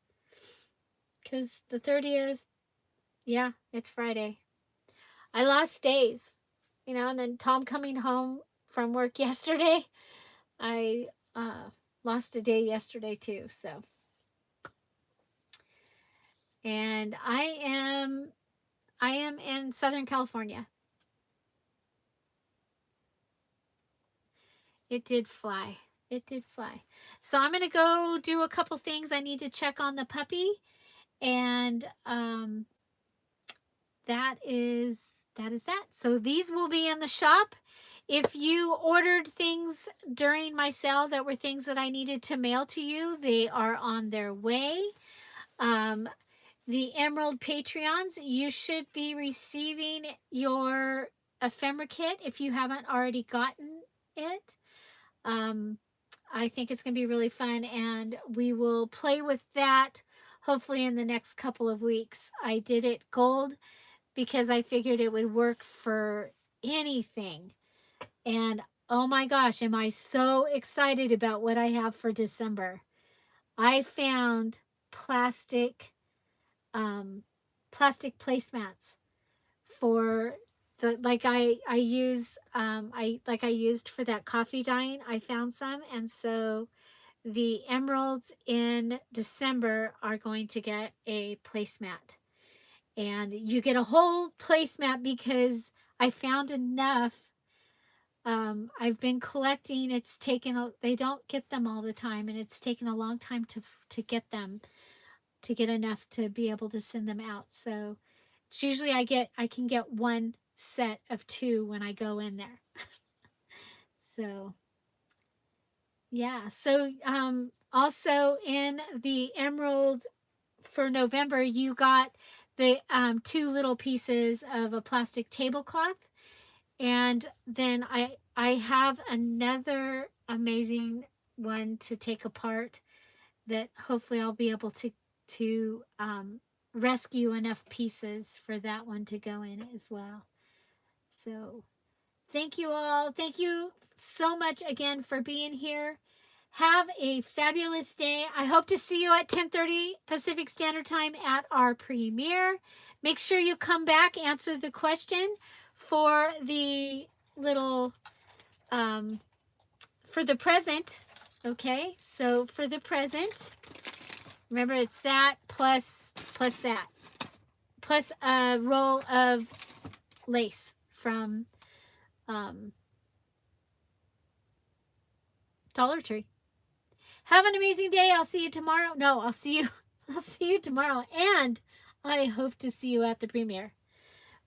Because the 30th, yeah, it's Friday. I lost days, and then Tom coming home from work yesterday, I lost a day yesterday too, so. And I am in Southern California. It did fly. It did fly. So I'm going to go do a couple things. I need to check on the puppy, and that is that. So these will be in the shop. If you ordered things during my sale that were things that I needed to mail to you, they are on their way. The Emerald Patreons, you should be receiving your ephemera kit if you haven't already gotten it. I think it's going to be really fun, and we will play with that hopefully in the next couple of weeks. I did it gold because I figured it would work for anything. And oh my gosh, am I so excited about what I have for December. I found plastic placemats for the, like I used for that coffee dyeing. I found some, and so the emeralds in December are going to get a placemat. And you get a whole placemat because I found enough. I've been collecting. It's taken they don't get them all the time, and it's taken a long time to get them, to get enough to be able to send them out. So it's usually I can get one set of 2 when I go in there. So yeah. So also in the emerald for November, you got the 2 little pieces of a plastic tablecloth. And then I have another amazing one to take apart that hopefully I'll be able to rescue enough pieces for that one to go in as well. So thank you all. Thank you so much again for being here. Have a fabulous day. I hope to see you at 10:30 Pacific Standard Time at our premiere. Make sure you come back, answer the question for the little, for the present. Okay, so for the present, remember it's that plus that, plus a roll of lace from Dollar Tree. Have an amazing day. I'll see you tomorrow. No, I'll see you tomorrow. And I hope to see you at the premiere.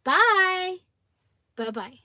Bye. Bye-bye.